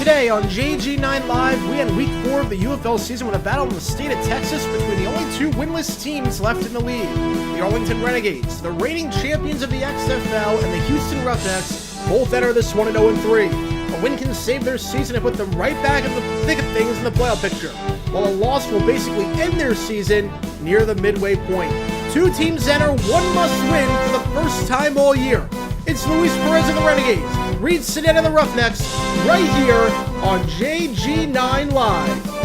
Today on JG9 Live, we had week 4 of the UFL season with a battle in the state of Texas between the only two winless teams left in the league. The Arlington Renegades, the reigning champions of the XFL, and the Houston Roughnecks both enter this 1-0-3. A win can save their season and put them right back in the thick of things in the playoff picture, while a loss will basically end their season near the midway point. Two teams enter, one must win for the first time all year. It's Luis Perez and the Renegades, Reed Sinet and the Roughnecks, right here on JG9 Live.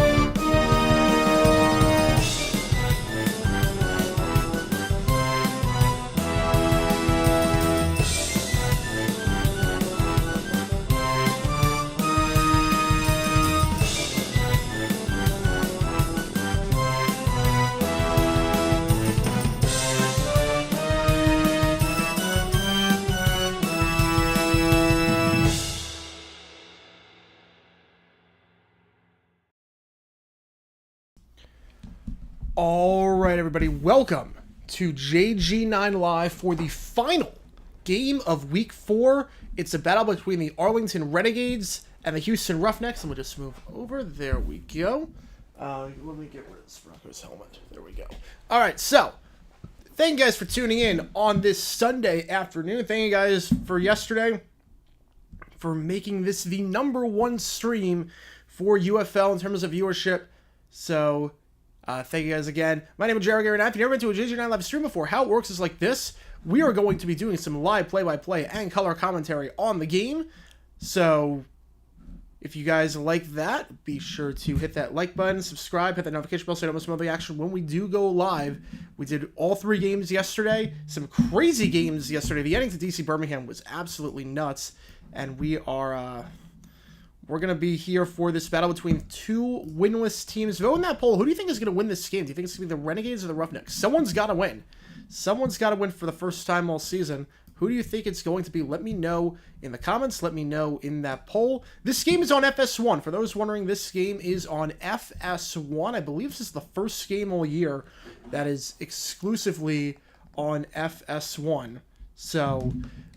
Alright everybody, welcome to JG9 Live for the final game of week 4. It's a battle between the Arlington Renegades and the Houston Roughnecks. And we'll just move over. There we go. Let me get rid of this Broncos helmet. There we go. Alright, so thank you guys for tuning in on this Sunday afternoon. Thank you guys for yesterday for making this the #1 stream for UFL in terms of viewership. So thank you guys again. My name is Jared Garrett. If you've never been to a JG9 Live stream before, how it works is like this. We are going to be doing some live play-by-play and color commentary on the game. So if you guys like that, be sure to hit that like button, subscribe, hit that notification bell so you don't miss the action when we do go live. We did all 3 games yesterday. Some crazy games yesterday. The ending to DC Birmingham was absolutely nuts. And we are we're going to be here for this battle between two winless teams. Vote in that poll. Who do you think is going to win this game? Do you think it's going to be the Renegades or the Roughnecks? Someone's got to win. Someone's got to win for the first time all season. Who do you think it's going to be? Let me know in the comments. Let me know in that poll. This game is on FS1. For those wondering, this game is on FS1. I believe this is the first game all year that is exclusively on FS1. So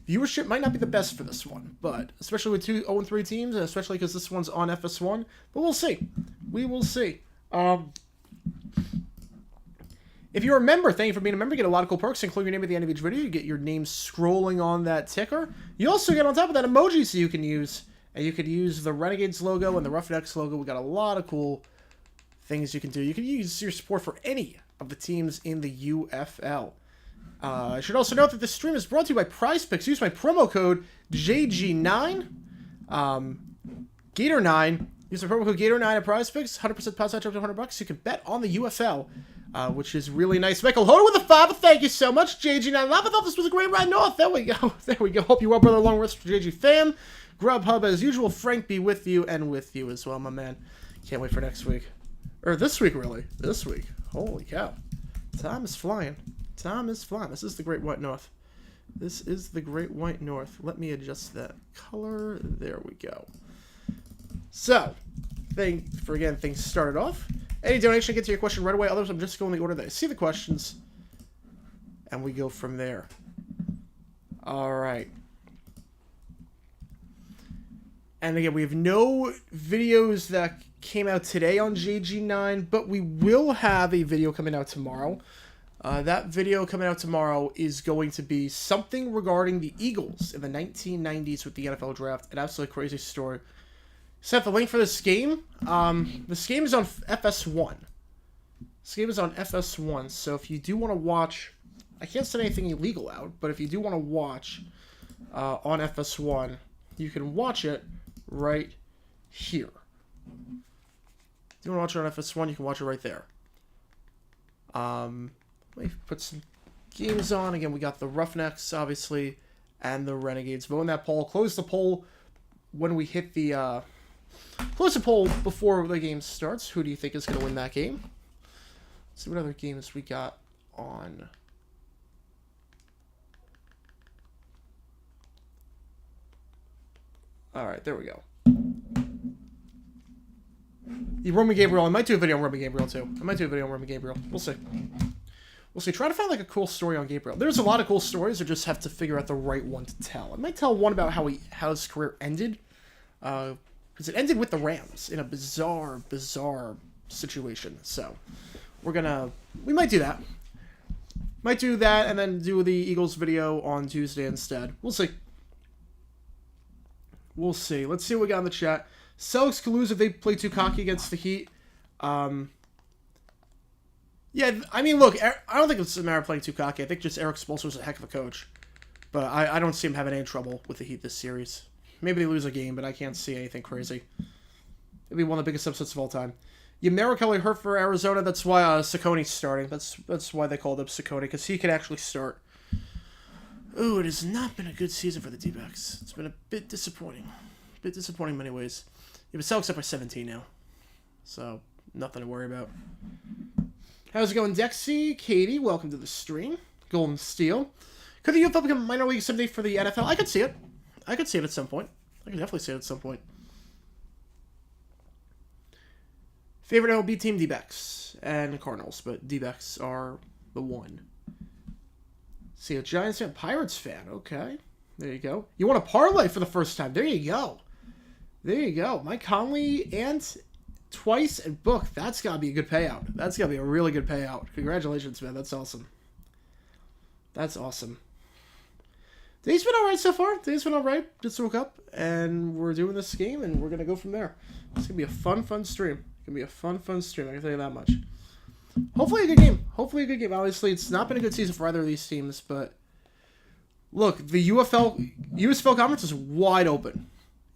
viewership might not be the best for this one, but especially with 2 0-3 teams, and especially because this one's on FS1. But we'll see. We will see. If you're a member, thank you for being a member. You get a lot of cool perks, including your name at the end of each video. You get your name scrolling on that ticker. You also get on top of that emoji so you can use. And you could use the Renegades logo and the Roughnecks logo. We got a lot of cool things you can do. You can use your support for any of the teams in the UFL. I should also note that this stream is brought to you by PrizePicks. Use my promo code JG9, Gator9. Use the promo code Gator9 at PrizePicks. 100% pass out up to $100. You can bet on the UFL, which is really nice. Michael Hoda with a 5. Thank you so much, JG9 Live. I thought this was a great ride north. There we go. There we go. Hope you well, brother. Long rest for JG fam. Grubhub, as usual. Frank be with you and with you as well, my man. Can't wait for next week. Or this week, really. This week. Holy cow. Time is flying. Time is flying. This is the Great White North. This is the Great White North. Let me adjust that color. There we go. So, things started off. Any donation, get to your question right away. Others, I'm just going in the order that I see the questions. And we go from there. Alright. And again, we have no videos that came out today on JG9, but we will have a video coming out tomorrow. That video coming out tomorrow is going to be something regarding the Eagles in the 1990s with the NFL draft. An absolutely crazy story. Set the link for this game. This game is on FS1. This game is on FS1, so if you do want to watch, I can't send anything illegal out, but if you do want to watch on FS1, you can watch it right here. If you want to watch it on FS1, you can watch it right there. Let me put some games on. Again, we got the Roughnecks, obviously, and the Renegades. Vote in that poll. Close the poll when we hit the... close the poll before the game starts. Who do you think is going to win that game? Let's see what other games we got on. Alright, there we go. The Roman Gabriel. I might do a video on Roman Gabriel, too. We'll see. We'll see. Try to find like a cool story on Gabriel. There's a lot of cool stories. I just have to figure out the right one to tell. I might tell one about how his career ended, because because it ended with the Rams in a bizarre situation. So we might do that. Might do that and then do the Eagles video on Tuesday instead. We'll see. We'll see. Let's see what we got in the chat. Celtics could lose if they play too cocky against the Heat. Yeah, I mean, look, I don't think it's a matter of playing too cocky. I think just Eric Spoelstra's a heck of a coach. But I don't see him having any trouble with the Heat this series. Maybe they lose a game, but I can't see anything crazy. It'll be one of the biggest upsets of all time. Yamaro Kelly hurt for Arizona. That's why Sacconi's starting. That's why they called up Sacconi, because he could actually start. Ooh, it has not been a good season for the D-backs. It's been a bit disappointing. A bit disappointing in many ways. Yeah, but Celtics up by 17 now. So, nothing to worry about. How's it going, Dexy? Katie, welcome to the stream. Golden Steel. Could the UFL become minor league someday for the NFL? I could see it. I could see it at some point. I could definitely see it at some point. Favorite MLB team, D-backs and Cardinals, but D-backs are the one. See, a Giants fan, Pirates fan. Okay, there you go. You want a parlay for the first time. There you go. There you go. Mike Conley and twice and Book. That's got to be a good payout. That's got to be a really good payout. Congratulations, man. That's awesome. That's awesome. Day's been alright so far. Day's been alright. Just woke up, and we're doing this game, and we're going to go from there. It's going to be a fun stream. It's going to be a fun stream. I can tell you that much. Hopefully a good game. Hopefully a good game. Obviously, it's not been a good season for either of these teams, but look, the USFL conference is wide open.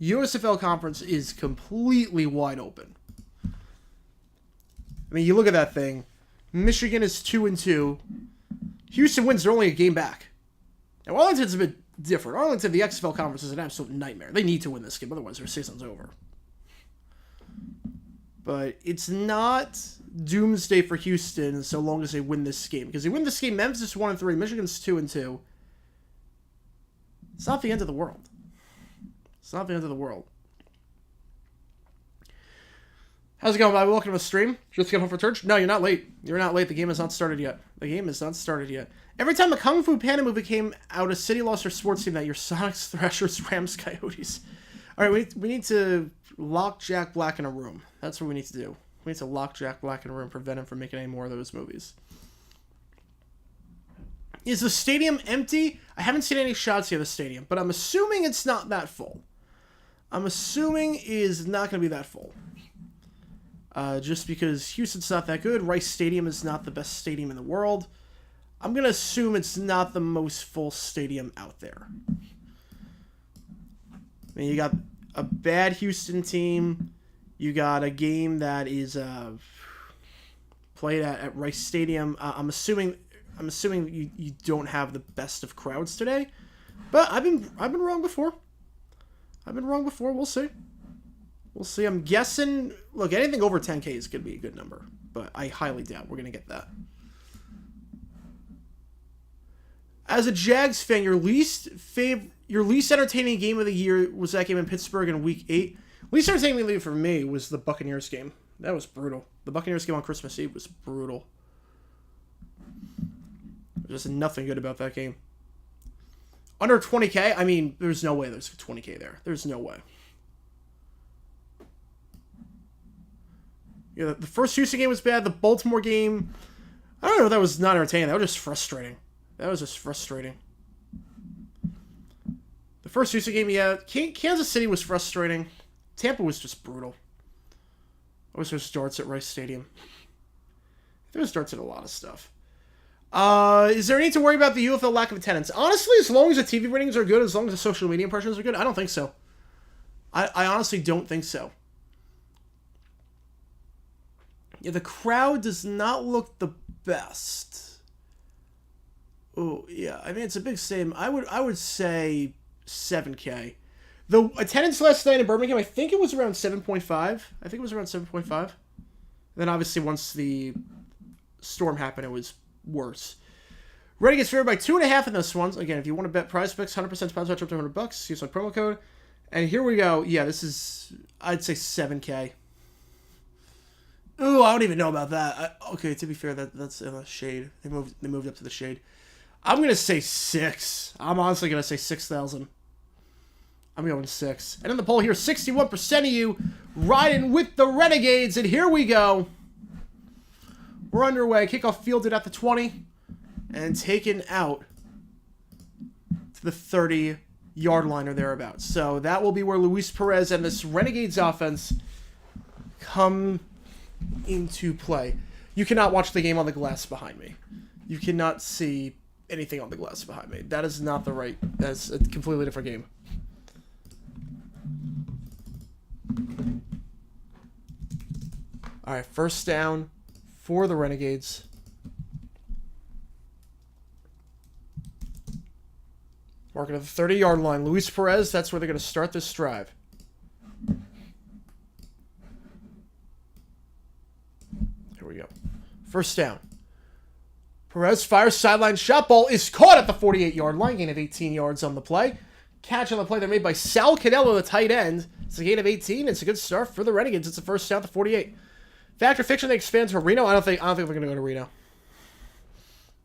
USFL conference is completely wide open. I mean, you look at that thing. Michigan is 2-2. Houston wins. They're only a game back. Now, Arlington's a bit different. Arlington, the XFL conference is an absolute nightmare. They need to win this game, otherwise their season's over. But it's not doomsday for Houston so long as they win this game. Because they win this game, Memphis is 1-3, Michigan's 2-2. It's not the end of the world. It's not the end of the world. How's it going, Bobby? Welcome to the stream. Just get home for church? No, you're not late. You're not late. The game has not started yet. The game has not started yet. Every time a Kung Fu Panda movie came out, a city lost their sports team that year. Sonics, Thrashers, Rams, Coyotes. All right, we need to lock Jack Black in a room. That's what we need to do. We need to lock Jack Black in a room, prevent him from making any more of those movies. Is the stadium empty? I haven't seen any shots yet of the stadium, but I'm assuming it's not that full. I'm assuming it is not going to be that full. Just because Houston's not that good. Rice Stadium is not the best stadium in the world. I'm going to assume it's not the most full stadium out there. I mean, you got a bad Houston team. You got a game that is played at Rice Stadium. I'm assuming you don't have the best of crowds today. But I've been wrong before. We'll see. We'll see. I'm guessing, look, anything over 10K is going to be a good number, but I highly doubt we're going to get that. As a Jags fan, your least entertaining game of the year was that game in Pittsburgh in Week 8. Least entertaining game for me was the Buccaneers game. That was brutal. The Buccaneers game on Christmas Eve was brutal. There's just nothing good about that game. Under 20K? I mean, there's no way there's 20K there. There's no way. Yeah, the first Houston game was bad. The Baltimore game, I don't know if that was not entertaining. That was just frustrating. The first Houston game, yeah. Kansas City was frustrating. Tampa was just brutal. I wish there was darts at Rice Stadium. There was darts at a lot of stuff. Is there any need to worry about the UFL lack of attendance? Honestly, as long as the TV ratings are good, as long as the social media impressions are good, I don't think so. I honestly don't think so. Yeah, the crowd does not look the best. Oh, yeah. I mean, it's a big stadium. I would say 7K. The attendance last night in Birmingham, I think it was around 7.5. Then obviously once the storm happened, it was worse. Renegades favored by 2.5 in this one. Again, if you want to bet prize picks, 100% deposit up to $200. Use my promo code. And here we go. Yeah, this is, I'd say 7K. Ooh, I don't even know about that. Okay, to be fair, that's in the shade. They moved up to the shade. I'm gonna say 6. I'm honestly gonna say 6,000. I'm going 6. And in the poll here, 61% of you riding with the Renegades. And here we go. We're underway. Kickoff fielded at the 20 and taken out to the 30-yard line or thereabouts. So that will be where Luis Perez and this Renegades offense come into play. You cannot watch the game on the glass behind me. You cannot see anything on the glass behind me. That is not the right... That's a completely different game. Alright, first down for the Renegades. Marking at the 30-yard line. Luis Perez, that's where they're going to start this drive. Here we go. First down. Perez fires sideline shot. Ball is caught at the 48-yard line. Gain of 18 yards on the play. Catch on the play. They're made by Sal Canelo, the tight end. It's a gain of 18. It's a good start for the Renegades. It's a first down to 48. Fact or fiction, they expand to Reno. I don't think they're going to go to Reno.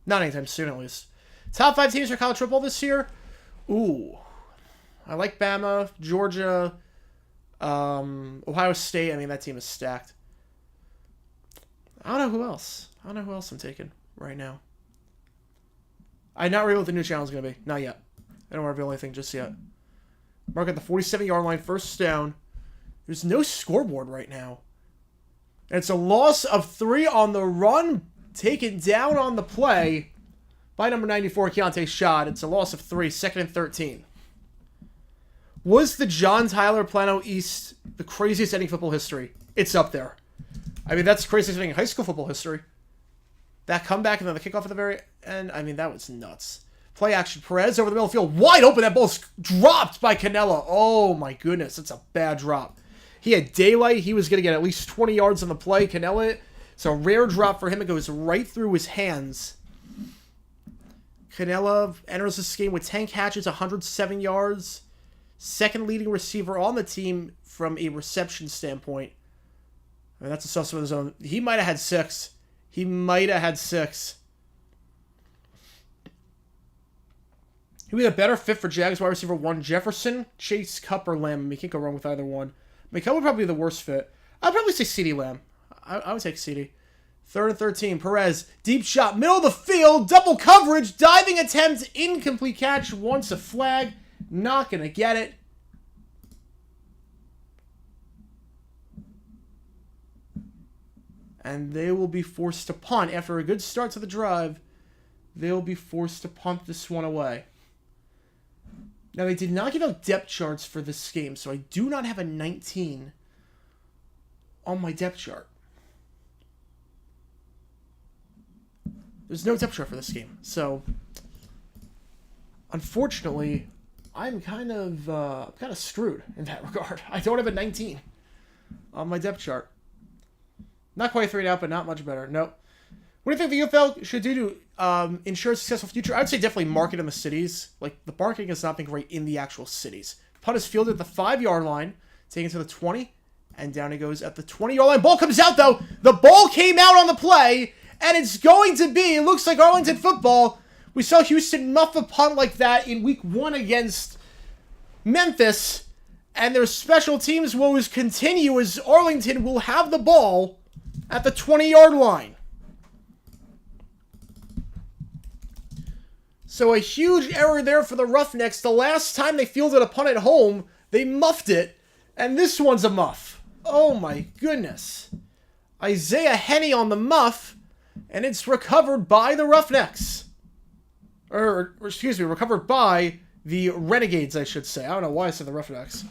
Not anytime soon, at least. Top 5 teams for college football this year. Ooh. I like Bama, Georgia, Ohio State. I mean, that team is stacked. I don't know who else. I don't know who else I'm taking right now. I'm not ready what the new challenge is going to be. Not yet. I don't want to reveal anything just yet. Mark at the 47-yard line, first down. There's no scoreboard right now. And it's a loss of 3 on the run, taken down on the play by number 94, Keontae Schott. It's a loss of 3, second and 13. Was the John Tyler Plano East the craziest ending football history? It's up there. I mean, that's the craziest ending in high school football history. That comeback and then the kickoff at the very end, I mean, that was nuts. Play action. Perez over the middle of the field. Wide open. That ball's dropped by Canella. Oh, my goodness. It's a bad drop. He had daylight. He was going to get at least 20 yards on the play. Canella, it's a rare drop for him. It goes right through his hands. Canella enters this game with 10 catches, 107 yards. Second leading receiver on the team from a reception standpoint. I mean, that's a suspect of his own. He might have had 6. He might have had 6. He would be a better fit for Jags wide receiver 1, Jefferson, Chase, Cup, or Lamb. I mean, you can't go wrong with either one. I mean, Cup would probably be the worst fit. I'd probably say CeeDee Lamb. I would take CeeDee. Third and 13, Perez. Deep shot, middle of the field, double coverage, diving attempt, incomplete catch, wants a flag. Not going to get it. And they will be forced to punt. After a good start to the drive, they'll be forced to punt this one away. Now, they did not give out depth charts for this game, so I do not have a 19 on my depth chart. There's no depth chart for this game, so unfortunately, I'm kind of screwed in that regard. I don't have a 19 on my depth chart. Not quite 3 out, but not much better. Nope. What do you think the UFL should do to ensure a successful future? I'd say definitely market in the cities. Like, the marketing has not been great in the actual cities. Punt is fielded at the 5-yard line, taken to the 20, and down it goes at the 20-yard line. Ball comes out, though. The ball came out on the play, and it's going to be, it looks like Arlington football. We saw Houston muff a punt like that in week 1 against Memphis, and their special teams woes continue as Arlington will have the ball at the 20-yard line. So a huge error there for the Roughnecks. The last time they fielded a punt at home, they muffed it, and this one's a muff. Oh my goodness. Isaiah Henney on the muff, and it's recovered by the Roughnecks. Or excuse me, recovered by the Renegades, I should say. I don't know why I said the Roughnecks.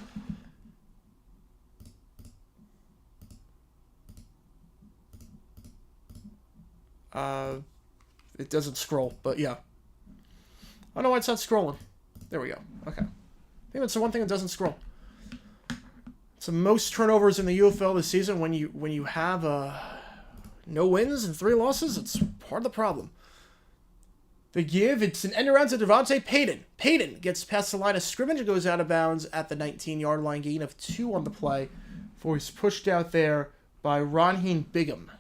It doesn't scroll, but yeah. I don't know why it's not scrolling. There we go. Okay. I think that's the one thing that doesn't scroll. It's the most turnovers in the UFL this season. When you have no wins and 3 losses, it's part of the problem. The give, it's an end around to Devontae Payton. Payton gets past the line of scrimmage and goes out of bounds at the 19-yard line, gain of 2 on the play before he's pushed out there by Ronheen Bigham.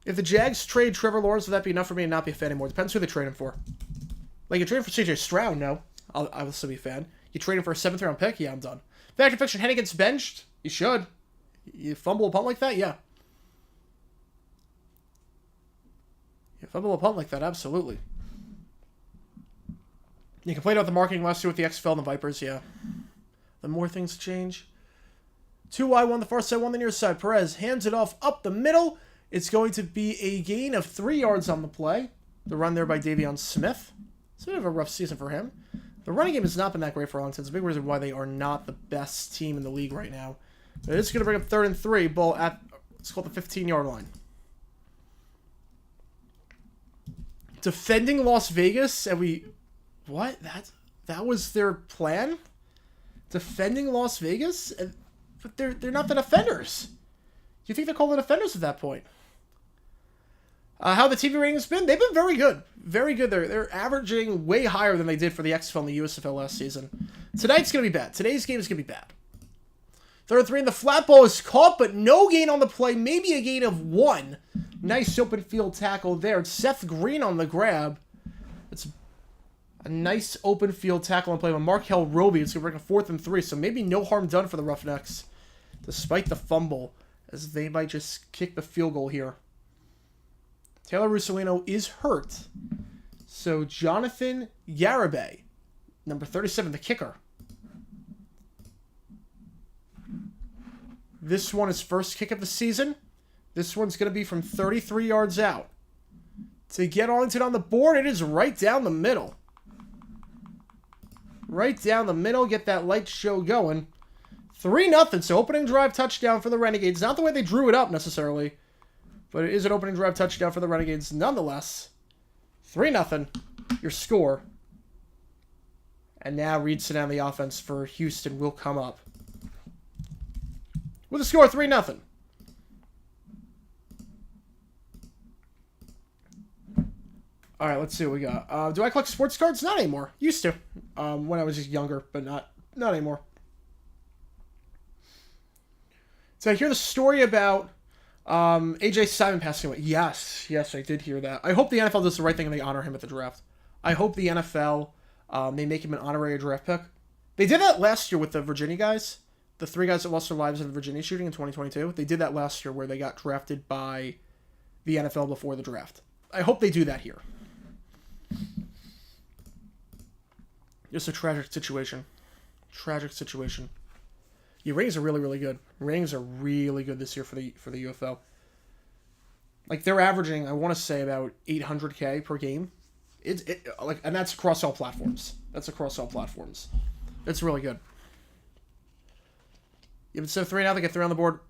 If the Jags trade Trevor Lawrence, would that be enough for me to not be a fan anymore? Depends who they trade him for. Like, you trade for CJ Stroud, no. I will still be a fan. You trading for a 7th round pick? Yeah, I'm done. Fact or fiction, Hennig gets benched? You should. You fumble a punt like that? Yeah. You fumble a punt like that? Absolutely. You complained about the marketing last year with the XFL and the Vipers? Yeah. The more things change. 2Y1, the far side, 1 the near side. Perez hands it off up the middle. It's going to be a gain of 3 yards on the play. The run there by Davion Smith. It's a bit of a rough season for him. The running game has not been that great for Arlington. It's a big reason why they are not the best team in the league right now. But it's going to bring up 3rd and 3. Ball at, let's call it the 15-yard line. Defending Las Vegas, and we... What? That was their plan? Defending Las Vegas? But they're not the defenders. You think they're called the defenders at that point? How the TV ratings been? They've been very good. Very good. They're averaging way higher than they did for the XFL and the USFL last season. Tonight's going to be bad. Today's game is going to be bad. 3rd and 3, and the flat ball is caught, but no gain on the play. Maybe a gain of 1. Nice open field tackle there. It's Seth Green on the grab. It's a nice open field tackle on play by Markel Roby. It's going to bring a 4th and 3, so maybe no harm done for the Roughnecks, despite the fumble, as they might just kick the field goal here. Taylor Russolino is hurt. So Jonathan Garibay, number 37, the kicker. This one is first kick of the season. This one's going to be from 33 yards out. To get Arlington on the board, it is right down the middle. Right down the middle, get that light show going. 3-0, so opening drive touchdown for the Renegades. Not the way they drew it up necessarily, but it is an opening drive touchdown for the Renegades nonetheless. 3-0, your score. And now Reed Sinan, the offense for Houston, will come up with a score 3-0. All right, let's see what we got. Do I collect sports cards? Not anymore. Used to, when I was just younger, but not anymore. So I hear the story about AJ Simon passing away. Yes, I did hear that. I hope the NFL does the right thing and they honor him at the draft. I hope the NFL, they make him an honorary draft pick. They did that last year with the Virginia guys. The 3 guys that lost their lives in the Virginia shooting in 2022. They did that last year where they got drafted by the NFL before the draft. I hope they do that here. Just a tragic situation. Tragic situation. Yeah, ratings are really, really good. Ratings are really good this year for the UFL. Like, they're averaging, I want to say, about 800K per game. And that's across all platforms. It's really good. Yeah, instead of 3 now, they get 3 on the board.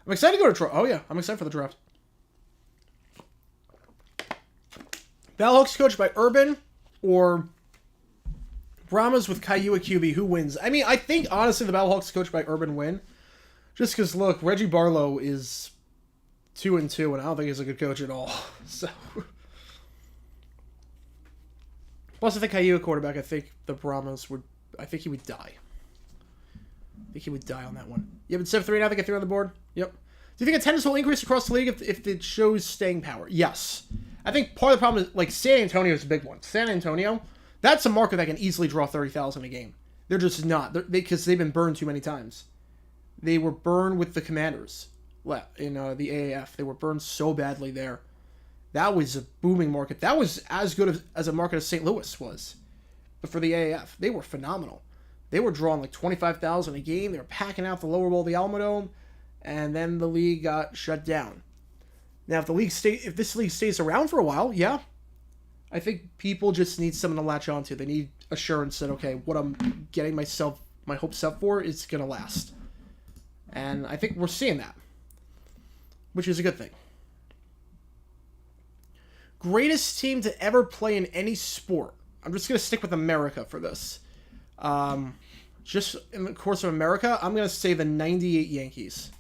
I'm excited to go to draft. Oh, yeah. I'm excited for the draft. Battlehawks coached by Urban or Brahmas with Caillou at QB. Who wins? I mean, I think, honestly, the Battlehawks coached by Urban win. Just because, look, Reggie Barlow is 2-2, and I don't think he's a good coach at all. So, plus, I think Caillou at quarterback, I think the Brahmas would, I think he would die. I think he would die on that one. Yeah, but instead of 3 now, they get 3 on the board. Yep. Do you think attendance will increase across the league if it shows staying power? Yes. I think part of the problem is, like, San Antonio is a big one. San Antonio, that's a market that can easily draw 30,000 a game. They're just not. Because they've been burned too many times. They were burned with the Commanders in the AAF. They were burned so badly there. That was a booming market. That was as good as a market as St. Louis was. But for the AAF, they were phenomenal. They were drawing like 25,000 a game. They were packing out the lower bowl of the Alamodome. And then the league got shut down. Now, if this league stays around for a while, yeah, I think people just need someone to latch onto. They need assurance that, okay, what I'm getting my hopes up for is going to last. And I think we're seeing that, which is a good thing. Greatest team to ever play in any sport. I'm just going to stick with America for this. Just in the course of America, I'm going to say the 98 Yankees.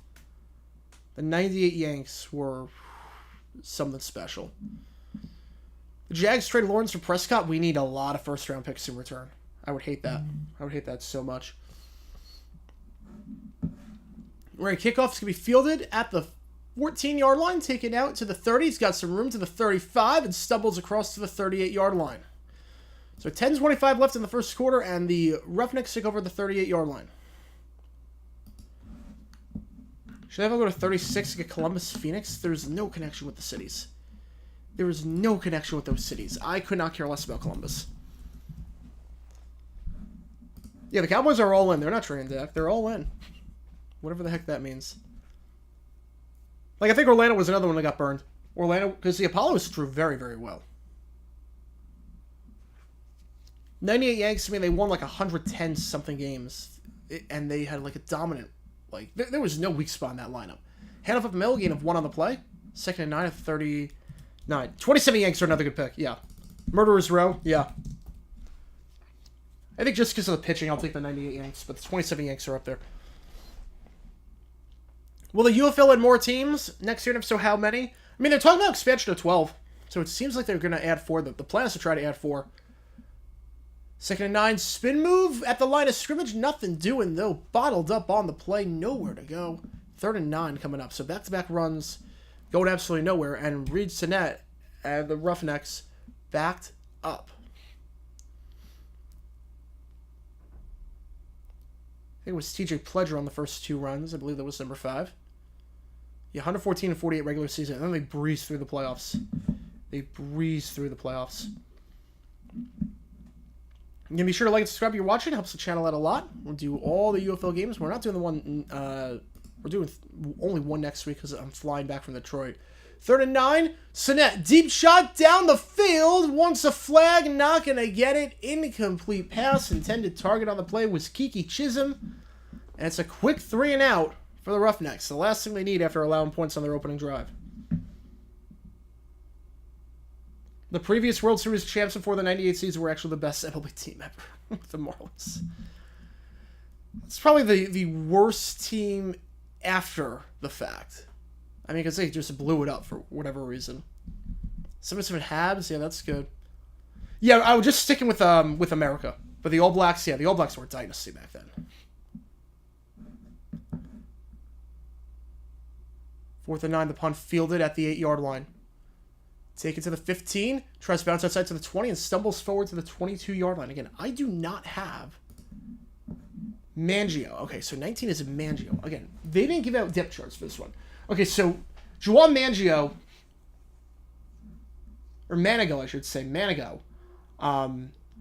The 98 Yanks were something special. The Jags trade Lawrence for Prescott. We need a lot of first-round picks in return. I would hate that. I would hate that so much. Right, kickoff's going to be fielded at the 14-yard line, taken out to the 30. He's got some room to the 35 and stumbles across to the 38-yard line. So 10:25 left in the first quarter, and the Roughnecks take over the 38-yard line. Should I ever go to 36 to get Columbus, Phoenix? There's no connection with the cities. There is no connection with those cities. I could not care less about Columbus. Yeah, the Cowboys are all in. They're not trading deck. They're all in. Whatever the heck that means. Like, I think Orlando was another one that got burned. Orlando, because the Apollos drew very, very well. 98 Yanks, I mean, they won like 110-something games. And they had like a dominant, like, there was no weak spot in that lineup. Handoff up the middle, gain of 1 on the play. 2nd and 9 at 39. 27 Yanks are another good pick, yeah. Murderer's Row, yeah. I think just because of the pitching, I'll take the 98 Yanks, but the 27 Yanks are up there. Will the UFL add more teams next year, and if so, how many? I mean, they're talking about expansion to 12, so it seems like they're going to add 4. The plan is to try to add 4. 2nd and 9, spin move at the line of scrimmage. Nothing doing, though. Bottled up on the play. Nowhere to go. 3rd and 9 coming up. So back-to-back runs going absolutely nowhere. And Reed Sinnett and the Roughnecks backed up. I think it was TJ Pledger on the first 2 runs. I believe that was number 5. Yeah, 114 and 48 regular season. And then they breezed through the playoffs. And be sure to like and subscribe if you're watching. It helps the channel out a lot. We'll do all the UFL games. We're not doing the one... we're doing only one next week because I'm flying back from Detroit. 3rd and 9. Sinnett, deep shot down the field. Wants a flag. Not going to get it. Incomplete pass. Intended target on the play was Kiki Chisholm. And it's a quick 3 and out for the Roughnecks. The last thing they need after allowing points on their opening drive. The previous World Series champs before the 98 season were actually the best MLB team ever with the Marlins. It's probably the worst team after the fact. I mean, because they just blew it up for whatever reason. 77 Habs, yeah, that's good. Yeah, I was just sticking with America. But the All Blacks, yeah, the All Blacks were a dynasty back then. 4th and 9, the punt fielded at the 8-yard line. Take it to the 15, tries to bounce outside to the 20, and stumbles forward to the 22-yard line. Again, I do not have Mangio. Okay, so 19 is Mangio. Again, they didn't give out depth charts for this one. Okay, so Juwan Mangio, or Manigo, I should say, Manigo.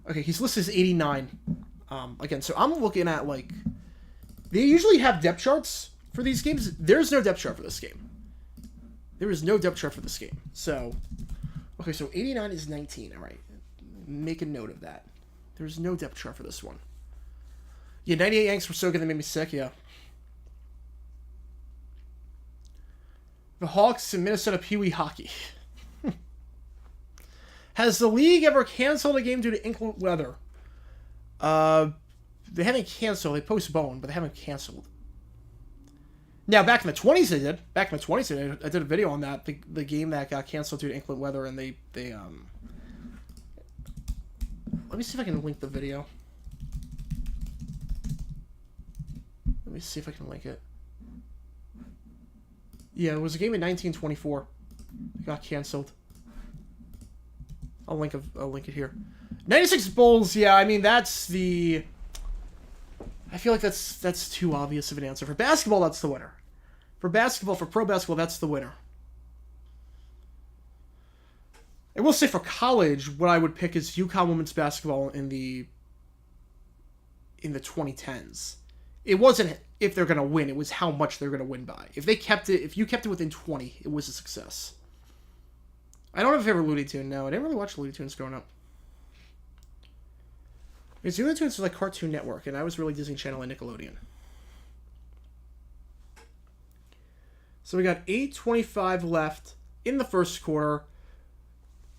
Okay, he's listed as 89. Again, so I'm looking at, like, they usually have depth charts for these games. There's no depth chart for this game. There is no depth chart for this game. So, okay, so 89 is 19. All right. Make a note of that. There's no depth chart for this one. Yeah, 98 Yanks were so good they made me sick, yeah. The Hawks and Minnesota Pee Wee Hockey. Has the league ever canceled a game due to inclement weather? They haven't canceled. They postponed, but they haven't canceled. Now, back in the 20s they did. Back in the 20s they did. I did a video on that. The game that got canceled due to inclement weather, and they let me see if I can link the video. Let me see if I can link it. Yeah, it was a game in 1924. It got canceled. I'll link it here. 96 Bulls, yeah, I mean, that's the... I feel like that's too obvious of an answer. For basketball, that's the winner. For basketball, for pro basketball, that's the winner. I will say for college, what I would pick is UConn women's basketball in the 2010s. It wasn't if they're going to win, it was how much they're going to win by. If you kept it within 20, it was a success. I don't have a favorite Looney Tune, no. I didn't really watch Looney Tunes growing up. Because Looney Tunes was like Cartoon Network, and I was really Disney Channel and Nickelodeon. So we got 8:25 left in the first quarter.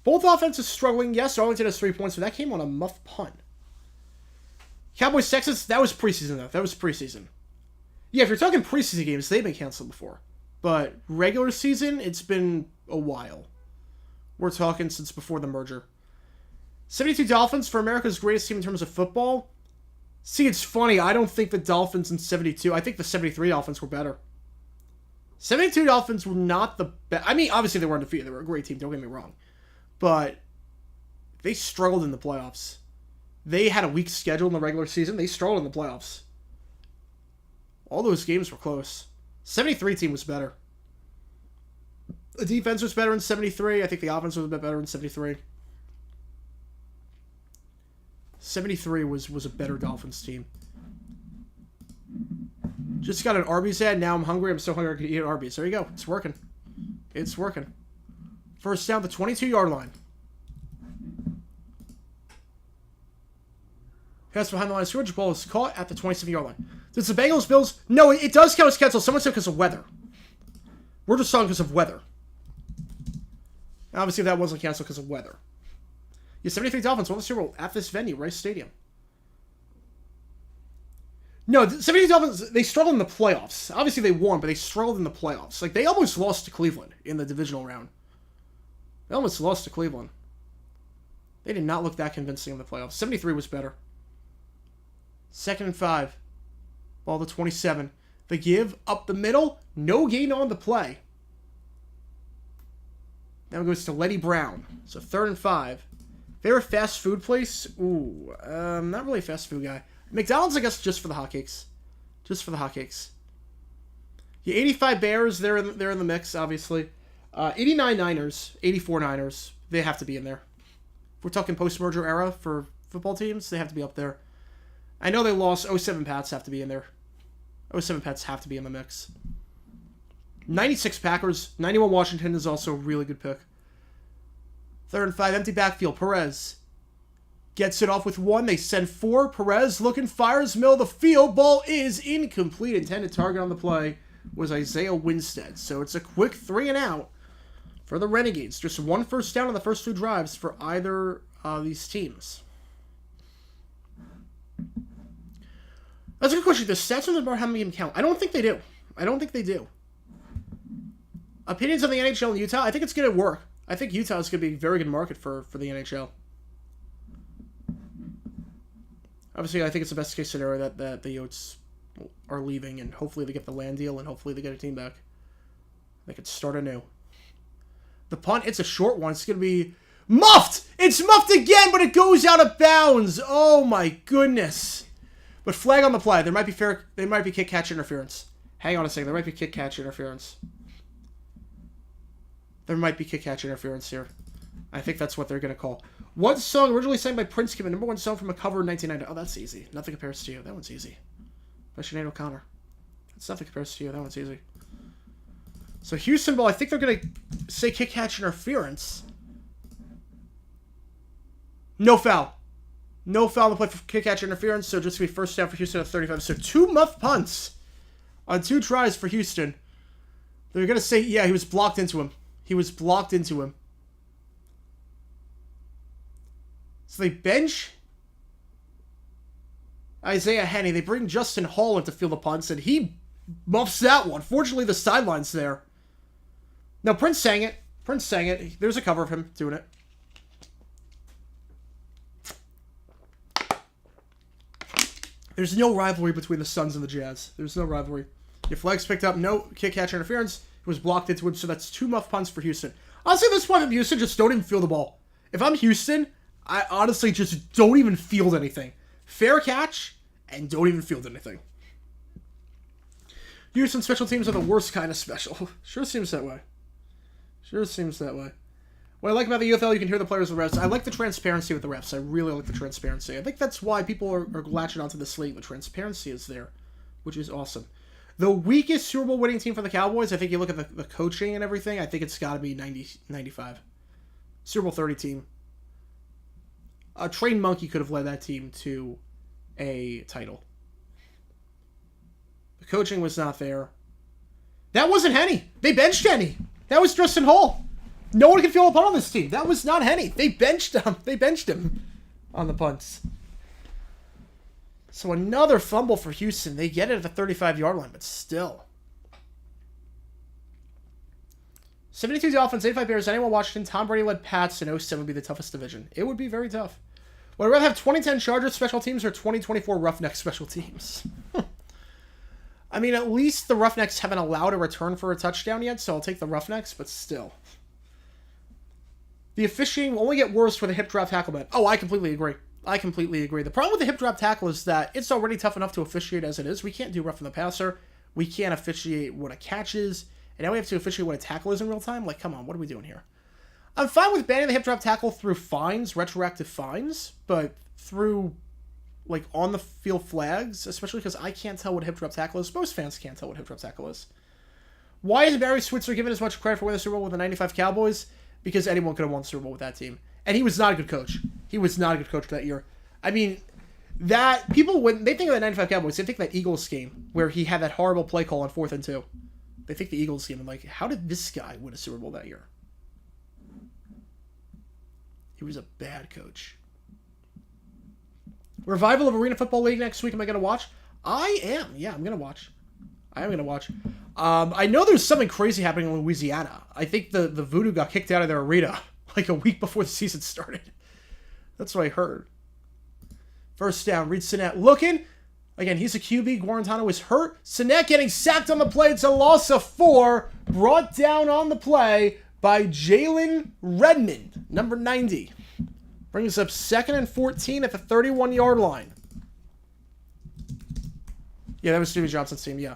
Both offenses struggling. Yes, Arlington has 3 points, but that came on a muff punt. Cowboys Texans, that was preseason though. That was preseason. Yeah, if you're talking preseason games, they've been canceled before. But regular season, it's been a while. We're talking since before the merger. 72 Dolphins for America's greatest team in terms of football. See, it's funny. I don't think the Dolphins in 72. I think the 73 Dolphins were better. 72 Dolphins were not the best. I mean, obviously they were undefeated. They were a great team. Don't get me wrong. But they struggled in the playoffs. They had a weak schedule in the regular season. They struggled in the playoffs. All those games were close. 73 team was better. The defense was better in 73. I think the offense was a bit better in 73. 73 was a better Dolphins team. Just got an Arby's ad. Now I'm hungry. I'm so hungry I could eat an Arby's. There you go. It's working. It's working. First down, the 22-yard line. Pass behind the line of scrimmage. Ball is caught at the 27-yard line. Does the Bengals Bills? No, it does count as cancel. Someone said because of weather. We're just talking because of weather. And obviously, that wasn't canceled because of weather. Yeah, 73 Dolphins won the Super Bowl at this venue, Rice Stadium. No, the 73 Dolphins, they struggled in the playoffs. Obviously, they won, but they struggled in the playoffs. Like, they almost lost to Cleveland in the divisional round. They almost lost to Cleveland. They did not look that convincing in the playoffs. 73 was better. 2nd and 5. Ball to 27. The give up the middle. No gain on the play. Now it goes to Letty Brown. So 3rd and 5. Favorite fast food place? Ooh, not really a fast food guy. McDonald's, I guess, just for the hotcakes. Just for the hotcakes. Yeah, 85 Bears, they're in the mix, obviously. 89 Niners, 84 Niners, they have to be in there. If we're talking post-merger era for football teams, they have to be up there. I know they lost. 07 Pats have to be in there. 07 Pats have to be in the mix. 96 Packers, 91 Washington is also a really good pick. 3rd and 5, empty backfield. Perez gets it off with 1. They send 4. Perez looking, fires, middle of the field. Ball is incomplete. Intended target on the play was Isaiah Winstead. So it's a quick 3 and out for the Renegades. Just 1 first down on the first 2 drives for either of these teams. That's a good question. The stats on the bar, how many of them count? I don't think they do. I don't think they do. Opinions on the NHL and Utah? I think it's going to work. I think Utah is going to be a very good market for the NHL. Obviously, I think it's the best case scenario that the Yotes are leaving, and hopefully they get the land deal, and hopefully they get a team back. They could start anew. The punt, it's a short one. It's going to be muffed! It's muffed again, but it goes out of bounds. Oh my goodness. But flag on the play. There might be kick catch interference. Hang on a second. There might be kick catch interference. There might be kick catch interference here. I think that's what they're going to call. What song originally sang by Prince came in #1 song from a cover in 1990? Oh, that's easy. Nothing Compares to You. That one's easy. By Sinead O'Connor. That's Nothing Compares to You. That one's easy. So Houston ball, I think they're going to say kick catch interference. No foul. No foul to play for kick catch interference, so just going to be first down for Houston at 35. So 2 muff punts on 2 tries for Houston. They're going to say, yeah, he was blocked into him. He was blocked into him. So they bench Isaiah Henney. They bring Justin Hall in to field the punts, and he muffs that one. Fortunately, the sideline's there. Now, Prince sang it. Prince sang it. There's a cover of him doing it. There's no rivalry between the Suns and the Jazz. There's no rivalry. Your flag's picked up. No kick catch interference. It was blocked into him, so that's 2 muff punts for Houston. Honestly, at this point, I'm Houston, just don't even field the ball. If I'm Houston, I honestly just don't even field anything. Fair catch, and don't even field anything. Houston special teams are the worst kind of special. Sure seems that way. Sure seems that way. What I like about the UFL, you can hear the players with the refs. I like the transparency with the refs. I really like the transparency. I think that's why people are latching onto this league. The transparency is there, which is awesome. The weakest Super Bowl winning team for the Cowboys, I think you look at the coaching and everything, I think it's got to be 90-95. Super Bowl 30 team. A trained monkey could have led that team to a title. The coaching was not there. That wasn't Henney. They benched Henney. That was Justin Hall. No one can feel a punt on this team. That was not Henney. They benched him. They benched him on the punts. So another fumble for Houston. They get it at the 35-yard line, but still. 72 Dolphins, 85 Bears, anyone Washington, Tom Brady led Pats, and 07 would be the toughest division. It would be very tough. Would I rather have 2010 Chargers special teams or 2024 Roughnecks special teams? I mean, at least the Roughnecks haven't allowed a return for a touchdown yet, so I'll take the Roughnecks, but still. The officiating will only get worse with a hip drop tackle ban. Oh, I completely agree. I completely agree. The problem with the hip drop tackle is that it's already tough enough to officiate as it is. We can't do roughing the passer. We can't officiate what a catch is. And now we have to officiate what a tackle is in real time? Like, come on, what are we doing here? I'm fine with banning the hip drop tackle through fines, retroactive fines, but through, like, on-the-field flags, especially because I can't tell what a hip drop tackle is. Most fans can't tell what a hip drop tackle is. Why is Barry Switzer given as much credit for winning the Super Bowl with the 95 Cowboys? Because anyone could have won the Super Bowl with that team. And he was not a good coach. He was not a good coach that year. I mean, that people, when they think of the 95 Cowboys, they think that Eagles game where he had that horrible play call on 4th and 2. They think the Eagles game and like, how did this guy win a Super Bowl that year? He was a bad coach. Revival of Arena Football League next week. Am I going to watch? I am. Yeah, I'm going to watch. I am going to watch. I know there's something crazy happening in Louisiana. I think the Voodoo got kicked out of their arena like a week before the season started. That's what I heard. First down, Reed Sinnett looking. Again, he's a QB. Guarantano is hurt. Sinnett getting sacked on the play. It's a loss of 4. Brought down on the play by Jalen Redmond, number 90. Brings up 2nd and 14 at the 31-yard line. Yeah, that was Stevie Johnson's team, yeah.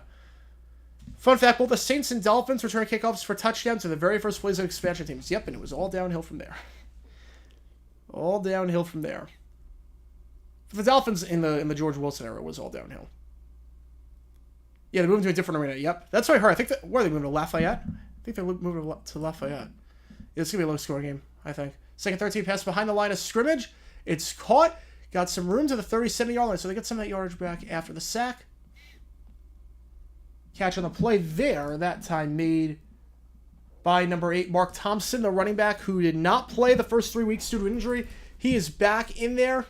Fun fact, both the Saints and Dolphins return kickoffs for touchdowns to the very first plays of expansion teams. Yep, and it was all downhill from there. All downhill from there. For the Dolphins in the George Wilson era, it was all downhill. Yeah, they moved to a different arena. Yep, that's what I heard. I think that, where are they moving to Lafayette? I think they're moving to Lafayette. Yeah, it's going to be a low-scoring game, I think. 2nd 13 pass behind the line of scrimmage. It's caught. Got some room to the 37-yard line, so they get some of that yardage back after the sack. Catch on the play there, that time made by number 8, Mark Thompson, the running back, who did not play the first 3 weeks due to injury. He is back in there.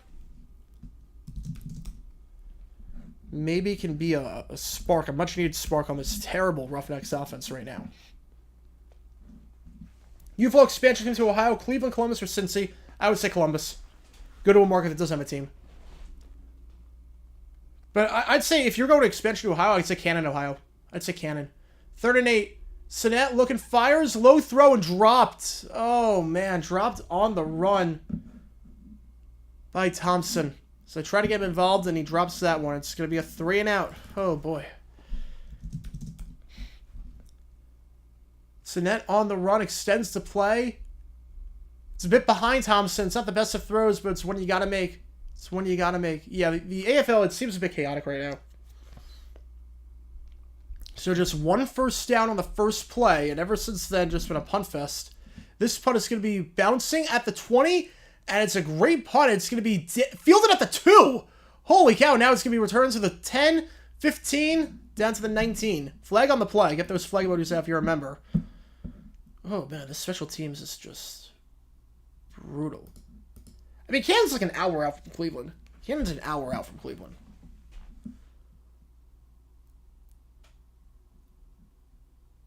Maybe can be a spark, a much-needed spark on this terrible Roughnecks offense right now. UFL expansion into Ohio, Cleveland, Columbus, or Cincy. I would say Columbus. Go to a market that doesn't have a team. But I'd say if you're going to expansion to Ohio, I'd say Cannon, Ohio. I'd say Cannon. 3rd and 8. Sinnett looking, fires, low throw, and dropped. Oh, man. Dropped on the run by Thompson. So I try to get him involved, and he drops that one. It's going to be a 3 and out. Oh, boy. Sinnett on the run, extends the play. It's a bit behind Thompson. It's not the best of throws, but it's one you got to make. It's one you got to make. Yeah, the AFL, it seems a bit chaotic right now. So just 1 first down on the first play, and ever since then, just been a punt fest. This punt is going to be bouncing at the 20, and it's a great punt. It's going to be fielded at the 2. Holy cow, now it's going to be returned to the 10, 15, down to the 19. Flag on the play. Get those flag emojis out if you remember. Oh, man, the special teams is just brutal. I mean, Cannon's like an hour out from Cleveland. Cannon's an hour out from Cleveland.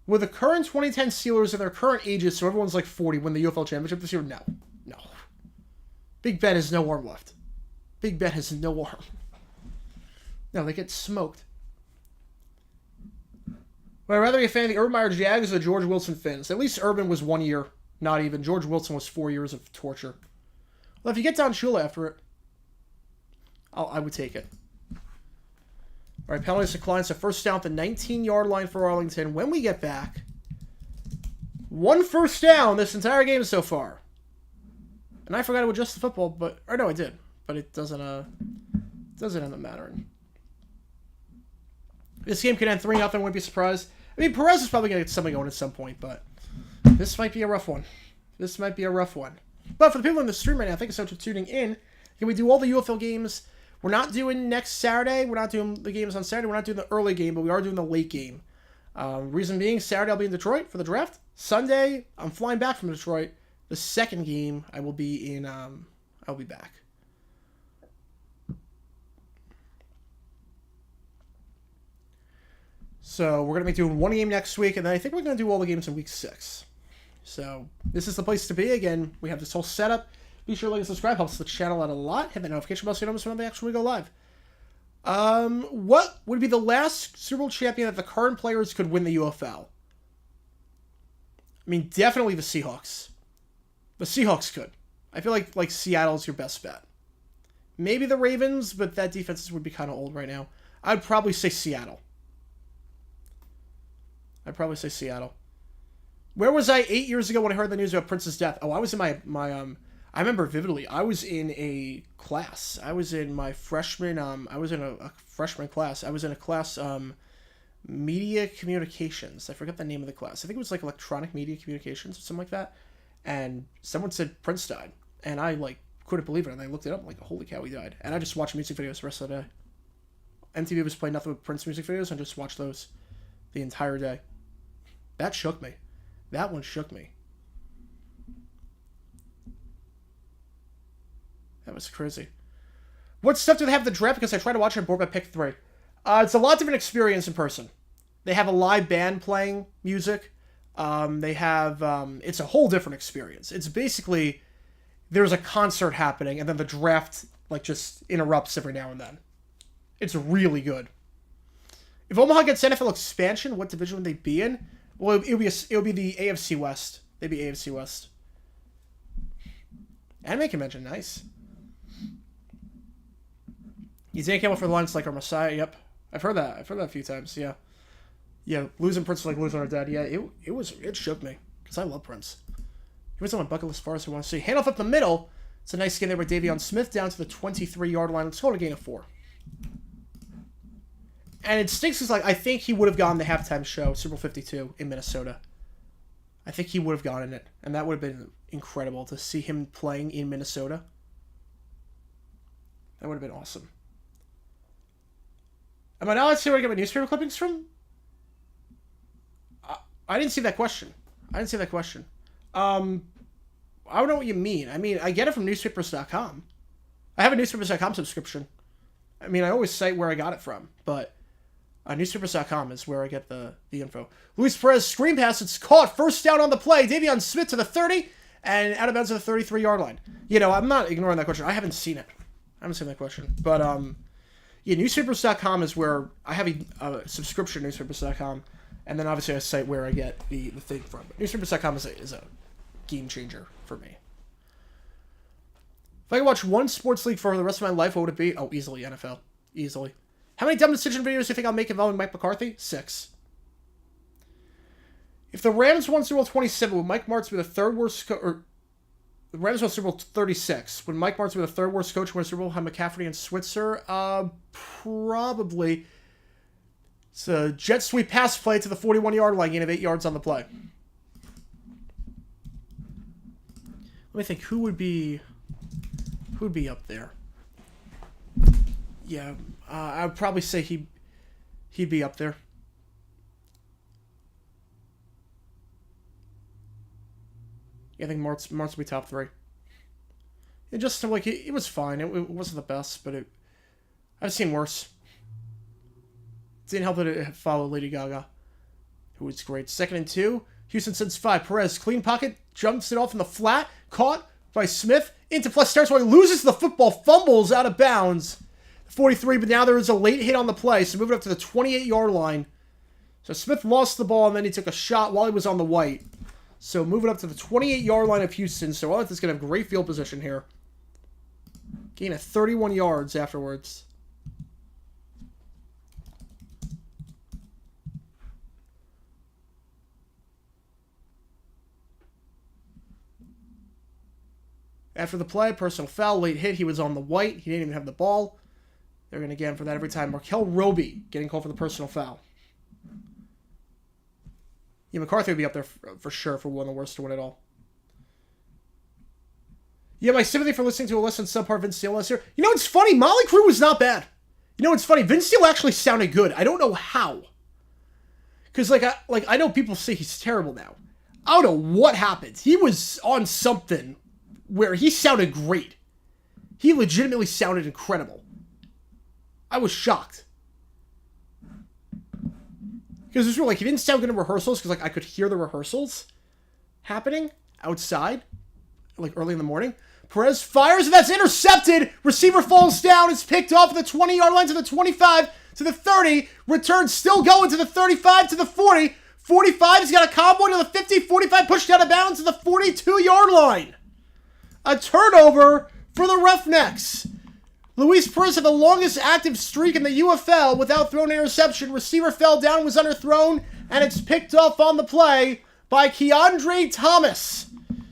With the current 2010 Steelers and their current ages, so everyone's like 40, win the UFL championship this year? No. No. Big Ben has no arm left. Big Ben has no arm. No, they get smoked. Would I rather be a fan of the Urban Meyer Jags or the George Wilson Finns? At least Urban was 1 year. Not even. George Wilson was 4 years of torture. Well, if you get Don Shula after it, I would take it. All right, penalties declines. So first down at the 19-yard line for Arlington. When we get back, 1 first down this entire game so far. And I forgot to adjust the football, but... Or no, I did. But it doesn't end up mattering. This game could end 3-0. Wouldn't be surprised. I mean, Perez is probably going to get something going at some point, but this might be a rough one. This might be a rough one. But for the people in the stream right now, thank you so much for tuning in. Can we do all the UFL games? We're not doing next Saturday. We're not doing the games on Saturday. We're not doing the early game, but we are doing the late game. Reason being, Saturday I'll be in Detroit for the draft. Sunday, I'm flying back from Detroit. The second game, I will be in, I'll be back. So we're going to be doing 1 game next week, and then I think we're going to do all the games in week 6. So this is the place to be. Again, we have this whole setup. Be sure to like and subscribe. Helps the channel out a lot. Hit that notification bell so you don't miss when they actually go live. What would be the last Super Bowl champion that the current players could win the UFL? I mean, definitely the Seahawks. The Seahawks could. I feel like Seattle's your best bet. Maybe the Ravens, but that defense would be kind of old right now. I'd probably say Seattle. Where was I 8 years ago when I heard the news about Prince's death? Oh, I was in my I remember vividly. I was in a class. I was in my freshman. I was in a freshman class. I was in a class, media communications. I forgot the name of the class. I think it was like electronic media communications or something like that. And someone said Prince died, and I like couldn't believe it. And I looked it up, like, holy cow, he died. And I just watched music videos the rest of the day. MTV was playing nothing but Prince music videos, and just watched those the entire day. That shook me. That one shook me. That was crazy. What stuff do they have at the draft? Because I tried to watch it on board by pick 3. It's a lot different experience in person. They have a live band playing music. They have, it's a whole different experience. It's basically, there's a concert happening, and then the draft, like, just interrupts every now and then. It's really good. If Omaha gets NFL expansion, what division would they be in? Well, it would be the AFC West. They'd be AFC West. Anime convention, nice. Isaiah Campbell for the Lions like our Messiah. Yep, I've heard that. I've heard that a few times. Yeah, losing Prince like losing our dad. Yeah, it shook me because I love Prince. He was on my bucket list as far as I want to see. Handoff up the middle. It's a nice game there by Davion Smith down to the 23-yard line. Let's go to a gain of 4. And it stinks because, like, I think he would have gone the halftime show, Super Bowl 52 in Minnesota. I think he would have gone in it, and that would have been incredible to see him playing in Minnesota. That would have been awesome. Am I now let's see where I get my newspaper clippings from? I didn't see that question. I don't know what you mean. I mean, I get it from newspapers.com. I have a newspapers.com subscription. I mean, I always cite where I got it from, but newspapers.com is where I get the info. Luis Perez screen pass. It's caught. First down on the play. Davion Smith to the 30 and out of bounds to the 33-yard line. You know, I'm not ignoring that question. I haven't seen it. I haven't seen that question. But, yeah, newspapers.com is where I have a subscription to newspapers.com, and then obviously I cite where I get the thing from. But newspapers.com is a game changer for me. If I could watch one sports league for the rest of my life, what would it be? Oh, easily NFL. Easily. How many dumb decision videos do you think I'll make involving Mike McCarthy? 6. If the Rams won Super Bowl 27, would Mike Martz be the third worst or the Rams won Super Bowl 36. Would Mike Martz be the third worst coach to win Super Bowl behind McCaffrey and Switzer? Probably. It's a jet sweep pass play to the 41-yard line, gain of 8 yards on the play. Let me think. Who would be up there? Yeah, I would probably say he'd be up there. Yeah, I think Martz would be top 3. And just like it was fine. It wasn't the best, but I've seen worse. It didn't help that it followed Lady Gaga, who was great. 2nd and 2. Houston sends 5. Perez clean pocket, jumps it off in the flat, caught by Smith into plus territory, loses the football, fumbles out of bounds. 43, but now there is a late hit on the play, so moving up to the 28-yard line. So Smith lost the ball, and then he took a shot while he was on the white. So moving up to the 28-yard line of Houston, so Arlington's going to have great field position here. Gain of 31 yards afterwards. After the play, personal foul, late hit. He was on the white. He didn't even have the ball. They're going to get him for that every time. Markel Roby getting called for the personal foul. Yeah, McCarthy would be up there for sure for one of the worst to win it all. Yeah, my sympathy for listening to a less than subpar Vince Steele last year. You know, it's funny. Molly Crew was not bad. You know, it's funny. Vince Steele actually sounded good. I don't know how. Because, I know people say he's terrible now. I don't know what happened. He was on something where he sounded great. He legitimately sounded incredible. I was shocked. Because it was really he didn't sound good in rehearsals because I could hear the rehearsals happening outside, early in the morning. Perez fires and that's intercepted. Receiver falls down. It's picked off at the 20-yard line to the 25 to the 30. Return still going to the 35 to the 40. 45. He's got a combo to the 50. 45 pushed out of bounds to the 42-yard line. A turnover for the Roughnecks. Luis Perez had the longest active streak in the UFL without throwing an interception. Receiver fell down, was underthrown, and it's picked off on the play by Keandre Thomas.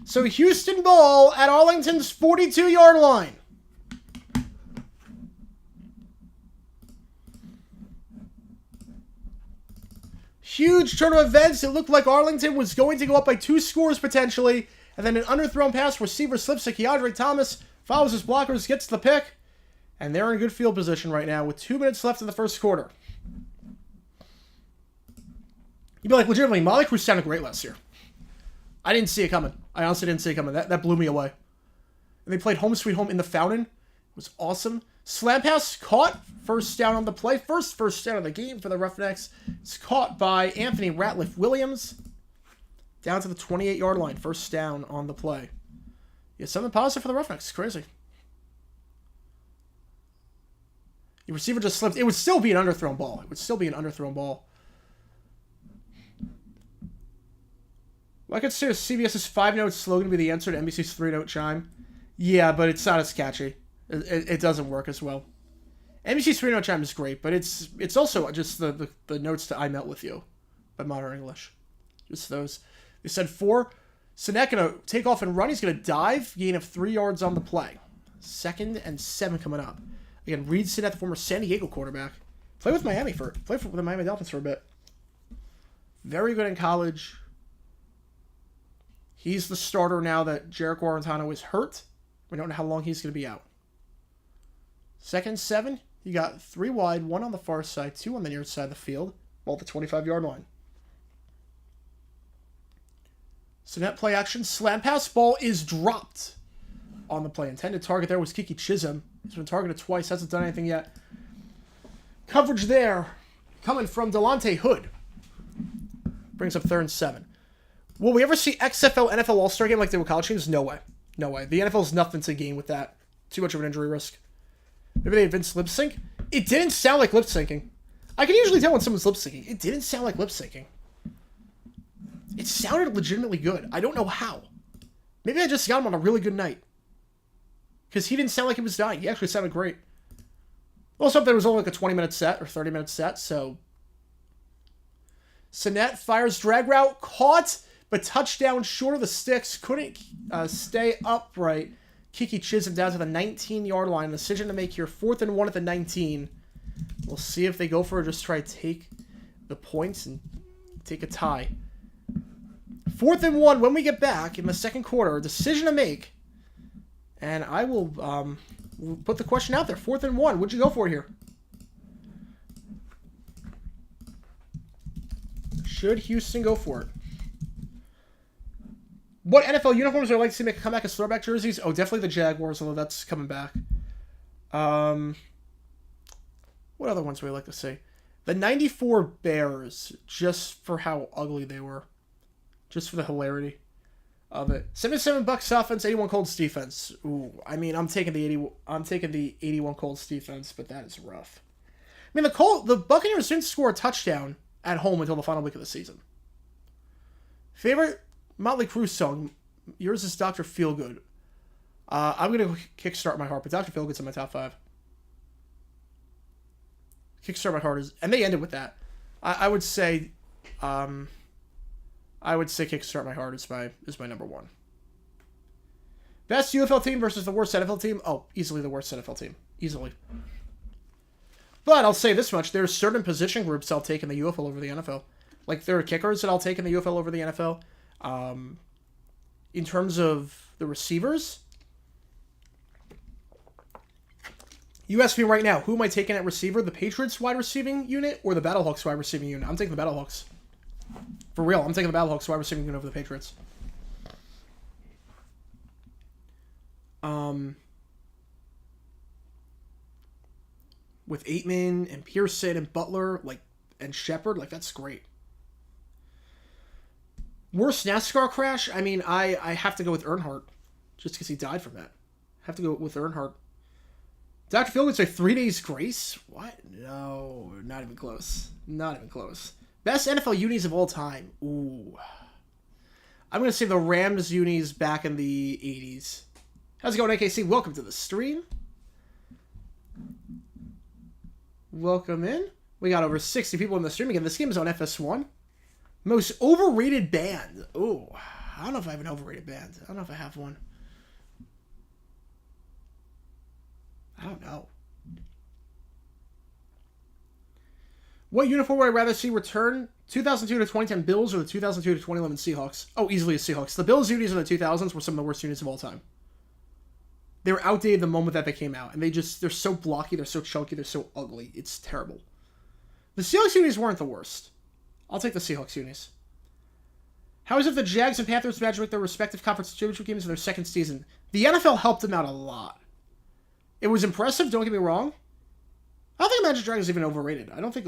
So Houston ball at Arlington's 42-yard line. Huge turn of events. It looked like Arlington was going to go up by 2 scores potentially. And then an underthrown pass. Receiver slips to Keandre Thomas. Follows his blockers. Gets the pick. And they're in good field position right now with 2 minutes left in the first quarter. You'd be like, legitimately, Molly Cruz sounded great last year. I didn't see it coming. I honestly didn't see it coming. That blew me away. And they played Home Sweet Home in the Fountain. It was awesome. Slam pass caught. First down on the play. First down of the game for the Roughnecks. It's caught by Anthony Ratliff Williams. Down to the 28-yard line. First down on the play. Yeah, something positive for the Roughnecks. It's crazy. The receiver just slipped. It would still be an underthrown ball. Well, I could say CBS's 5-note slogan would be the answer to NBC's 3-note chime. Yeah, but it's not as catchy. It doesn't work as well. NBC's 3-note chime is great, but it's also just the notes to I Melt With You by Modern English. Just those. They said 4. Sinek going to take off and run. He's going to dive. Gain of 3 yards on the play. 2nd and 7 coming up. Again, Reed Sinek, the former San Diego quarterback. Played with the Miami Dolphins for a bit. Very good in college. He's the starter now that Jarek Guarantano is hurt. We don't know how long he's going to be out. 2nd 7. You got 3 wide, 1 on the far side, 2 on the near side of the field. Ball at the 25-yard line. So net play action. Slam pass. Ball is dropped on the play. Intended target there was Kiki Chisholm. He's been targeted twice. Hasn't done anything yet. Coverage there coming from Delonte Hood. Brings up 3rd and 7. Will we ever see XFL, NFL All-Star game like they were college teams? No way. No way. The NFL's nothing to gain with that. Too much of an injury risk. Maybe they advanced lip sync. It didn't sound like lip syncing. I can usually tell when someone's lip syncing. It didn't sound like lip syncing. It sounded legitimately good. I don't know how. Maybe I just got him on a really good night. Because he didn't sound like he was dying. He actually sounded great. Also, there was only like a 20-minute set or 30-minute set, so... Sinet fires drag route. Caught, but touchdown short of the sticks. Couldn't stay upright. Kiki Chisholm down to the 19-yard line. Decision to make here. 4th and 1 at the 19. We'll see if they go for it. Just try to take the points and take a tie. 4th and 1 when we get back in the second quarter. Decision to make. And I will put the question out there. 4th and 1. What'd you go for here? Should Houston go for it? What NFL uniforms would I like to see make a comeback as throwback jerseys? Oh, definitely the Jaguars, although that's coming back. What other ones would I like to see? The 94 Bears, just for how ugly they were. Just for the hilarity of it. $77 offense, 81 Colts defense. Ooh, I mean, I'm taking the 81 Colts defense, but that is rough. I mean, the Buccaneers didn't score a touchdown at home until the final week of the season. Favorite Motley Crue song? Yours is Dr. Feelgood. I'm going to kickstart my heart, but Dr. Feelgood's in my top 5. Kickstart my heart is, and they ended with that. I would say Kickstart My Heart is my number 1. Best UFL team versus the worst NFL team? Oh, easily the worst NFL team. Easily. But I'll say this much. There's certain position groups I'll take in the UFL over the NFL. Like, there are kickers that I'll take in the UFL over the NFL. In terms of the receivers, you ask me right now, who am I taking at receiver? The Patriots wide receiving unit or the Battlehawks wide receiving unit? I'm taking the Battlehawks. For real, I'm taking the Battlehawks wide receiving unit over the Patriots. With Aitman and Pearson and Butler, and Shepard, that's great. Worst NASCAR crash? I mean, I have to go with Earnhardt, just because he died from that. I have to go with Earnhardt. Dr. Phil would say 3 days grace? What? No, not even close. Not even close. Best NFL unis of all time. Ooh. I'm going to say the Rams unis back in the 80s. How's it going, AKC? Welcome to the stream. Welcome in. We got over 60 people in the stream again. This game is on FS1. Most overrated band. Ooh, I don't know if I have an overrated band. I don't know if I have one. I don't know. What uniform would I rather see return? 2002 to 2010 Bills or the 2002 to 2011 Seahawks? Oh, easily the Seahawks. The Bills unis in the 2000s were some of the worst units of all time. They were outdated the moment that they came out, and they're so blocky, they're so chunky, they're so ugly. It's terrible. The Seahawks unis weren't the worst. I'll take the Seahawks unis. How is it the Jags and Panthers graduate their respective conference championship games in their second season? The NFL helped them out a lot. It was impressive, don't get me wrong. I don't think Imagine Dragons is even overrated. I don't think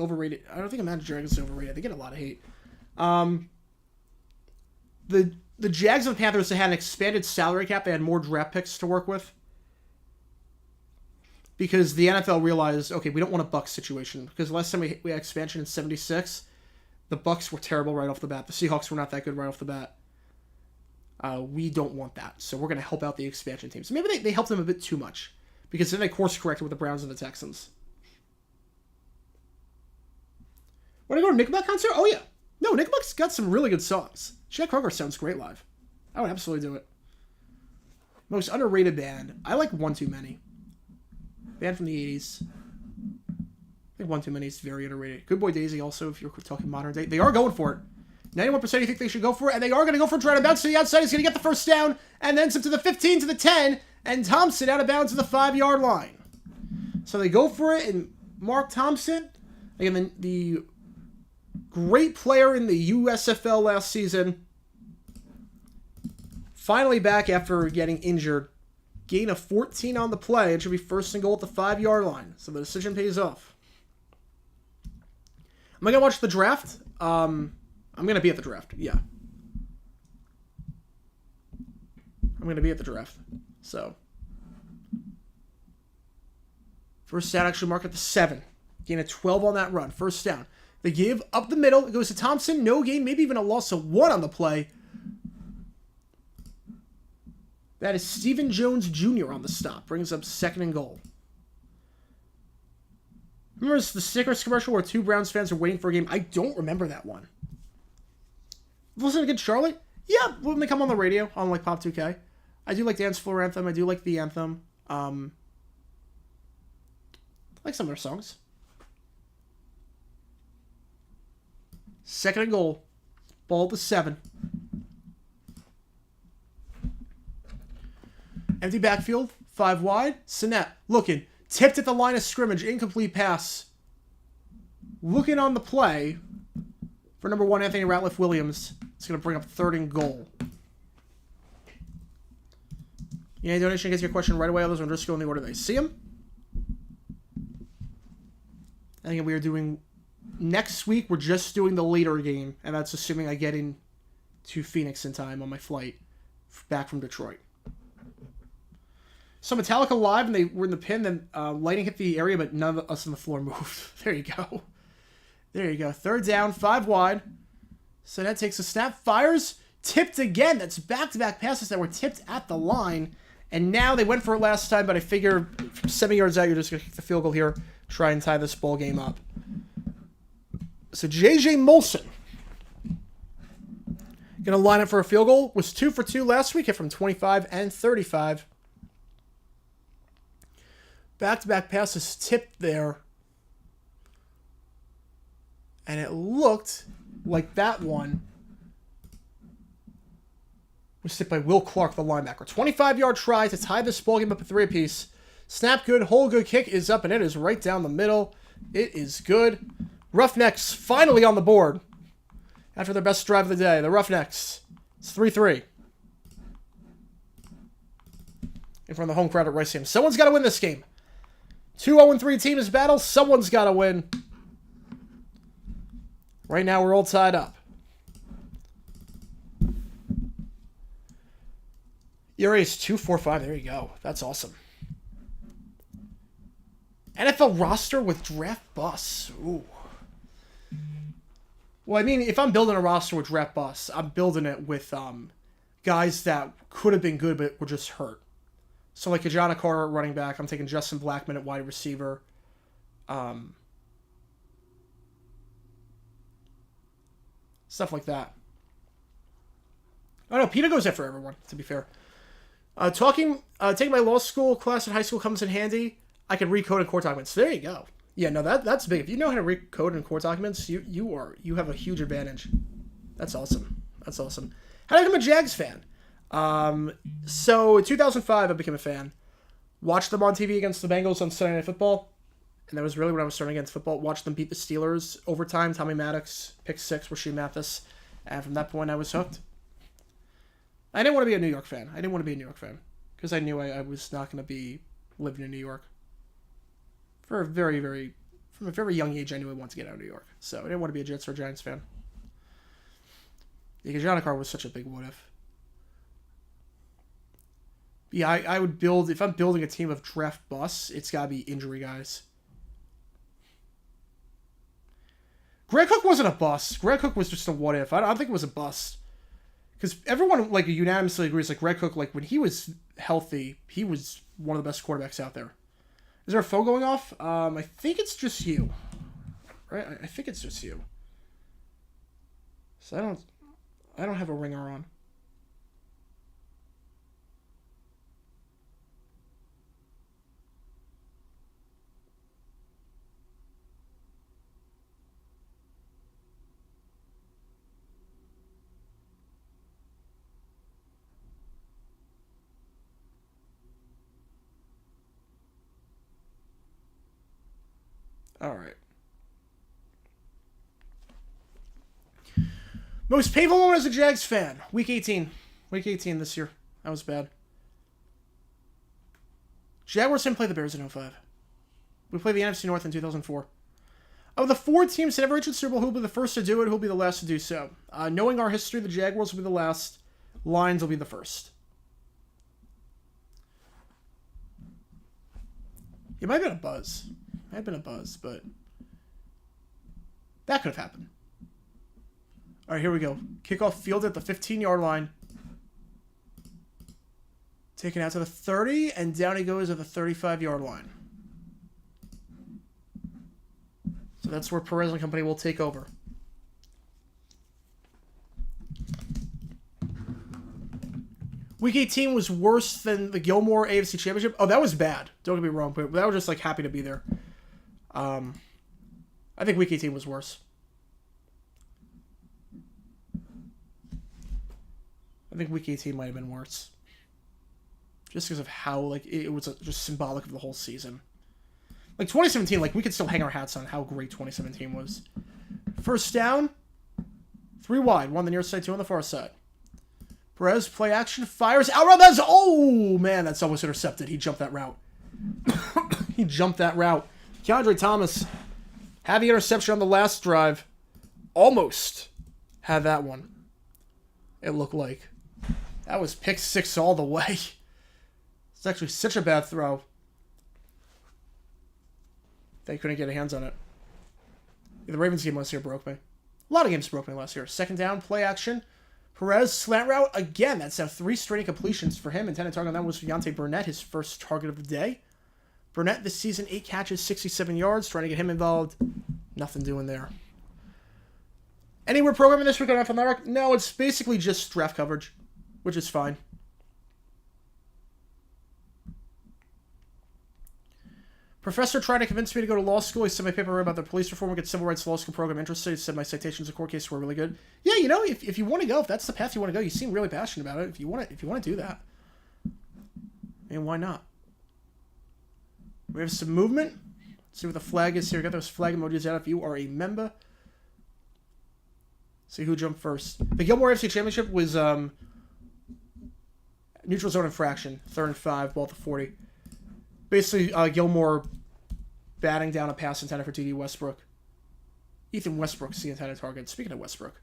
Imagine Dragons is overrated. They get a lot of hate. The Jags and the Panthers, they had an expanded salary cap. They had more draft picks to work with. Because the NFL realized, okay, we don't want a Bucs situation. Because last time we had expansion in 76, the Bucs were terrible right off the bat. The Seahawks were not that good right off the bat. We don't want that. So we're going to help out the expansion teams. So maybe they helped them a bit too much. Because then they course-corrected with the Browns and the Texans. Want to go to a Nickelback concert? Oh, yeah. No, Nickelback's got some really good songs. Jack Kroger sounds great live. I would absolutely do it. Most underrated band. I like One Too Many. Band from the 80s. I think One Too Many is very underrated. Good Boy Daisy also, if you're talking modern day. They are going for it. 91% you think they should go for it, and they are going to go for it. Trying to bounce to the outside. He's going to get the first down, and then some to the 15, to the 10, and Thompson out of bounds to the 5-yard line. So they go for it, and Mark Thompson, again, the great player in the USFL last season, finally back after getting injured. Gain of 14 on the play. It should be first and goal at the 5-yard line. So the decision pays off. Am I going to watch the draft? I'm going to be at the draft. Yeah. I'm going to be at the draft. So. First down actually marked at the 7. Gain of 12 on that run. First down. They give up the middle. It goes to Thompson. No gain. Maybe even a loss of 1 on the play. That is Stephen Jones Jr. on the stop. Brings up second and goal. Remember the Snickers commercial where 2 Browns fans are waiting for a game? I don't remember that one. Listen to Good Charlotte? Yeah, when they come on the radio on like Pop 2K. I do like Dance Floor Anthem. I do like the anthem. I like some of their songs. Second and goal. Ball at the 7. Empty backfield, 5 wide. Sinet looking. Tipped at the line of scrimmage. Incomplete pass. Looking on the play for number 1, Anthony Ratliff Williams. It's going to bring up 3rd and goal. Yeah, donation gets your question right away. Others will just go in the order they see them. I think we are doing... Next week, we're just doing the later game. And that's assuming I get in to Phoenix in time on my flight back from Detroit. So Metallica live, and they were in the pin, then lighting hit the area, but none of us on the floor moved. There you go. There you go. 3rd down, 5 wide. So that takes a snap, fires, tipped again. That's back-to-back passes that were tipped at the line. And now they went for it last time, but I figure from 7 yards out, you're just going to kick the field goal here, try and tie this ball game up. So J.J. Molson going to line up for a field goal. Was 2 for 2 last week, hit from 25 and 35. Back-to-back passes tipped there. And it looked like that one was tipped by Will Clark, the linebacker. 25-yard try to tie this ball game up at 3 apiece. Snap good, hold good, kick is up, and it is right down the middle. It is good. Roughnecks finally on the board after their best drive of the day. The Roughnecks. It's 3-3. In front of the home crowd at Rice Stadium. Someone's got to win this game. 2-0-3 teams battle. Someone's got to win. Right now, we're all tied up. ERA is 2.45. There you go. That's awesome. NFL roster with draft busts. Ooh. Well, I mean, if I'm building a roster with draft busts, I'm building it with guys that could have been good but were just hurt. So like Kajana Carter at running back, I'm taking Justin Blackmon at wide receiver. Stuff like that. Oh no, PETA goes there for everyone, to be fair. Taking my law school class in high school comes in handy. I can recode in court documents. There you go. Yeah, no, that's big. If you know how to recode in court documents, you have a huge advantage. That's awesome. That's awesome. How did I become a Jags fan? So in 2005, I became a fan. Watched them on TV against the Bengals on Sunday Night Football. And that was really when I was starting against football. Watched them beat the Steelers overtime. Tommy Maddox, pick 6, Rasheed Mathis. And from that point, I was hooked. I didn't want to be a New York fan. Because I knew I was not going to be living in New York. From a very young age, I knew I wanted to get out of New York. So I didn't want to be a Jets or Giants fan. Because John Carr was such a big what if. Yeah, I would build, if I'm building a team of draft busts, it's got to be injury guys. Greg Cook wasn't a bust. Greg Cook was just a what if. I don't think it was a bust. Because everyone unanimously agrees Greg Cook, when he was healthy, he was one of the best quarterbacks out there. Is there a phone going off? I think it's just you. Right? I think it's just you. So I don't have a ringer on. All right. Most painful moment as a Jags fan. Week 18. Week 18 this year. That was bad. Jaguars didn't play the Bears in 2005. We played the NFC North in 2004. Of the 4 teams that ever reached the Super Bowl, who will be the first to do it, who will be the last to do so? Knowing our history, the Jaguars will be the last. Lions will be the first. It might have been a buzz. But that could have happened. All right, here we go. Kickoff field at the 15-yard line. Taken out to the 30, and down he goes at the 35-yard line. So that's where Perez and company will take over. Week 18 was worse than the Gilmore AFC Championship. Oh, that was bad. Don't get me wrong, but that was just happy to be there. I think Week 18 was worse. I think Week 18 might have been worse. Just because of how, it was just symbolic of the whole season. 2017, we could still hang our hats on how great 2017 was. First down, 3 wide, 1 on the near side, 2 on the far side. Perez, play action, fires out route. Oh, man, that's almost intercepted. He jumped that route. Keandre Thomas had the interception on the last drive. Almost had that one. It looked like. That was pick 6 all the way. It's actually such a bad throw. They couldn't get hands on it. The Ravens game last year broke me. A lot of games broke me last year. Second down, play action. Perez, slant route. Again, that's now 3 straight incompletions for him. Intended target on that was Deontay Burnett, his first target of the day. Burnett this season, 8 catches, 67 yards. Trying to get him involved. Nothing doing there. Any we're programming this week on NFL Network? No, it's basically just draft coverage, which is fine. Professor tried to convince me to go to law school. He sent my paper about the police reform and get civil rights law school program interested. He said my citations and court cases were really good. Yeah, if you want to go, if that's the path you want to go, you seem really passionate about it. If you want to do that, why not? We have some movement. Let's see what the flag is here. We got those flag emojis out if you are a member. See who jumped first. The Gilmore AFC Championship was neutral zone infraction, 3rd and 5, ball at the 40. Basically, Gilmore batting down a pass intended for T.D. Westbrook. Ethan Westbrook's the intended target. Speaking of Westbrook.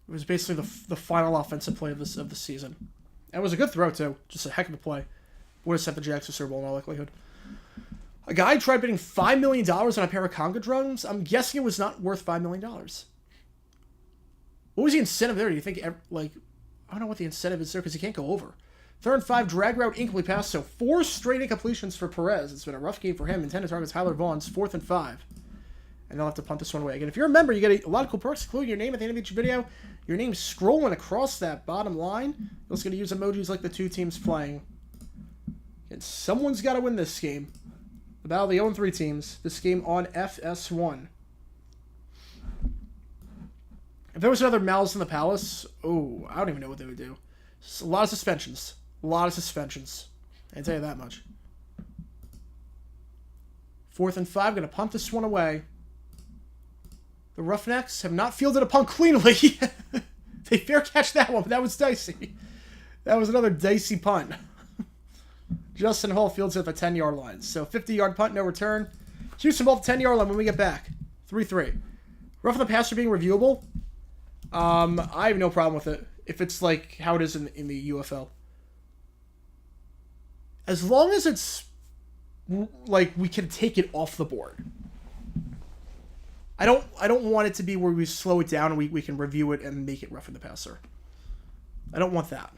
It was basically the final offensive play of the season. And it was a good throw, too. Just a heck of a play. Would have sent the Jags to Super Bowl in all likelihood. A guy tried bidding $5 million on a pair of conga drums. I'm guessing it was not worth $5 million. What was the incentive there? Do you think, I don't know what the incentive is there because he can't go over. 3rd and 5, drag route, incomplete pass. So 4 straight incompletions for Perez. It's been a rough game for him. Intended target Tyler Vaughn's 4th and 5. And they'll have to punt this one away. Again, if you're a member, you get a lot of cool perks, including your name at the end of each video. Your name scrolling across that bottom line. You're also going to use emojis like the two teams playing. And someone's got to win this game. The battle of the 0-3 teams. This game on FS1. If there was another Malice in the Palace, oh, I don't even know what they would do. A lot of suspensions. A lot of suspensions. I can tell you that much. 4th and 5. Going to punt this one away. The Roughnecks have not fielded a punt cleanly. They fair catch that one, but that was dicey. That was another dicey punt. Justin Hall fields it at the 10-yard line. So 50-yard punt, no return. Houston ball at the 10-yard line when we get back. 3-3. Roughing the passer being reviewable. I have no problem with it. If it's like how it is in the UFL. As long as it's like we can take it off the board. I don't want it to be where we slow it down and we can review it and make it roughing the passer. I don't want that.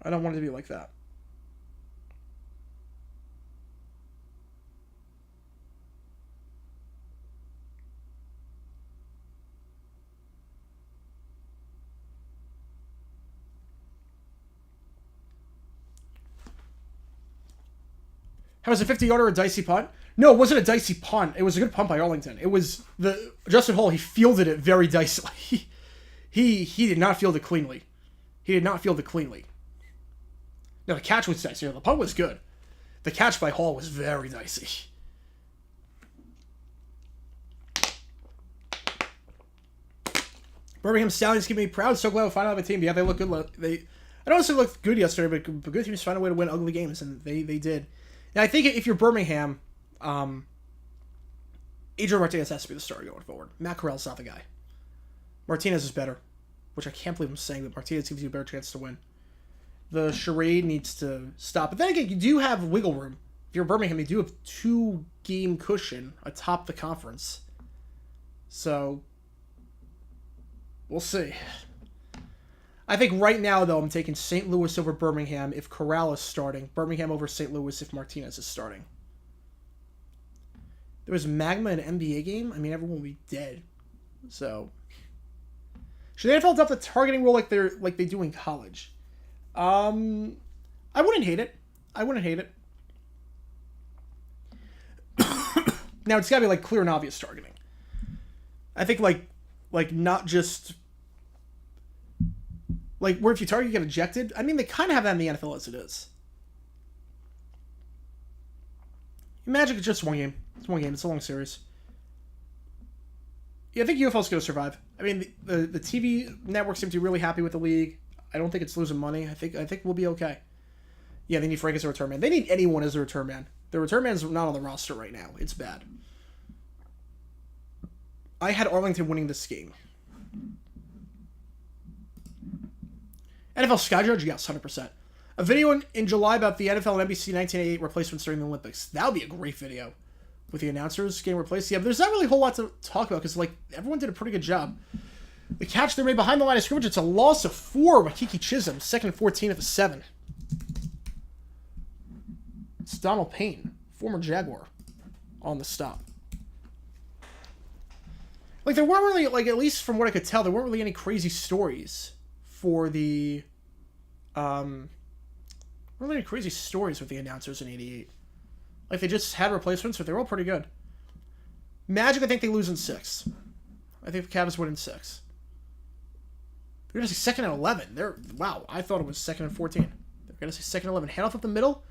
I don't want it to be like that. How was a 50-yarder a dicey punt? No, it wasn't a dicey punt. It was a good punt by Arlington. It was the Justin Hall. He fielded it very dicily. He did not field it cleanly. He did not field it cleanly. No, the catch was dicey. The punt was good. The catch by Hall was very dicey. Birmingham Stallions keep me proud. So glad we finally have a team. Yeah, they look good. I don't say looked good yesterday, but good teams find a way to win ugly games, and they did. Now, I think if you're Birmingham, Adrian Martinez has to be the starter going forward. Matt Corral's not the guy. Martinez is better, which I can't believe I'm saying that Martinez gives you a better chance to win. The charade needs to stop. But then again, you do have wiggle room. If you're Birmingham, you do have 2-game cushion atop the conference. So, we'll see. I think right now, though, I'm taking St. Louis over Birmingham if Corral is starting. Birmingham over St. Louis if Martinez is starting. There was Magma in an NBA game. I mean, everyone will be dead. So, should the NFL adopt the targeting rule like they do in college? I wouldn't hate it. I wouldn't hate it. Now, it's got to be like clear and obvious targeting. I think like not just like where if you target you get ejected. I mean, they kind of have that in the NFL as it is. Magic is just one game. It's one game. It's a long series. Yeah, I think UFL's going to survive. I mean, the TV networks seem to be really happy with the league. I don't think it's losing money. I think we'll be okay. Yeah, they need Frank as a return man. They need anyone as a return man. The return man's not on the roster right now. It's bad. I had Arlington winning this game. NFL Sky Judge, yes, 100%. A video in July about the NFL and NBC 1988 replacements during the Olympics. That would be a great video. With the announcers getting replaced. Yeah, but there's not really a whole lot to talk about because, like, everyone did a pretty good job. The catch they made behind the line of scrimmage, it's a loss of 4 by Kiki Chisholm. 2nd and 14 at the 7. It's Donald Payne, former Jaguar, on the stop. Like, there weren't really, like, at least from what I could tell, there weren't really any crazy stories for the, weren't really any crazy stories with the announcers in 88. Like, they just had replacements, but they were all pretty good. Magic, I think they lose in 6. I think the Cavs win in 6. They're going to say 2nd and 11. Wow, I thought it was 2nd and 14. They're going to say 2nd and 11. Handoff up the middle.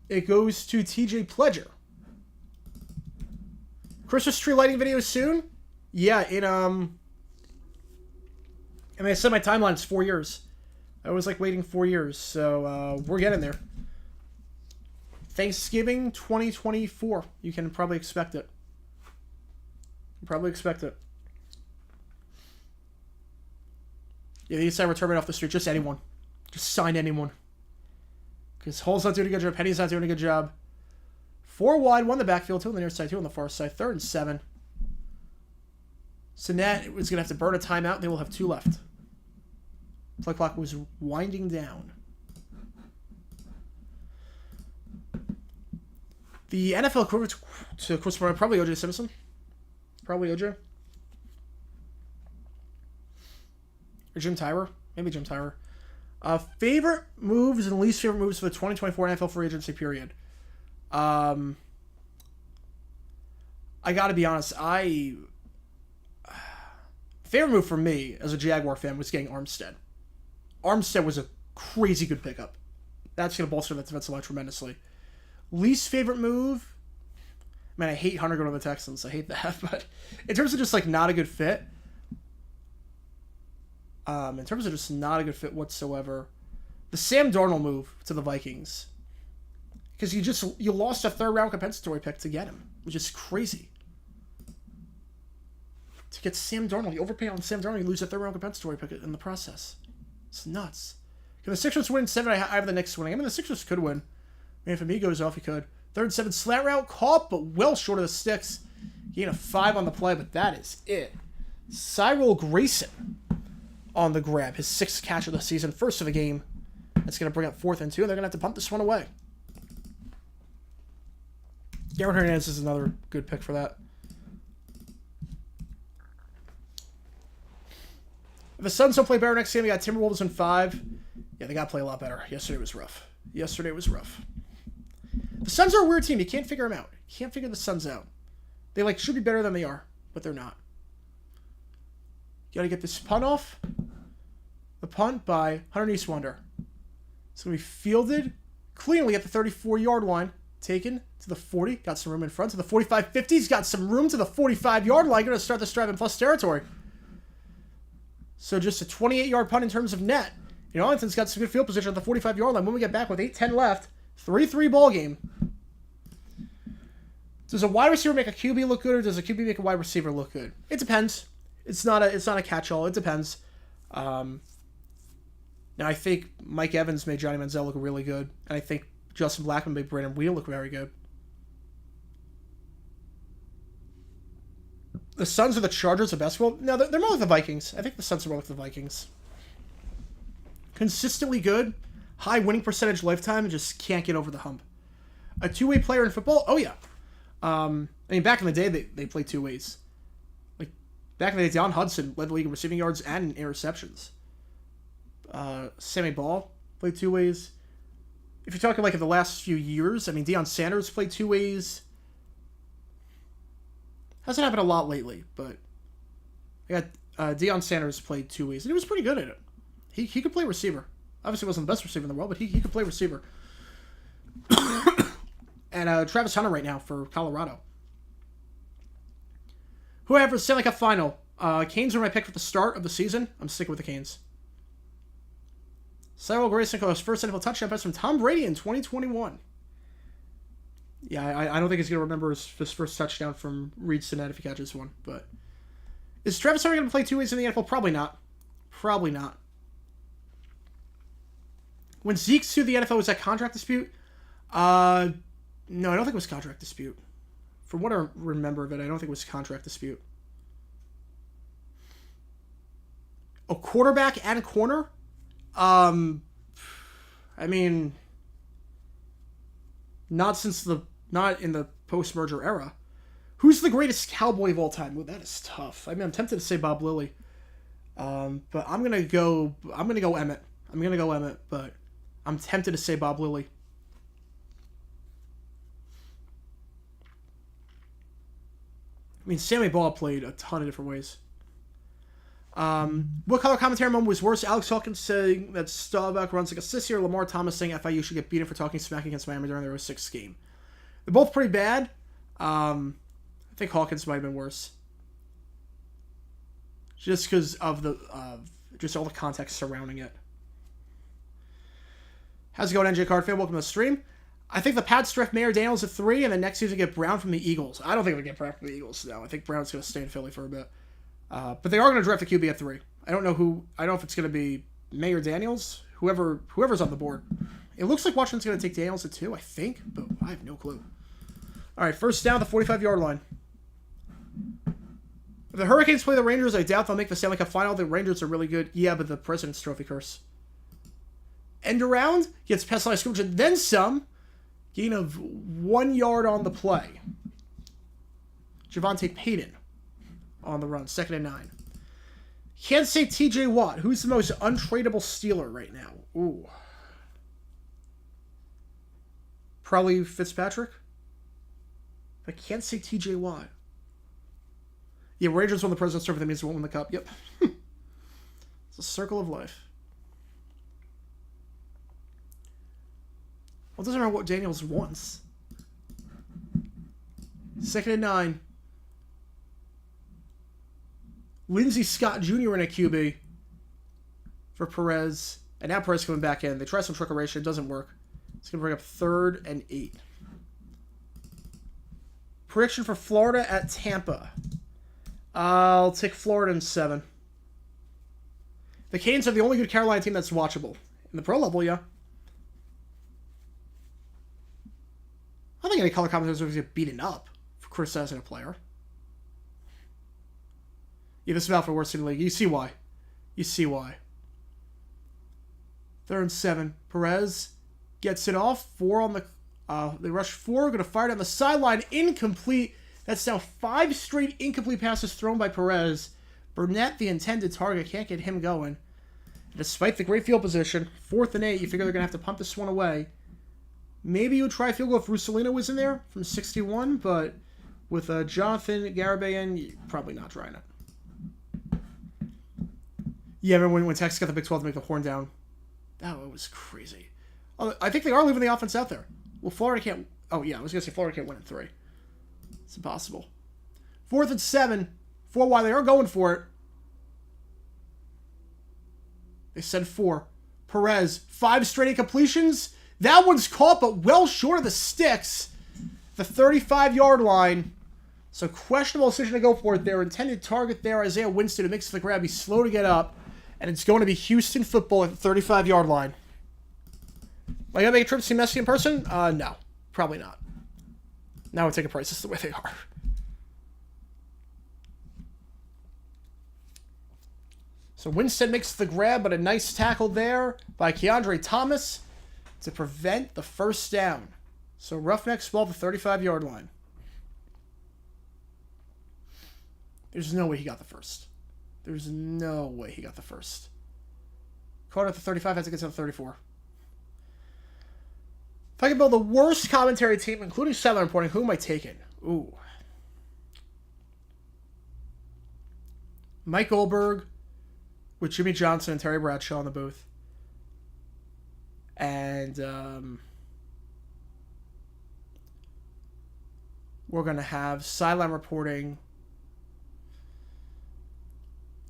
It goes to TJ Pledger. Christmas tree lighting video soon? Yeah, I mean, I said my timeline is 4 years. I was, like, waiting 4 years, so we're getting there. Thanksgiving 2024. You can probably expect it. Yeah, they decide return off the street. Just anyone. Just sign anyone. Because Hall's not doing a good job. Penny's not doing a good job. 4 wide, 1 in the backfield, 2 on the near side, 2 on the far side. 3rd and 7. Sinet is going to have to burn a timeout. They will have 2 left. Play clock was winding down. The NFL equivalent to Chris Brown, probably O.J. Simpson. Probably O.J. Or Jim Tyrer. Maybe Jim Tyrer. Favorite moves and least favorite moves for the 2024 NFL free agency period. I gotta be honest, favorite move for me as a Jaguar fan was getting Armstead. Armstead was a crazy good pickup. That's gonna bolster that defensive line tremendously. Least favorite move, man, I hate Hunter going to the Texans. I hate that, but in terms of just like not a good fit, whatsoever, the Sam Darnold move to the Vikings, because you lost a 3rd round compensatory pick to get him, which is crazy. To get Sam Darnold, you overpay on Sam Darnold, you lose a 3rd round compensatory pick in the process. It's nuts. Can the Sixers win 7? I have the Knicks winning. I mean, the Sixers could win. I mean, if Embiid goes off, he could. 3rd and 7 slant route caught, but well short of the sticks. Gain a 5 on the play, but that is it. Cyril Grayson on the grab. His 6th catch of the season, first of the game. That's going to bring up 4th and 2, and they're going to have to pump this one away. Darren Hernandez is another good pick for that. If the Suns don't play better next game, we got Timberwolves in 5. Yeah, they got to play a lot better. Yesterday was rough. The Suns are a weird team. You can't figure them out. You can't figure the Suns out. They should be better than they are, but they're not. You got to get this punt off. The punt by Hunter Nieswander. It's going to be fielded cleanly at the 34-yard line. Taken to the 40. Got some room in front. To the 45-50. He's got some room to the 45-yard line. Going to start this drive in plus territory. So just a 28-yard punt in terms of net. Arlington's got some good field position at the 45-yard line. When we get back with 8:10 left, 3-3 ball game. Does a wide receiver make a QB look good, or does a QB make a wide receiver look good? It depends. It's not a catch-all. It depends. Now, I think Mike Evans made Johnny Manziel look really good, and I think Justin Blackmon made Brandon Weeden look very good. The Suns are the Chargers of basketball. No, they're more like the Vikings. I think the Suns are more like the Vikings. Consistently good, high winning percentage lifetime, and just can't get over the hump. A two-way player in football? Oh, yeah. Back in the day, they played two ways. Back in the day, Don Hudson led the league in receiving yards and in interceptions. Sammy Ball played two ways. If you're talking in the last few years, Deion Sanders played two ways. Hasn't happened a lot lately, but I got Deion Sanders played two ways, and he was pretty good at it. He could play receiver. Obviously, wasn't the best receiver in the world, but he could play receiver. And Travis Hunter right now for Colorado. Whoever, Stanley Cup final. Canes are my pick for the start of the season. I'm sticking with the Canes. Cyril Grayson got his first NFL touchdown pass from Tom Brady in 2021. Yeah, I don't think he's going to remember his first touchdown from Reed Sinnett if he catches one. But is Travis Hunter going to play two ways in the NFL? Probably not. Probably not. When Zeke sued the NFL, was that contract dispute? No, I don't think it was contract dispute. From what I remember of it, I don't think it was contract dispute. A quarterback and a corner? Not in the post-merger era. Who's the greatest Cowboy of all time? Well, that is tough. I'm tempted to say Bob Lilly. But I'm gonna go Emmett. But I'm tempted to say Bob Lilly. Sammy Ball played a ton of different ways. What color commentary moment was worse? Alex Hawkins saying that Staubach runs like a sissy, or Lamar Thomas saying FIU should get beaten for talking smack against Miami during their 06 game. They're both pretty bad. I think Hawkins might have been worse. Just because of just all the context surrounding it. How's it going, NJ Card fan? Welcome to the stream. I think the Pats draft Mayor Daniels at 3, and then next season get Brown from the Eagles. I don't think they get Brown from the Eagles now. I think Brown's going to stay in Philly for a bit. But they are going to draft a QB at 3. I don't know if it's going to be Mayor Daniels, whoever's on the board. It looks like Washington's going to take Daniels at 2, I think, but I have no clue. All right, first down, the 45-yard line. the Hurricanes play the Rangers, I doubt they'll make the Stanley Cup final. The Rangers are really good. Yeah, but the President's Trophy curse. End around, gets pass line scrimmage, and then some. Gain of 1 yard on the play. Javante Payton on the run, 2nd and 9. Can't say TJ Watt. Who's the most untradeable Steeler right now? Ooh. Probably Fitzpatrick. I can't say TJ Watt. Yeah, Rangers won the President's Trophy. That means they won't win the Cup. Yep. It's a circle of life. Well, it doesn't matter what Daniels wants. 2nd and 9. Lindsey Scott Jr. in a QB for Perez. And now Perez coming back in. They try some trickeration. It doesn't work. It's going to bring up 3rd and 8. Prediction for Florida at Tampa. I'll take Florida in 7. The Canes are the only good Carolina team that's watchable. In the pro level, yeah. I don't think any color commentators are going to get beaten up for criticizing a player. Yeah, this is about for worst in the league. You see why. You see why. 3rd and 7. Perez gets it off. 4 on the... they rush 4. Going to fire down the sideline. Incomplete. That's now 5 straight incomplete passes thrown by Perez. Burnett, the intended target, can't get him going. Despite the great field position, 4th and 8, you figure they're going to have to punt this one away. Maybe you would try a field goal if Russolino was in there from 61, but with Jonathan Garibay in, probably not trying it. Yeah, remember when Texas got the Big 12 to make the horn down? That was crazy. Oh, I think they are leaving the offense out there. Well, Florida can't... Oh, yeah, I was going to say Florida can't win in 3. It's impossible. 4th and 7. 4 wide. They are going for it. They said 4. Perez, 5 straight incompletions. That one's caught, but well short of the sticks. The 35-yard line. So questionable decision to go for it. Their intended target there, Isaiah Winston, who makes the grab. He's slow to get up. And it's going to be Houston football at the 35-yard line. Am I going to make a trip to see Messi in person? No. Probably not. Now we're taking prices the way they are. So Winston makes the grab, but a nice tackle there by Keandre Thomas to prevent the first down. So Roughnecks ball the 35-yard line. There's no way he got the first. There's no way he got the first. Caught at the 35, has to get to the 34. If I could build the worst commentary team, including sideline reporting, who am I taking? Ooh. Mike Goldberg with Jimmy Johnson and Terry Bradshaw in the booth. And we're going to have sideline reporting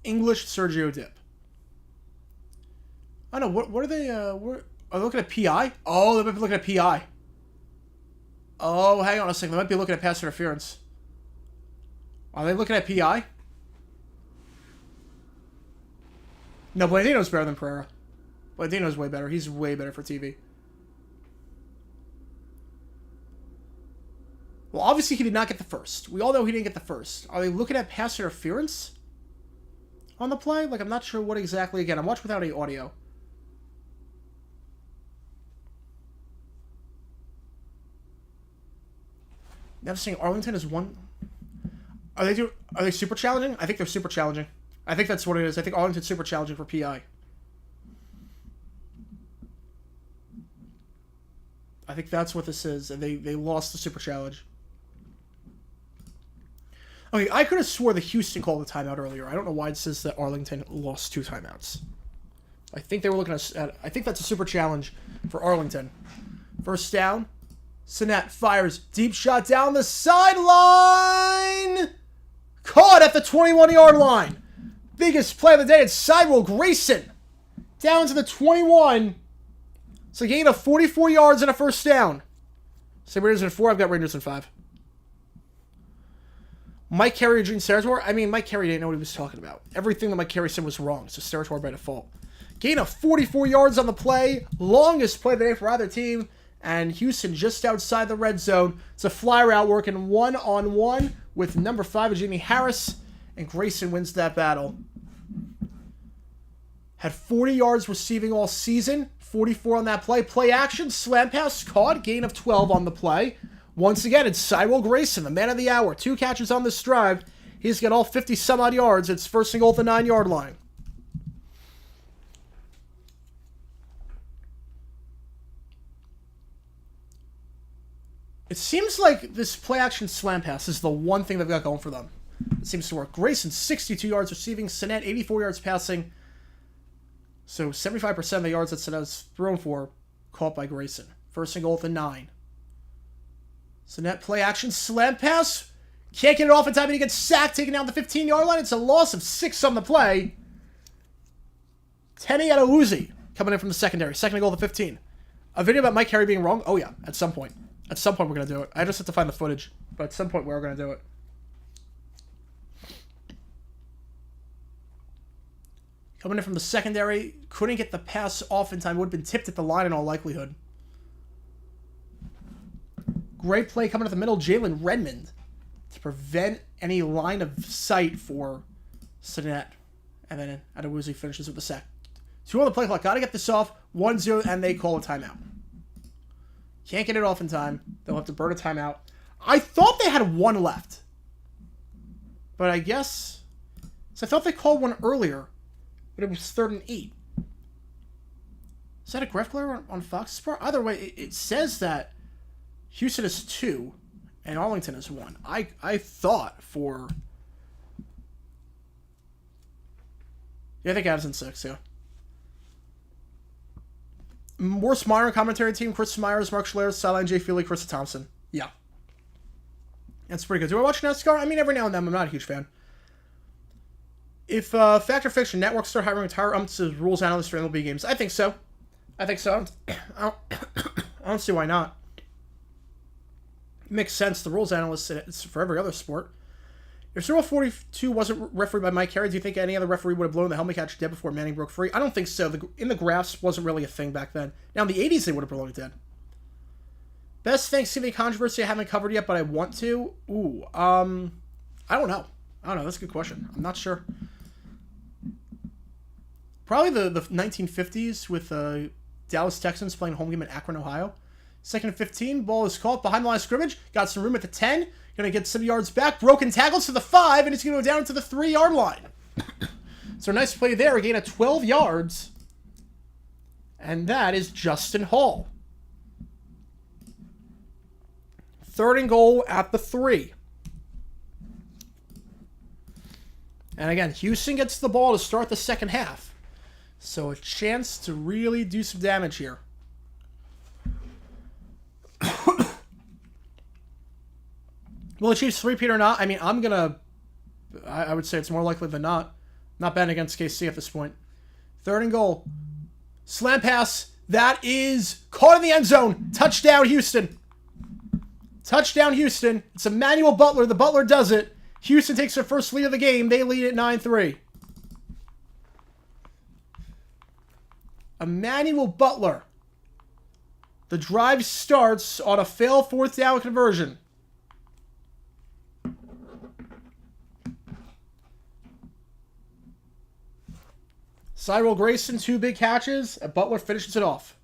English Sergio Dip. I don't know, what are they, are they looking at PI? Oh, they might be looking at PI. Oh, hang on a second. They might be looking at pass interference. Are they looking at PI? No, Blandino's better than Pereira. Blandino's way better. He's way better for TV. Well, obviously he did not get the first. We all know he didn't get the first. Are they looking at pass interference on the play? Like, I'm not sure what exactly. Again, I'm watching without any audio. Now I'm saying Arlington is one. Are they super challenging? I think they're super challenging. I think that's what it is. I think Arlington's super challenging for PI. I think that's what this is, and they lost the super challenge. Okay, I could have swore that Houston called the timeout earlier. I don't know why it says that Arlington lost 2 timeouts. I think they were looking at I think that's a super challenge for Arlington. First down. Sinet fires. Deep shot down the sideline. Caught at the 21-yard line. Biggest play of the day. It's Cyril Grayson. Down to the 21. So gain of 44 yards and a first down. Say Rangers in 4. I've got Rangers in 5. Mike Carey or Gene Steratore? I mean, Mike Carey didn't know what he was talking about. Everything that Mike Carey said was wrong, so Steratore by default. Gain of 44 yards on the play. Longest play of the day for either team. And Houston just outside the red zone. It's a fly route working one-on-one with number 5, Jamie Harris. and Grayson wins that battle. Had 40 yards receiving all season, 44 on that play. Play action, slam pass, caught, gain of 12 on the play. Once again, it's Cyril Grayson, the man of the hour. 2 catches on this drive. He's got all 50-some-odd yards. It's first and goal at the 9-yard line. It seems like this play-action slam pass is the one thing they've got going for them. It seems to work. Grayson, 62 yards receiving. Sinet, 84 yards passing. So 75% of the yards that Sinet's thrown for, caught by Grayson. First and goal at the 9. Sinet, play-action slam pass. Can't get it off in time, and he gets sacked, taken down the 15-yard line. It's a loss of 6 on the play. Tenny Adewuzi coming in from the secondary. Second and goal at the 15. A video about Mike Harry being wrong? Oh, yeah, at some point. At some point, we're going to do it. I just have to find the footage. But at some point, we're going to do it. Coming in from the secondary. Couldn't get the pass off in time. Would have been tipped at the line in all likelihood. Great play coming to the middle. Jalen Redmond to prevent any line of sight for Sinet. And then Adewuzi finishes with the sack. 2 on the play clock. Got to get this off. 1-0, and they call a timeout. Can't get it off in time. They'll have to burn a timeout. I thought they had 1 left. But I guess... So I thought they called one earlier. But it was 3rd and 8. Is that a Gref glare on Fox Sport? Either way, it says that Houston is 2 and Arlington is 1. I thought for... Yeah, I think Addison 6, yeah. Worst modern commentary team, Chris Myers, Mark Schler, Sideline Jay Feely, Chris Thompson. Yeah. That's pretty good. Do I watch NASCAR? I mean, every now and then. I'm not a huge fan. If Fact or Fiction Network start hiring entire umps as rules analysts for MLB games, I think so. I don't see why not. It makes sense. The rules analysts, it's for every other sport. If Super Bowl 42 wasn't refereed by Mike Carey, do you think any other referee would have blown the helmet catch dead before Manning broke free? I don't think so. In the graphs wasn't really a thing back then. Now, in the 80s, they would have blown it dead. Best Thanksgiving controversy I haven't covered yet, but I want to? Ooh, I don't know. That's a good question. I'm not sure. Probably the 1950s with Dallas Texans playing home game in Akron, Ohio. 2nd and 15. Ball is caught behind the line of scrimmage. Got some room at the 10. Going to get some yards back. Broken tackles to the 5, and it's going to go down to the 3-yard line. So nice play there. A gain of 12 yards. And that is Justin Hall. 3rd and goal at the 3. And again, Houston gets the ball to start the second half. So a chance to really do some damage here. Will the Chiefs three-peat or not? I mean, I would say it's more likely than not. Not betting against KC at this point. 3rd and goal. Slam pass. That is caught in the end zone. Touchdown, Houston. Touchdown, Houston. It's Emmanuel Butler. The Butler does it. Houston takes their first lead of the game. They lead at 9-3. Emmanuel Butler. The drive starts on a failed 4th down conversion. Cyril Grayson, 2 big catches. And Butler finishes it off.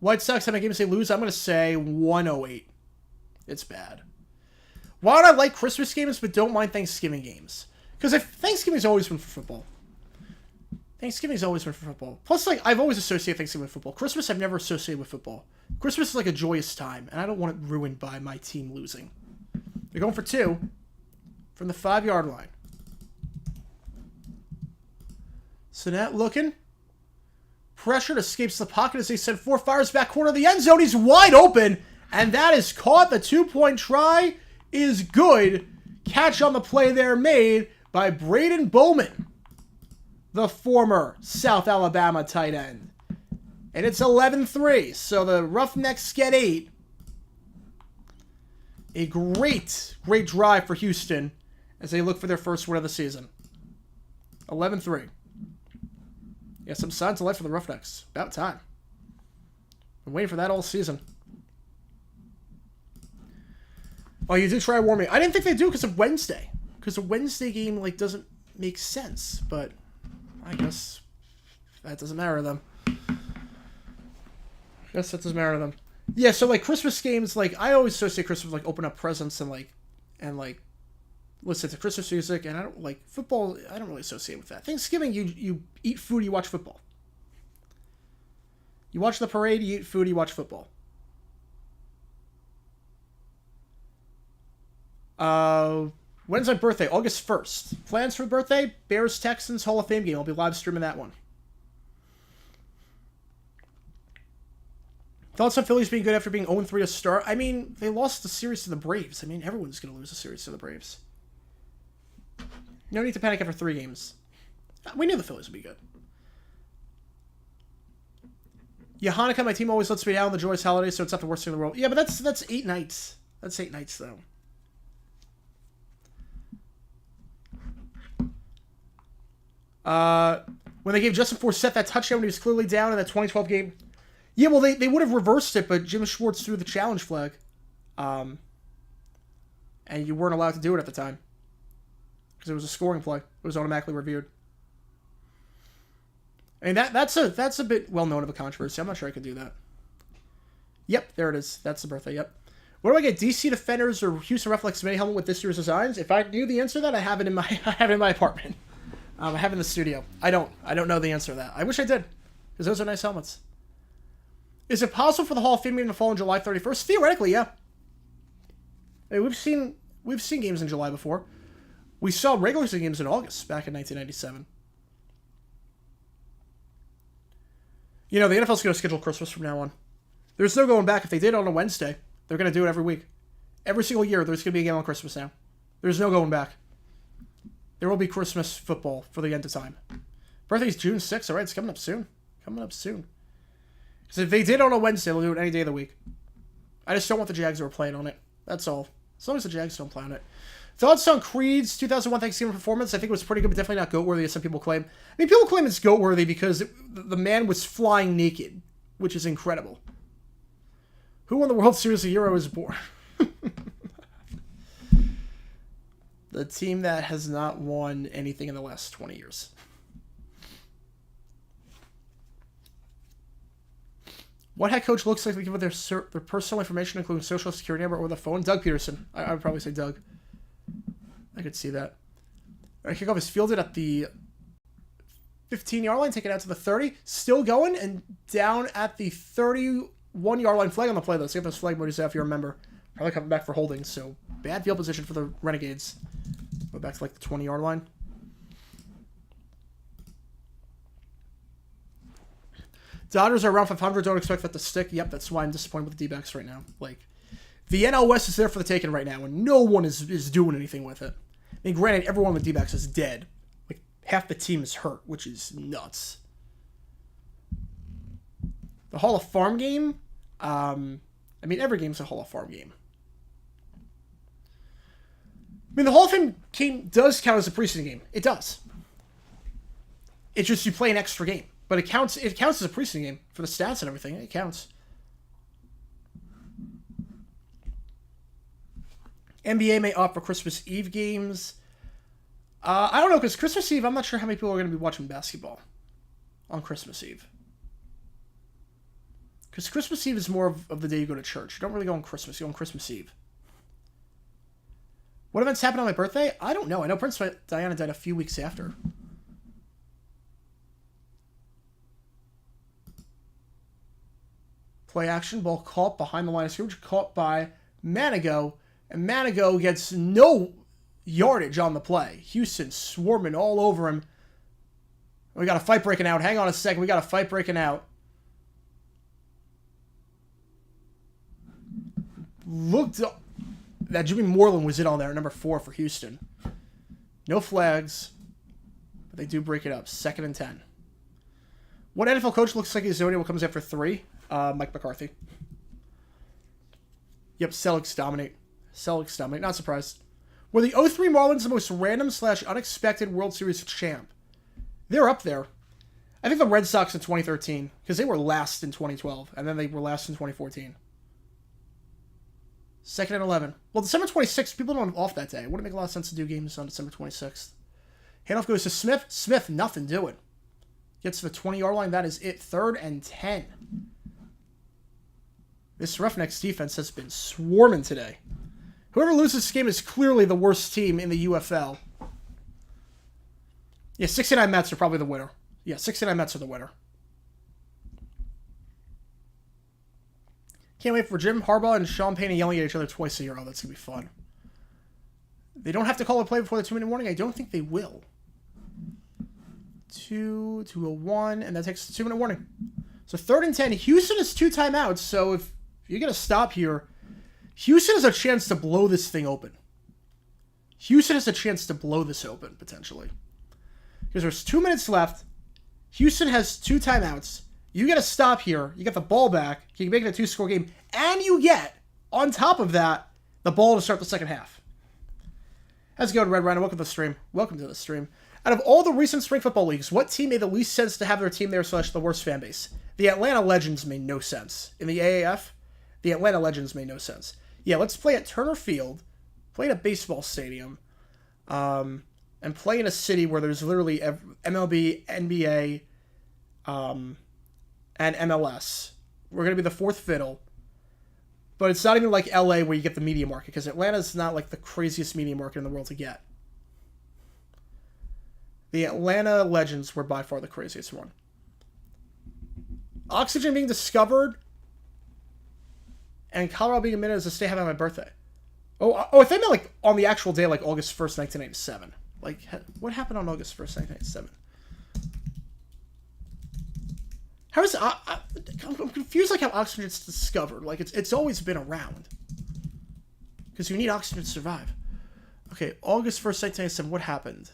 White Sox have a game to say lose. I'm going to say 108. It's bad. Why don't I like Christmas games but don't mind Thanksgiving games? Because Thanksgiving's always been for football. Thanksgiving's always been for football. Plus, like, I've always associated Thanksgiving with football. Christmas I've never associated with football. Christmas is like a joyous time, and I don't want it ruined by my team losing. They're going for 2 from the 5-yard line. Sinet looking. Pressured, escapes the pocket as they send 4, fires back corner of the end zone. He's wide open, and that is caught. The 2-point try is good. Catch on the play there made by Braden Bowman, the former South Alabama tight end. And it's 11-3, so the Roughnecks get 8. A great drive for Houston as they look for their first win of the season. 11-3. Yeah, some signs of life for the Roughnecks. About time. Been waiting for that all season. Oh, you did try to warn me. I didn't think they do because of Wednesday. Because a Wednesday game, like, doesn't make sense. But I guess that doesn't matter to them. Guess that doesn't matter to them. Yeah, so, like, Christmas games, like, I always associate Christmas with, like, open up presents and listen to Christmas music, and I don't, like, football, I don't really associate with that. Thanksgiving, you eat food, you watch football. You watch the parade, you eat food, you watch football. When's my birthday? August 1st. Plans for the birthday? Bears-Texans Hall of Fame game. I'll be live streaming that one. Thoughts on Phillies being good after being 0-3 to start? I mean, they lost the series to the Braves. I mean, everyone's going to lose a series to the Braves. No need to panic after 3 games. We knew the Phillies would be good. Yeah, Hanukkah, my team always lets me down on the joyous holidays, so it's not the worst thing in the world. Yeah, but that's 8 nights. That's 8 nights, though. When they gave Justin Forsett that touchdown when he was clearly down in that 2012 game. Yeah, well, they would have reversed it, but Jim Schwartz threw the challenge flag. And you weren't allowed to do it at the time. Because it was a scoring play. It was automatically reviewed. I mean, that's a bit well-known of a controversy. I'm not sure I could do that. Yep, there it is. That's the birthday, yep. What do I get? DC Defenders or Houston Roughnecks mini helmet with this year's designs? If I knew the answer to that, I have it in my apartment. I have it in the studio. I don't know the answer to that. I wish I did. Because those are nice helmets. Is it possible for the Hall of Fame game to fall on July 31st? Theoretically, yeah. I mean, we've seen games in July before. We saw regular season games in August back in 1997. You know, the NFL's going to schedule Christmas from now on. There's no going back. If they did it on a Wednesday, they're going to do it every week. Every single year, there's going to be a game on Christmas now. There's no going back. There will be Christmas football for the end of time. Birthday's June 6th. All right, it's coming up soon. Because if they did it on a Wednesday, they'll do it any day of the week. I just don't want the Jags to play on it. That's all. As long as the Jags don't play on it. Thoughts on Creed's 2001 Thanksgiving performance? I think it was pretty good, but definitely not GOAT-worthy, as some people claim. I mean, people claim it's GOAT-worthy because the man was flying naked, which is incredible. Who won the World Series the year I was born? The team that has not won anything in the last 20 years. What head coach looks like they give their personal information, including social security number or the phone? Doug Peterson. I would probably say Doug. I could see that. All right, kickoff is fielded at the 15-yard line, taken out to the 30. Still going and down at the 31-yard line. Flag on the play, though. See if those flag moves out if you remember. Probably coming back for holding, so bad field position for the Renegades. Go back to like the 20-yard line. Dodgers are around 500. Don't expect that to stick. Yep, that's why I'm disappointed with the D-backs right now. Like, the NL West is there for the taking right now, and no one is doing anything with it. I mean, granted, everyone with D-backs is dead. Like, half the team is hurt, which is nuts. The Hall of Farm game? I mean, every game's a Hall of Farm game. I mean, the Hall of Fame game does count as a preseason game. It does. It's just you play an extra game. But it counts as a preseason game for the stats and everything. It counts. NBA may opt for Christmas Eve games. I don't know, because Christmas Eve, I'm not sure how many people are going to be watching basketball on Christmas Eve. Because Christmas Eve is more of the day you go to church. You don't really go on Christmas. You go on Christmas Eve. What events happened on my birthday? I don't know. I know Princess Diana died a few weeks after. Play action, ball caught behind the line of scrimmage, caught by Manigo, and Manigo gets no yardage on the play. Houston swarming all over him. We got a fight breaking out. Hang on a second, we got a fight breaking out. Looked up that Jimmy Moreland was in on there, number 4 for Houston. No flags, but they do break it up. 2nd and 10. What NFL coach looks like he's what comes after 3? Mike McCarthy. Yep, Celtics dominate. Not surprised. Were the 03 Marlins the most random / unexpected World Series champ? They're up there. I think the Red Sox in 2013, because they were last in 2012, and then they were last in 2014. 2nd and 11. Well, December 26th, people don't have off that day. It wouldn't make a lot of sense to do games on December 26th. Handoff goes to Smith. Smith, nothing doing. Gets to the 20-yard line. That is it. 3rd and 10. This Roughnecks defense has been swarming today. Whoever loses this game is clearly the worst team in the UFL. Yeah, 69 Mets are probably the winner. Yeah, 69 Mets are the winner. Can't wait for Jim Harbaugh and Sean Payne yelling at each other twice a year. Oh, that's going to be fun. They don't have to call a play before the 2-minute warning. I don't think they will. 2, 2-1, and that takes a 2-minute warning. So 3rd and 10. Houston has 2 timeouts, so if you get a stop here, Houston has a chance to blow this thing open. Houston has a chance to blow this open, potentially. Because there's 2 minutes left. Houston has 2 timeouts. You get a stop here. You get the ball back. You can make it a 2-score game. And you get, on top of that, the ball to start the second half. How's it going, Red Rhino? Welcome to the stream. Welcome to the stream. Out of all the recent spring football leagues, what team made the least sense to have their team there / the worst fan base? The Atlanta Legends made no sense. In the AAF, the Atlanta Legends made no sense. Yeah, let's play at Turner Field, play at a baseball stadium, and play in a city where there's literally MLB, NBA, and MLS. We're going to be the 4th fiddle. But it's not even like LA where you get the media market, because Atlanta's not like the craziest media market in the world to get. The Atlanta Legends were by far the craziest one. Oxygen being discovered and Colorado being admitted as a state having my birthday. Oh, I think meant like on the actual day, like August 1st, 1987. Like, what happened on August 1st, 1987? How is I'm confused, like how oxygen's discovered. Like it's always been around, because you need oxygen to survive. Okay, August 1st, 1987. What happened?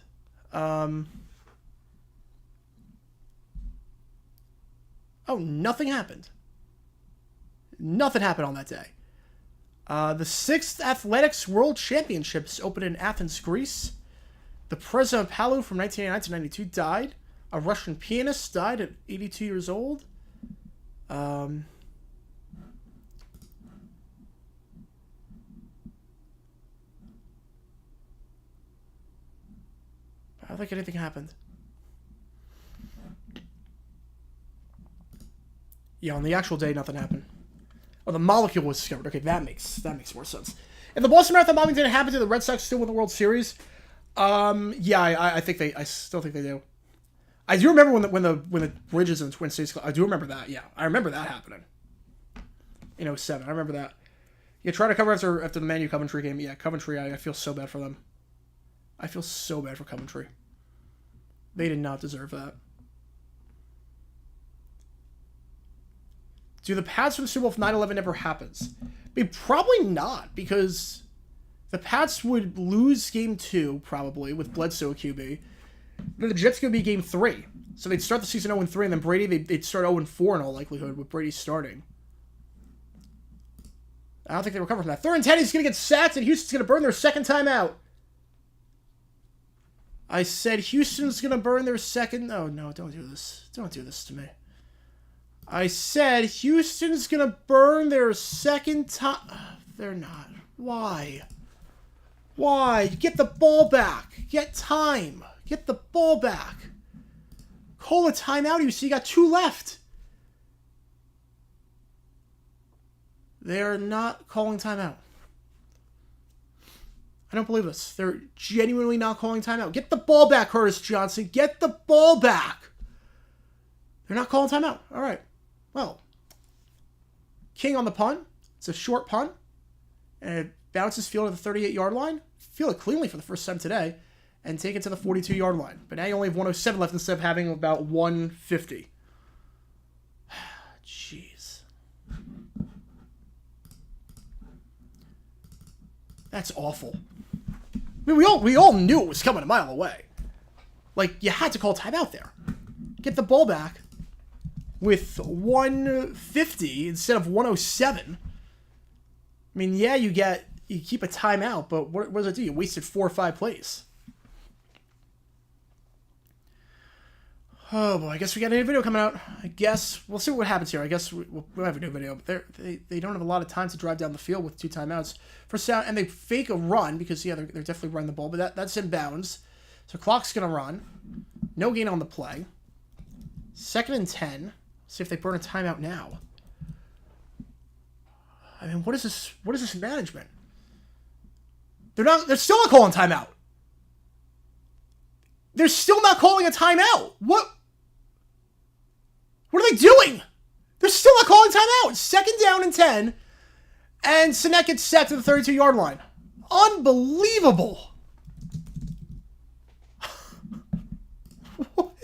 Oh, nothing happened. Nothing happened on that day. The 6th Athletics World Championships opened in Athens, Greece. The president of Palu from 1989 to 92 died. A Russian pianist died at 82 years old. I don't think anything happened. Yeah, on the actual day, nothing happened. Oh, the molecule was discovered. Okay, that makes more sense. If the Boston Marathon bombing didn't happen, did the Red Sox still win the World Series? Yeah, I still think they do. I do remember when the bridges in the Twin Cities. I do remember that. Yeah, I remember that happening. In 07, I remember that. Yeah, try to cover after the Man U Coventry game. Yeah, Coventry. I feel so bad for them. I feel so bad for Coventry. They did not deserve that. Do the Pats for the Super Bowl if 9/11 never happens? I mean, probably not, because the Pats would lose Game 2 probably with Bledsoe QB. But the Jets could be Game 3, so they'd start the season 0-3, and then Brady they'd start 0-4 in all likelihood with Brady starting. I don't think they recover from that. 3rd and 10, he's going to get sacked, and Houston's going to burn their second timeout. I said Houston's going to burn their second... Oh, no, don't do this. Don't do this to me. I said Houston's going to burn their second time... They're not. Why? Why? Get the ball back. Get time. Get the ball back. Call a timeout, you see, you got 2 left. They're not calling timeout. I don't believe this. They're genuinely not calling timeout. Get the ball back, Curtis Johnson. Get the ball back. They're not calling timeout. All right. Well, King on the punt. It's a short punt. And it bounces field at the 38-yard line. Feel it cleanly for the first time today. And take it to the 42-yard line. But now you only have 107 left instead of having about 150. Jeez. That's awful. I mean, we all knew it was coming a mile away. Like, you had to call timeout there. Get the ball back with 150 instead of 107. I mean, yeah, you keep a timeout, but what does it do? You wasted 4 or 5 plays. Oh boy, I guess we got a new video coming out. I guess we'll see what happens here. I guess we'll have a new video, but they don't have a lot of time to drive down the field with 2 timeouts for sound, and they fake a run because yeah, they're definitely running the ball, but that's in bounds. So clock's gonna run. No gain on the play. 2nd and 10. See if they burn a timeout now. I mean, what is this? What is this management? They're still not calling timeout. They're still not calling a timeout. What are they doing? They're still not calling timeout. 2nd down and 10. And Sinek gets sacked to the 32-yard line. Unbelievable. What?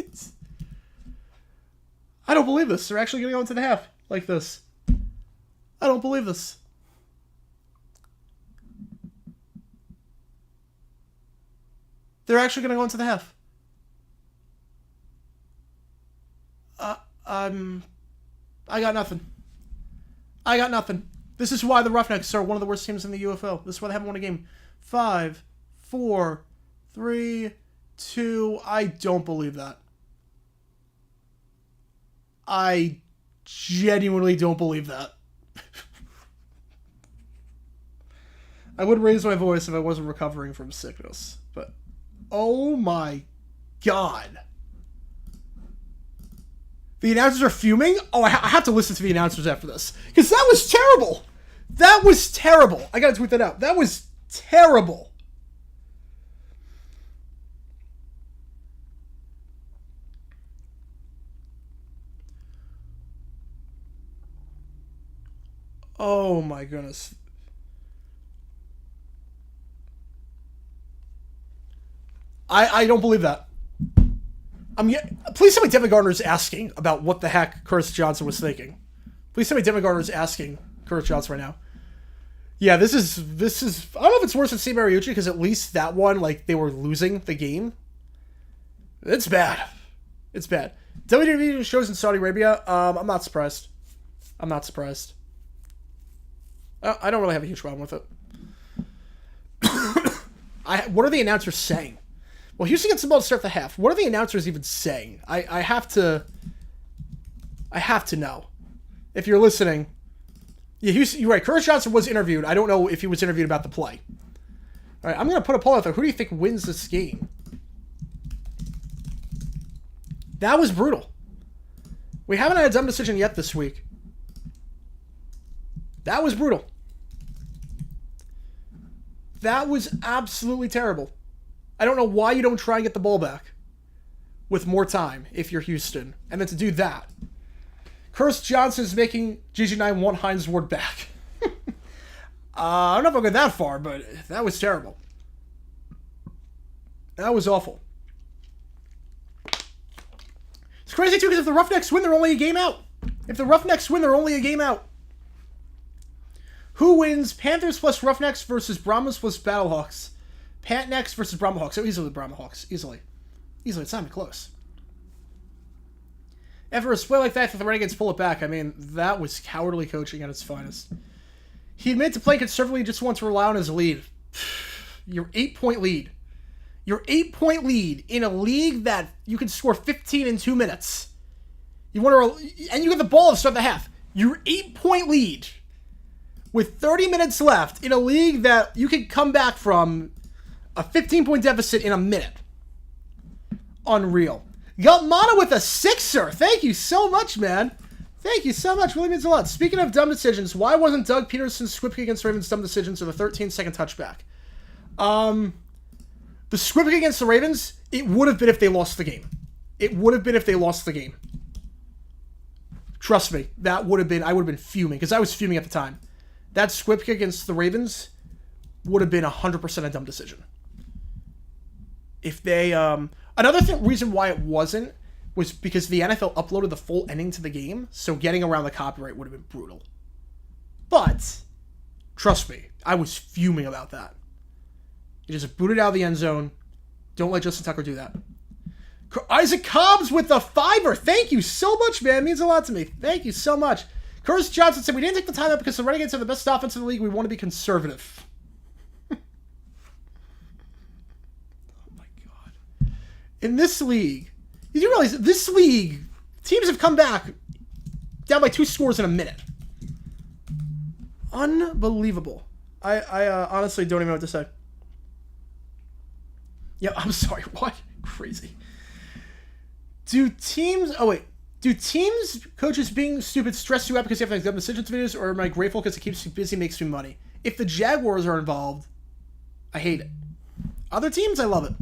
I don't believe this. They're actually going to go into the half like this. I don't believe this. They're actually going to go into the half. I got nothing. I got nothing. This is why the Roughnecks are one of the worst teams in the UFL. This is why they haven't won a game. 5, 4, 3, 2. I don't believe that. I genuinely don't believe that. I would raise my voice if I wasn't recovering from sickness. But, oh my God. The announcers are fuming? Oh, I have to listen to the announcers after this. Because that was terrible. That was terrible. I gotta tweet that out. That was terrible. Oh my goodness. I don't believe that. Please tell me Devin Gardner's asking about what the heck Curtis Johnson was thinking. Please tell me Devin Gardner's asking Curtis Johnson right now. Yeah, this is. I don't know if it's worse than Steve Mariucci because at least that one, like, they were losing the game. It's bad. It's bad. WWE shows in Saudi Arabia. I'm not surprised. I'm not surprised. I don't really have a huge problem with it. What are the announcers saying? Well, Houston gets the ball to start the half. What are the announcers even saying? I have to know. If you're listening, yeah, Houston, you're right. Curtis Johnson was interviewed. I don't know if he was interviewed about the play. All right, I'm going to put a poll out there. Who do you think wins this game? That was brutal. We haven't had a dumb decision yet this week. That was brutal. That was absolutely terrible. I don't know why you don't try and get the ball back with more time if you're Houston. And then to do that. Curtis Johnson is making GG9 want Hines Ward back. I don't know if I'll go that far, but that was terrible. That was awful. It's crazy too because if the Roughnecks win, they're only a game out. If the Roughnecks win, they're only a game out. Who wins? Panthers plus Roughnecks versus Brahmas plus Battlehawks. Pantnecks versus Brahmahawks. So easily the Brahmahawks. Easily. Easily. It's not even close. After a split like that, if the Renegades pull it back, I mean, that was cowardly coaching at its finest. He admitted to play conservatively, just wants to rely on his lead. Your 8-point lead. Your 8-point lead in a league that you can score 15 in 2 minutes. You want to, and you get the ball to start the half. Your 8-point lead with 30 minutes left in a league that you can come back from a 15-point deficit in a minute. Unreal. Got Mana with a 6er. Thank you so much, man. Thank you so much. Really means a lot. Speaking of dumb decisions, why wasn't Doug Peterson's squib kick against the Ravens dumb decisions or the 13-second touchback? The squib kick against the Ravens, it would have been if they lost the game. It would have been if they lost the game. Trust me, that would have been, I would have been fuming, because I was fuming at the time. That squib kick against the Ravens would have been 100% a dumb decision. If they, reason why it wasn't was because the NFL uploaded the full ending to the game, so getting around the copyright would have been brutal. But, trust me, I was fuming about that. You just boot it out of the end zone. Don't let Justin Tucker do that. Isaac Cobbs with the 5er. Thank you so much, man. It means a lot to me. Thank you so much. Curtis Johnson said, we didn't take the time out because the Renegades are the best offense in the league. We want to be conservative. In this league, You do realize this league, teams have come back down by 2 scores in a minute. Unbelievable. I honestly don't even know what to say. Yeah, I'm sorry. What? Crazy. Do teams coaches being stupid stress you out because you have to make dumb decisions videos, or am I grateful because it keeps me busy, makes me money? If the Jaguars are involved, I hate it. Other teams, I love it.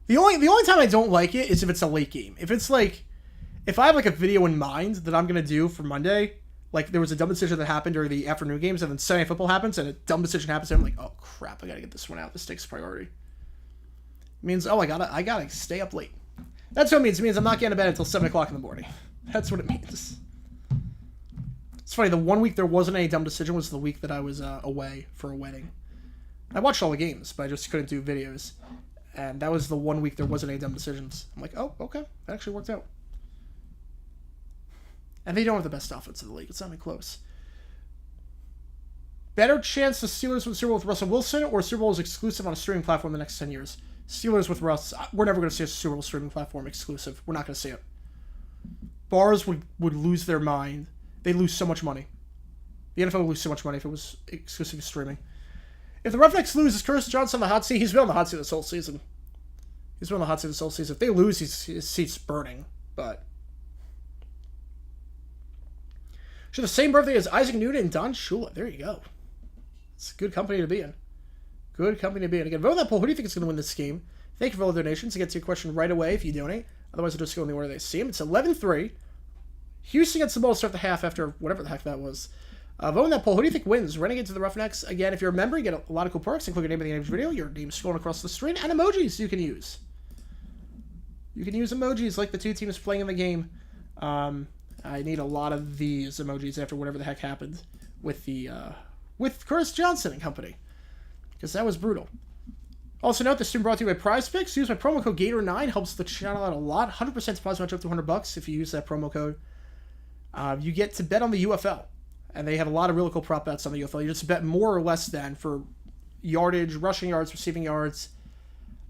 The only time I don't like it is if it's a late game. If it's like, if I have like a video in mind that I'm gonna do for Monday, like there was a dumb decision that happened during the afternoon games, and then Sunday football happens, and a dumb decision happens, and I'm like, oh crap, I gotta get this one out. This takes priority. It means, oh, I gotta stay up late. That's what it means. It means I'm not getting to bed until 7 o'clock in the morning. That's what it means. It's funny, the one week there wasn't any dumb decision was the week that I was away for a wedding. I watched all the games, but I just couldn't do videos. And that was the one week there wasn't any dumb decisions. I'm like, oh, okay. That actually worked out. And they don't have the best offense in the league. It's not even close. Better chance the Steelers win Super Bowl with Russell Wilson, or Super Bowl is exclusive on a streaming platform in the next 10 years? Steelers with Russ. We're never going to see a Super Bowl streaming platform exclusive. We're not going to see it. Bars would lose their mind. They'd lose so much money. The NFL would lose so much money if it was exclusively streaming. If the Roughnecks lose, is Curtis Johnson on the hot seat? He's been on the hot seat this whole season. If they lose, his seat's burning. But should the same birthday as Isaac Newton and Don Shula. There you go. It's a good company to be in. Good company to be in. Again, vote on that poll. Who do you think is going to win this game? Thank you for all the donations. I get to your question right away if you donate. Otherwise, I'll just go in the order they see them. It's 11-3. Houston gets the ball to start the half after whatever the heck that was. Vote on that poll. Who do you think wins? Renegades or the Roughnecks? Again, if you're a member, you get a lot of cool perks, including your name at the end of the video, your name scrolling across the screen, and emojis you can use. You can use emojis like the two teams playing in the game. I need a lot of these emojis after whatever the heck happened with the with Curtis Johnson and company, because that was brutal. Also note, this stream brought to you by Prize Picks. Use my promo code Gator9, helps the channel out a lot. 100% deposit match up to $100 if you use that promo code. You get to bet on the UFL, and they have a lot of really cool prop bets on the UFL. You just bet more or less than for yardage, rushing yards, receiving yards.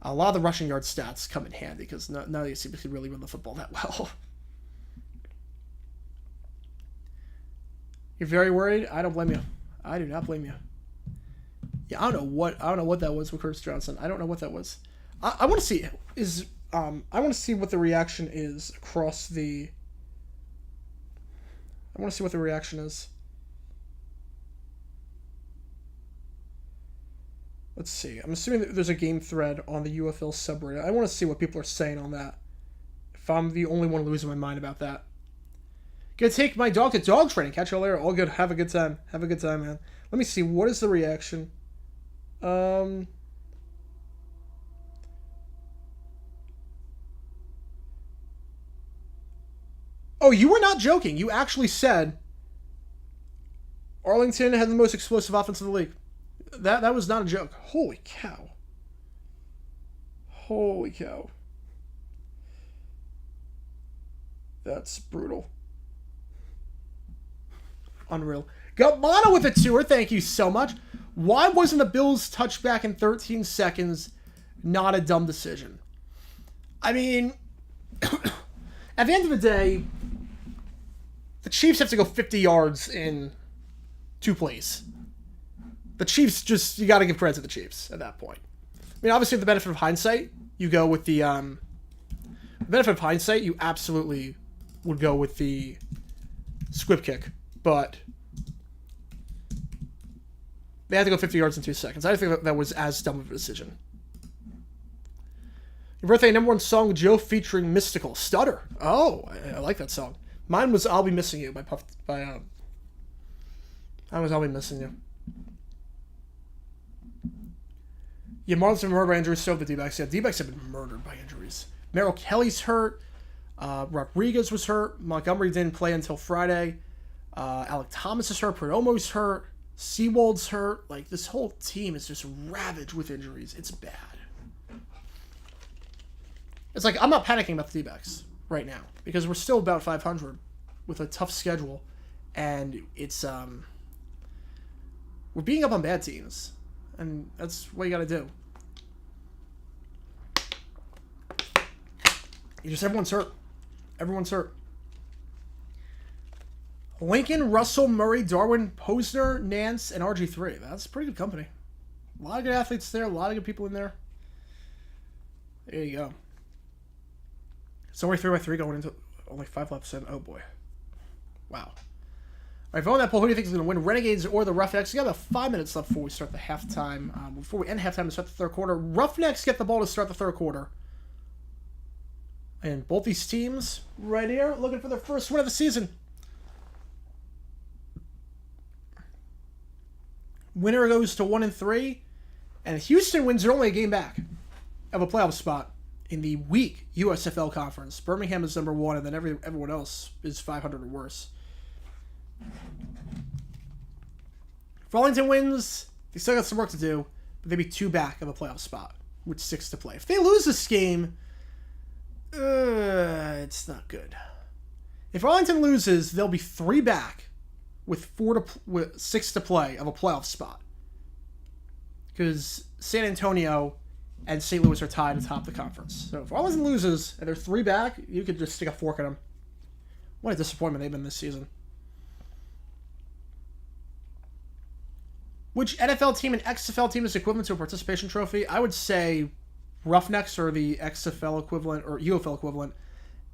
A lot of the rushing yard stats come in handy because none of these teams can really run the football that well. You're very worried? I don't blame you. I do not blame you. Yeah, I don't know what that was with Curtis Johnson. I don't know what that was. I want to see I want to see what the reaction is across the. I want to see what the reaction is. Let's see. I'm assuming that there's a game thread on the UFL subreddit. I want to see what people are saying on that. If I'm the only one losing my mind about that. Gonna take my dog to dog training. Catch you later. All good. Have a good time. Have a good time, man. Let me see. What is the reaction? Oh, you were not joking. You actually said Arlington had the most explosive offense in the league. That was not a joke. Holy cow. Holy cow. That's brutal. Unreal. Got Mono with a tour. Thank you so much. Why wasn't the Bills touchback in 13 seconds not a dumb decision? I mean, at the end of the day, the Chiefs have to go 50 yards in 2 plays. The Chiefs you got to give credit to the Chiefs at that point. I mean, obviously, with the benefit of hindsight, you go with the benefit of hindsight, you absolutely would go with the squib kick, but they had to go 50 yards in 2 seconds. I think that was as dumb of a decision. Your birthday #1 song, Joe featuring Mystical. Stutter. Oh, I like that song. Mine was I'll Be Missing You by Mine was I'll Be Missing You. Yeah, Marlins have been murdered by injuries, so have the D-backs. Yeah, D-backs have been murdered by injuries. Merrill Kelly's hurt. Rodriguez was hurt. Montgomery didn't play until Friday. Alec Thomas is hurt. Perdomo's hurt. Seawald's hurt. Like, this whole team is just ravaged with injuries. It's bad. It's like, I'm not panicking about the D-backs right now because we're still about 500 with a tough schedule, and it's we're beating up on bad teams, and that's what you got to do. Everyone's hurt. Everyone's hurt. Lincoln, Russell, Murray, Darwin, Posner, Nance, and RG3. That's pretty good company. A lot of good athletes there. A lot of good people in there. There you go. It's only 3x3 going into only 5 laps in. Oh, boy. Wow. All right, vote on that poll. Who do you think is going to win, Renegades or the Roughnecks? We got about 5 minutes left before we start the halftime. Before we end halftime to start the third quarter. Roughnecks get the ball to start the third quarter. And both these teams right here looking for their first win of the season. Winner goes to 1-3, and Houston wins. They're only a game back of a playoff spot in the weak USFL conference. Birmingham is number 1, and then everyone else is 500 or worse. If Arlington wins, they still got some work to do, but they'd be 2 back of a playoff spot with 6 to play. If they lose this game, it's not good. If Arlington loses, they'll be 3 back with 6 to play of a playoff spot. Because San Antonio and St. Louis are tied atop the conference. So if Arlington loses and they're 3 back, you could just stick a fork in them. What a disappointment they've been this season. Which NFL team and XFL team is equivalent to a participation trophy? I would say Roughnecks are the XFL equivalent or UFL equivalent.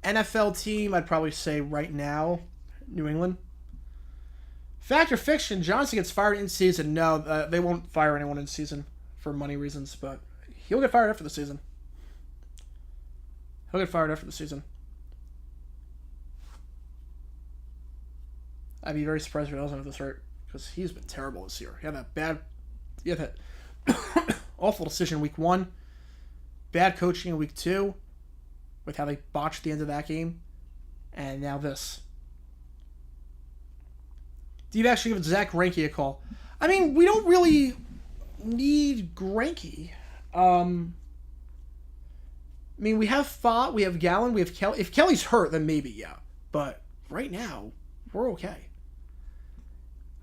NFL team, I'd probably say right now, New England. Fact or fiction, Johnson gets fired in season. No, they won't fire anyone in season for money reasons, but he'll get fired after the season. He'll get fired after the season. I'd be very surprised if he doesn't have this right, because he's been terrible this year. He had that awful decision week 1, bad coaching in week 2, with how they botched the end of that game, and now this. Do you actually give Zach Greinke a call? I mean, we don't really need Greinke. I mean, we have Fott, we have Gallen, we have Kelly. If Kelly's hurt, then maybe, yeah. But right now, we're okay.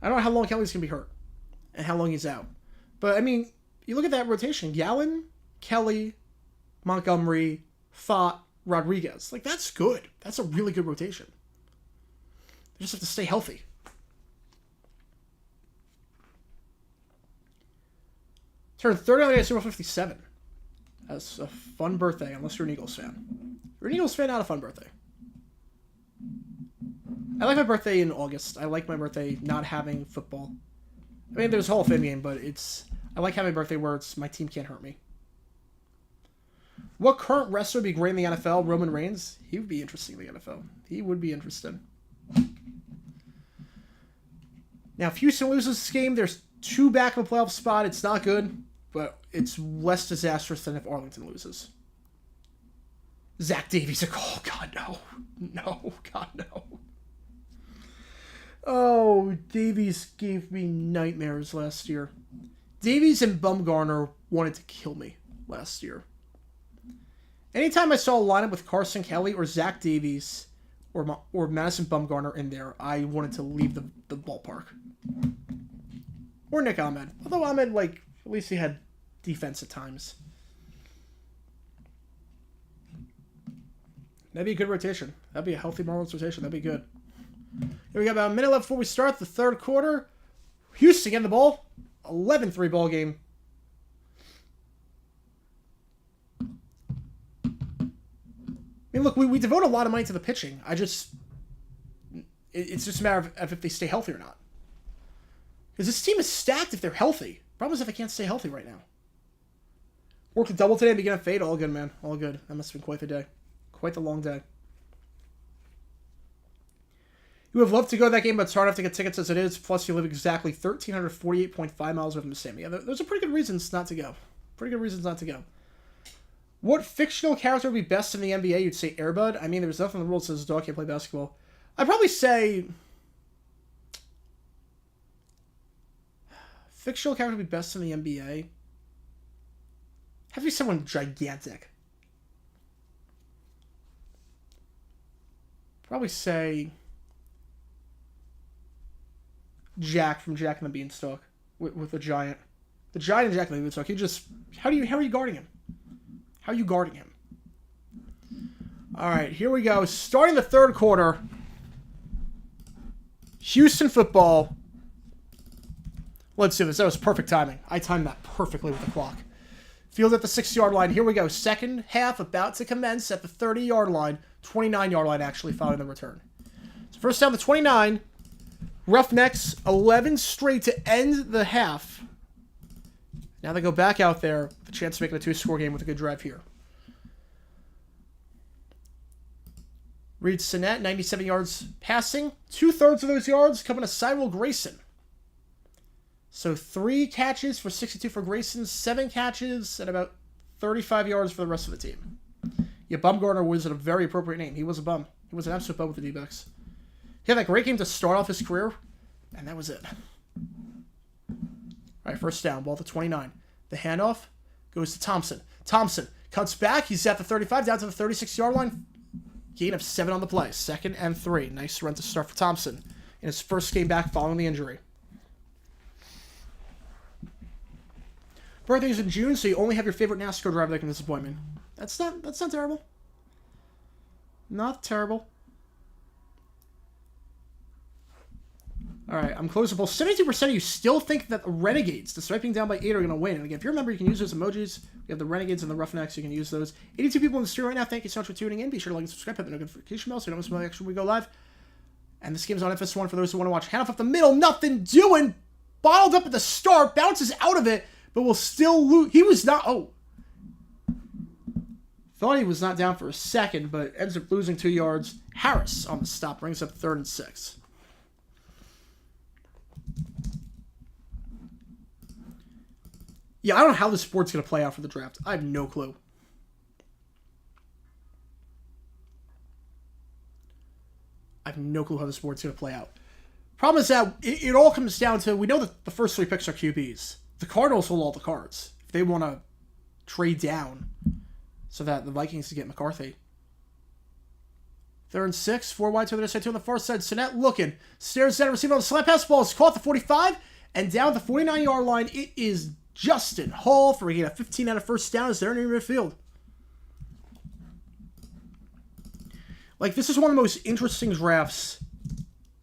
I don't know how long Kelly's going to be hurt and how long he's out. But, I mean, you look at that rotation. Gallen, Kelly, Montgomery, Fott, Rodriguez. Like, that's good. That's a really good rotation. They just have to stay healthy. Turned 30 on the day, Super 57. That's a fun birthday, unless you're an Eagles fan. If you're an Eagles fan, not a fun birthday. I like my birthday in August. I like my birthday not having football. I mean, there's a Hall of Fame game, but I like having a birthday where my team can't hurt me. What current wrestler would be great in the NFL? Roman Reigns? He would be interesting in the NFL. He would be interesting. Now, if Houston loses this game, there's 2 back of a playoff spot. It's not good, but it's less disastrous than if Arlington loses. Zach Davies, oh, God, no. No, God, no. Oh, Davies gave me nightmares last year. Davies and Bumgarner wanted to kill me last year. Anytime I saw a lineup with Carson Kelly or Zach Davies or Madison Bumgarner in there, I wanted to leave the ballpark. Or Nick Ahmed. Although Ahmed, at least he had defense at times. That'd be a good rotation. That'd be a healthy Marlins rotation. That'd be good. Here we got about a minute left before we start the third quarter. Houston getting the ball. 11-3 ball game. I mean, look, we devote a lot of money to the pitching. It's just a matter of if they stay healthy or not. Because this team is stacked if they're healthy. Problem is if they can't stay healthy right now. Worked a double today, begin a fade. All good, man. All good. That must have been quite the day. Quite the long day. You would have loved to go to that game, but it's hard enough to get tickets as it is. Plus, you live exactly 1,348.5 miles away from the stadium. Yeah, those are pretty good reasons not to go. Pretty good reasons not to go. What fictional character would be best in the NBA? You'd say Air Bud. I mean, there's nothing in the world that says a dog can't play basketball. I'd probably say fictional character would be best in the NBA. Have to be someone gigantic. Probably say Jack from Jack and the Beanstalk with the giant. The giant and Jack and the Beanstalk. How are you guarding him? How are you guarding him? All right, here we go. Starting the third quarter. Houston football. Let's do this. That was perfect timing. I timed that perfectly with the clock. Field at the 6-yard line. Here we go. Second half about to commence at the 30-yard line. 29-yard line, actually, following the return. So first down, the 29. Roughnecks, 11 straight to end the half. Now they go back out there with a chance to make it a 2-score game with a good drive here. Reed Sinnett, 97 yards passing. 2/3 of those yards coming to Cyril Grayson. So 3 catches for 62 for Grayson, 7 catches, and about 35 yards for the rest of the team. Yeah, Bumgarner was a very appropriate name. He was a bum. He was an absolute bum with the D-backs. He had that great game to start off his career, and that was it. All right, first down, ball to 29. The handoff goes to Thompson. Thompson cuts back. He's at the 35, down to the 36-yard line. Gain of 7 on the play. 2nd and 3. Nice run to start for Thompson in his first game back following the injury. Birthday's in June, so you only have your favorite NASCAR driver that can disappointment. That's not terrible. Not terrible. All right, I'm closable. 72% of you still think that the Renegades, despite being down by 8, are going to win. And again, if you remember, you can use those emojis. We have the Renegades and the Roughnecks. You can use those. 82 people in the stream right now. Thank you so much for tuning in. Be sure to like and subscribe. Hit the notification bell so you don't miss my action when we go live. And this game's on FS1 for those who want to watch. Handoff up the middle. Nothing doing. Bottled up at the start. Bounces out of it. But will still lose. He was not... Oh. Thought he was not down for a second, but ends up losing 2 yards. Harris on the stop. Brings up 3rd and 6. Yeah, I don't know how this sport's going to play out for the draft. I have no clue. I have no clue how the sport's going to play out. Problem is that it all comes down to, we know that the first 3 picks are QBs. The Cardinals hold all the cards. If they want to trade down so that the Vikings can get McCarthy. 3rd and 6, 4 wide to the other side, 2 on the far side. Sinnett looking. Stares down, receiver on the slant pass. Ball is caught at the 45 and down the 49-yard line. It is Justin Hall for a gain of 15 out of first down as they're in midfield. Like, this is one of the most interesting drafts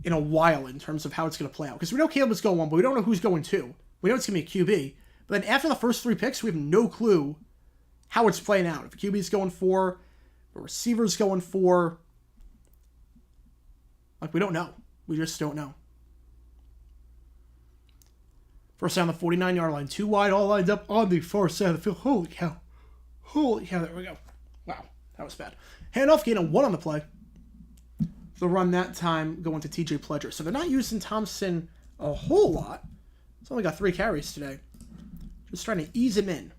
in a while in terms of how it's going to play out. Because we know Caleb is going 1, but we don't know who's going 2. We know it's going to be a QB. But then after the first 3 picks, we have no clue how it's playing out. If a QB is going 4, a receiver's going 4. Like, we don't know. We just don't know. First down the 49-yard line. 2 wide, all lined up on the far side of the field. Holy cow. Holy cow, there we go. Wow, that was bad. Handoff, gain of 1 on the play. The run that time going to TJ Pledger. So they're not using Thompson a whole lot. He's only got 3 carries today. Just trying to ease him in.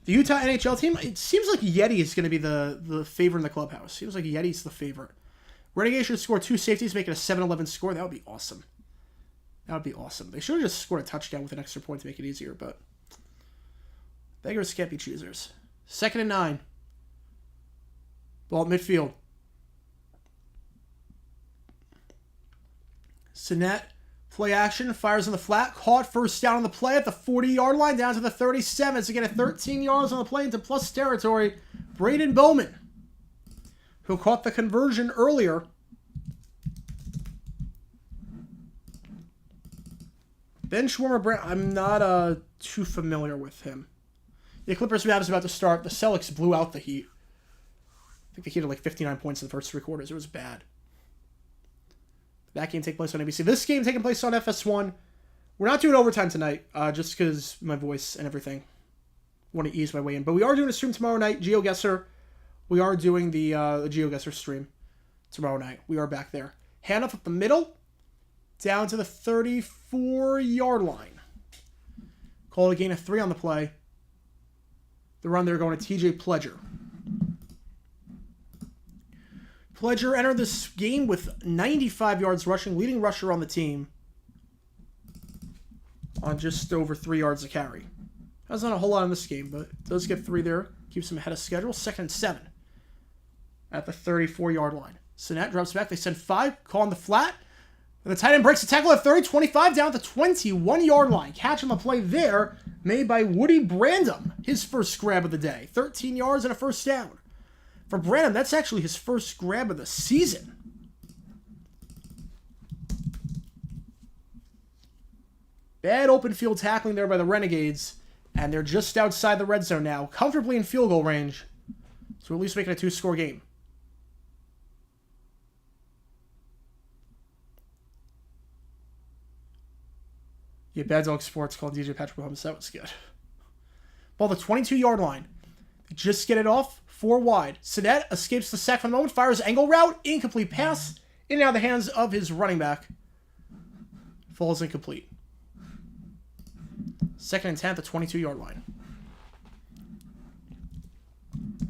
The Utah NHL team, it seems like Yeti is going to be the favorite in the clubhouse. Seems like Yeti's the favorite. Renegades should score 2 safeties, make it a 7-11 score. That would be awesome. That would be awesome. They should have just scored a touchdown with an extra point to make it easier, but beggars can't be choosers. 2nd and 9. Ball at midfield. Sinnett, play action, fires on the flat, caught first down on the play at the 40-yard line, down to the 37. So get a 13 yards on the play into plus territory. Braden Bowman, who caught the conversion earlier. Ben Schwarmer, I'm not too familiar with him. The Clippers match is about to start. The Celtics blew out the Heat. I think the Heat had like 59 points in the first 3 quarters. It was bad. That game take place on ABC. This game taking place on FS1. We're not doing overtime tonight, just because my voice and everything. I want to ease my way in. But we are doing a stream tomorrow night. GeoGuessr. We are doing the GeoGuessr stream tomorrow night. We are back there. Handoff up the middle. Down to the 34-yard line. Call it a gain of 3 on the play. The run there going to TJ Pledger. Pledger entered this game with 95 yards rushing, leading rusher on the team on just over 3 yards a carry. That's not a whole lot in this game, but does get 3 there. Keeps him ahead of schedule. 2nd and 7 at the 34-yard line. Sinnett drops back. They send 5. Call on the flat. And the tight end breaks the tackle at 30. 25 down at the 21-yard line. Catch on the play there made by Woody Brandom. His first grab of the day. 13 yards and a first down. For Branham, that's actually his first grab of the season. Bad open field tackling there by the Renegades. And they're just outside the red zone now. Comfortably in field goal range. So at least making a 2-score game. Yeah, Bad Dog Sports called DJ Patrick Mahomes. That was good. Ball the 22-yard line. Just get it off. 4 wide. Sinet escapes the sack for the moment. Fires angle route. Incomplete pass. In and out of the hands of his running back. Falls incomplete. 2nd and 10 at the 22-yard line.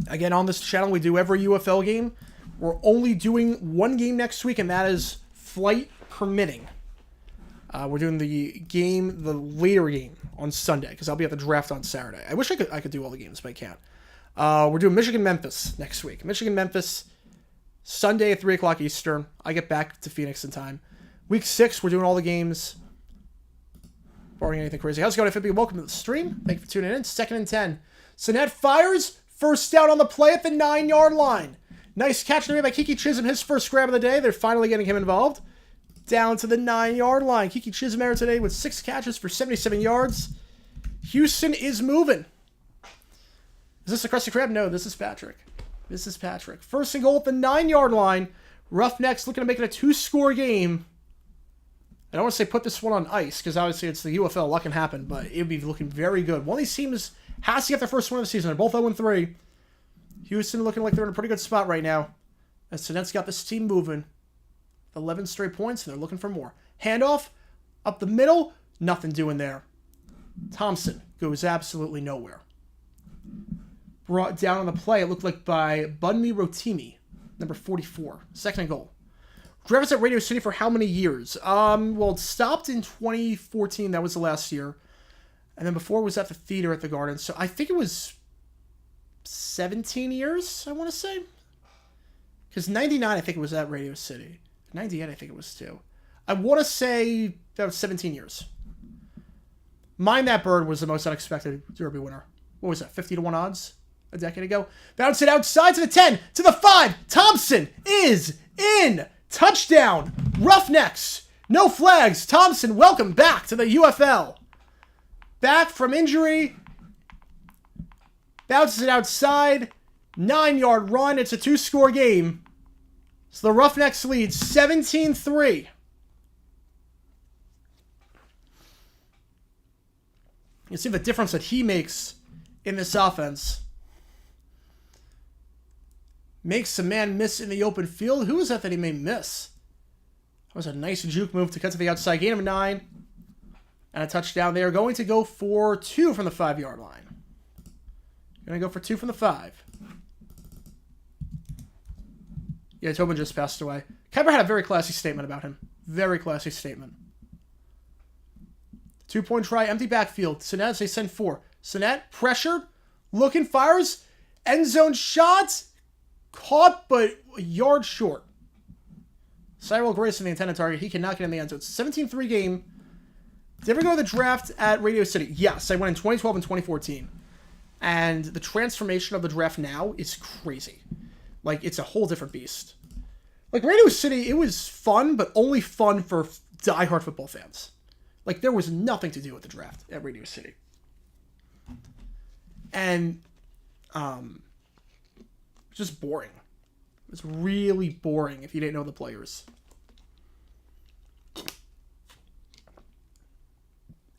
Again, on this channel, we do every UFL game. We're only doing one game next week, and that is flight permitting. We're doing the later game on Sunday, because I'll be at the draft on Saturday. I wish I could do all the games, but I can't. We're doing Michigan-Memphis next week. Michigan-Memphis, Sunday at 3 o'clock Eastern. I get back to Phoenix in time. Week 6, we're doing all the games, barring anything crazy. How's it going, FFB? Welcome to the stream. Thank you for tuning in. 2nd and 10. Sinet fires. First down on the play at the 9-yard line. Nice catch there by Kiki Chisholm. His first grab of the day. They're finally getting him involved. Down to the 9-yard line. Kiki Chisholm there today with 6 catches for 77 yards. Houston is moving. Is this a Krusty Krab? No, this is Patrick. This is Patrick. First and goal at the 9-yard line. Roughnecks looking to make it a 2-score game. I don't want to say put this one on ice, because obviously it's the UFL. A lot can happen, but it would be looking very good. One of these teams has to get their first win of the season. They're both 0-3. Houston looking like they're in a pretty good spot right now. As Sinet's got this team moving. 11 straight points, and they're looking for more. Handoff, up the middle, nothing doing there. Thompson goes absolutely nowhere. Brought down on the play, it looked like by Bunmi Rotimi, number 44. 2nd and goal. Drivers at Radio City for how many years? Well, it stopped in 2014. That was the last year. And then before was at the theater at the Garden. So I think it was 17 years, I want to say. Because 99, I think it was at Radio City. 98, I think it was too. I want to say that was 17 years. Mind That Bird was the most unexpected Derby winner. What was that, 50-1 odds a decade ago? Bounce it outside to the 10, to the 5. Thompson is in. Touchdown. Roughnecks. No flags. Thompson, welcome back to the UFL. Back from injury. Bounces it outside. 9-yard run. It's a 2-score game. So the Roughnecks lead 17-3. You see the difference that he makes in this offense. Makes a man miss in the open field. Who was that he made miss? That was a nice juke move to cut to the outside. Gain of 9. And a touchdown. They are going to go for 2 from the 5-yard line. Going to go for 2 from the 5. Yeah, Tobin just passed away. Kemper had a very classy statement about him. Very classy statement. 2-point try, empty backfield. Sinet, they send 4. Sinet, pressured, looking, fires, end zone shot, caught, but a yard short. Cyril Grayson, the intended target, he cannot get in the end zone. It's a 17-3 game. Did you ever go to the draft at Radio City? Yes, I went in 2012 and 2014. And the transformation of the draft now is crazy. Like, it's a whole different beast. Like, Radio City, it was fun, but only fun for diehard football fans. Like, there was nothing to do with the draft at Radio City. And, just boring. It was really boring if you didn't know the players.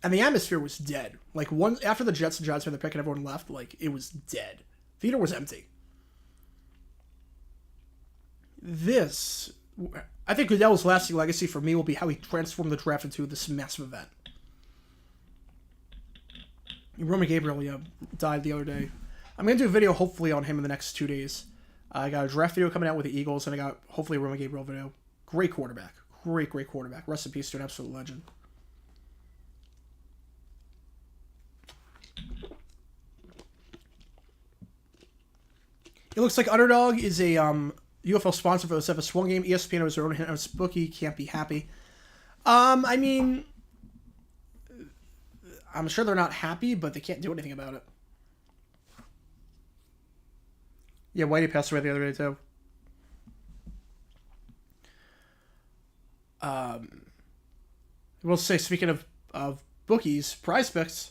And the atmosphere was dead. Like, after the Jets and Giants made the pick and everyone left, like, it was dead. Theater was empty. I think Goodell's lasting legacy for me will be how he transformed the draft into this massive event. Roman Gabriel, died the other day. I'm going to do a video hopefully on him in the next 2 days. I got a draft video coming out with the Eagles, and I got hopefully a Roman Gabriel video. Great quarterback. Great quarterback. Rest in peace to an absolute legend. It looks like Underdog is a UFL sponsor for the FS1 game. ESPN has their own in-house bookie. Can't be happy. I mean, I'm sure they're not happy, but they can't do anything about it. Yeah, Whitey passed away the other day, too. I will say, speaking of bookies, prize picks,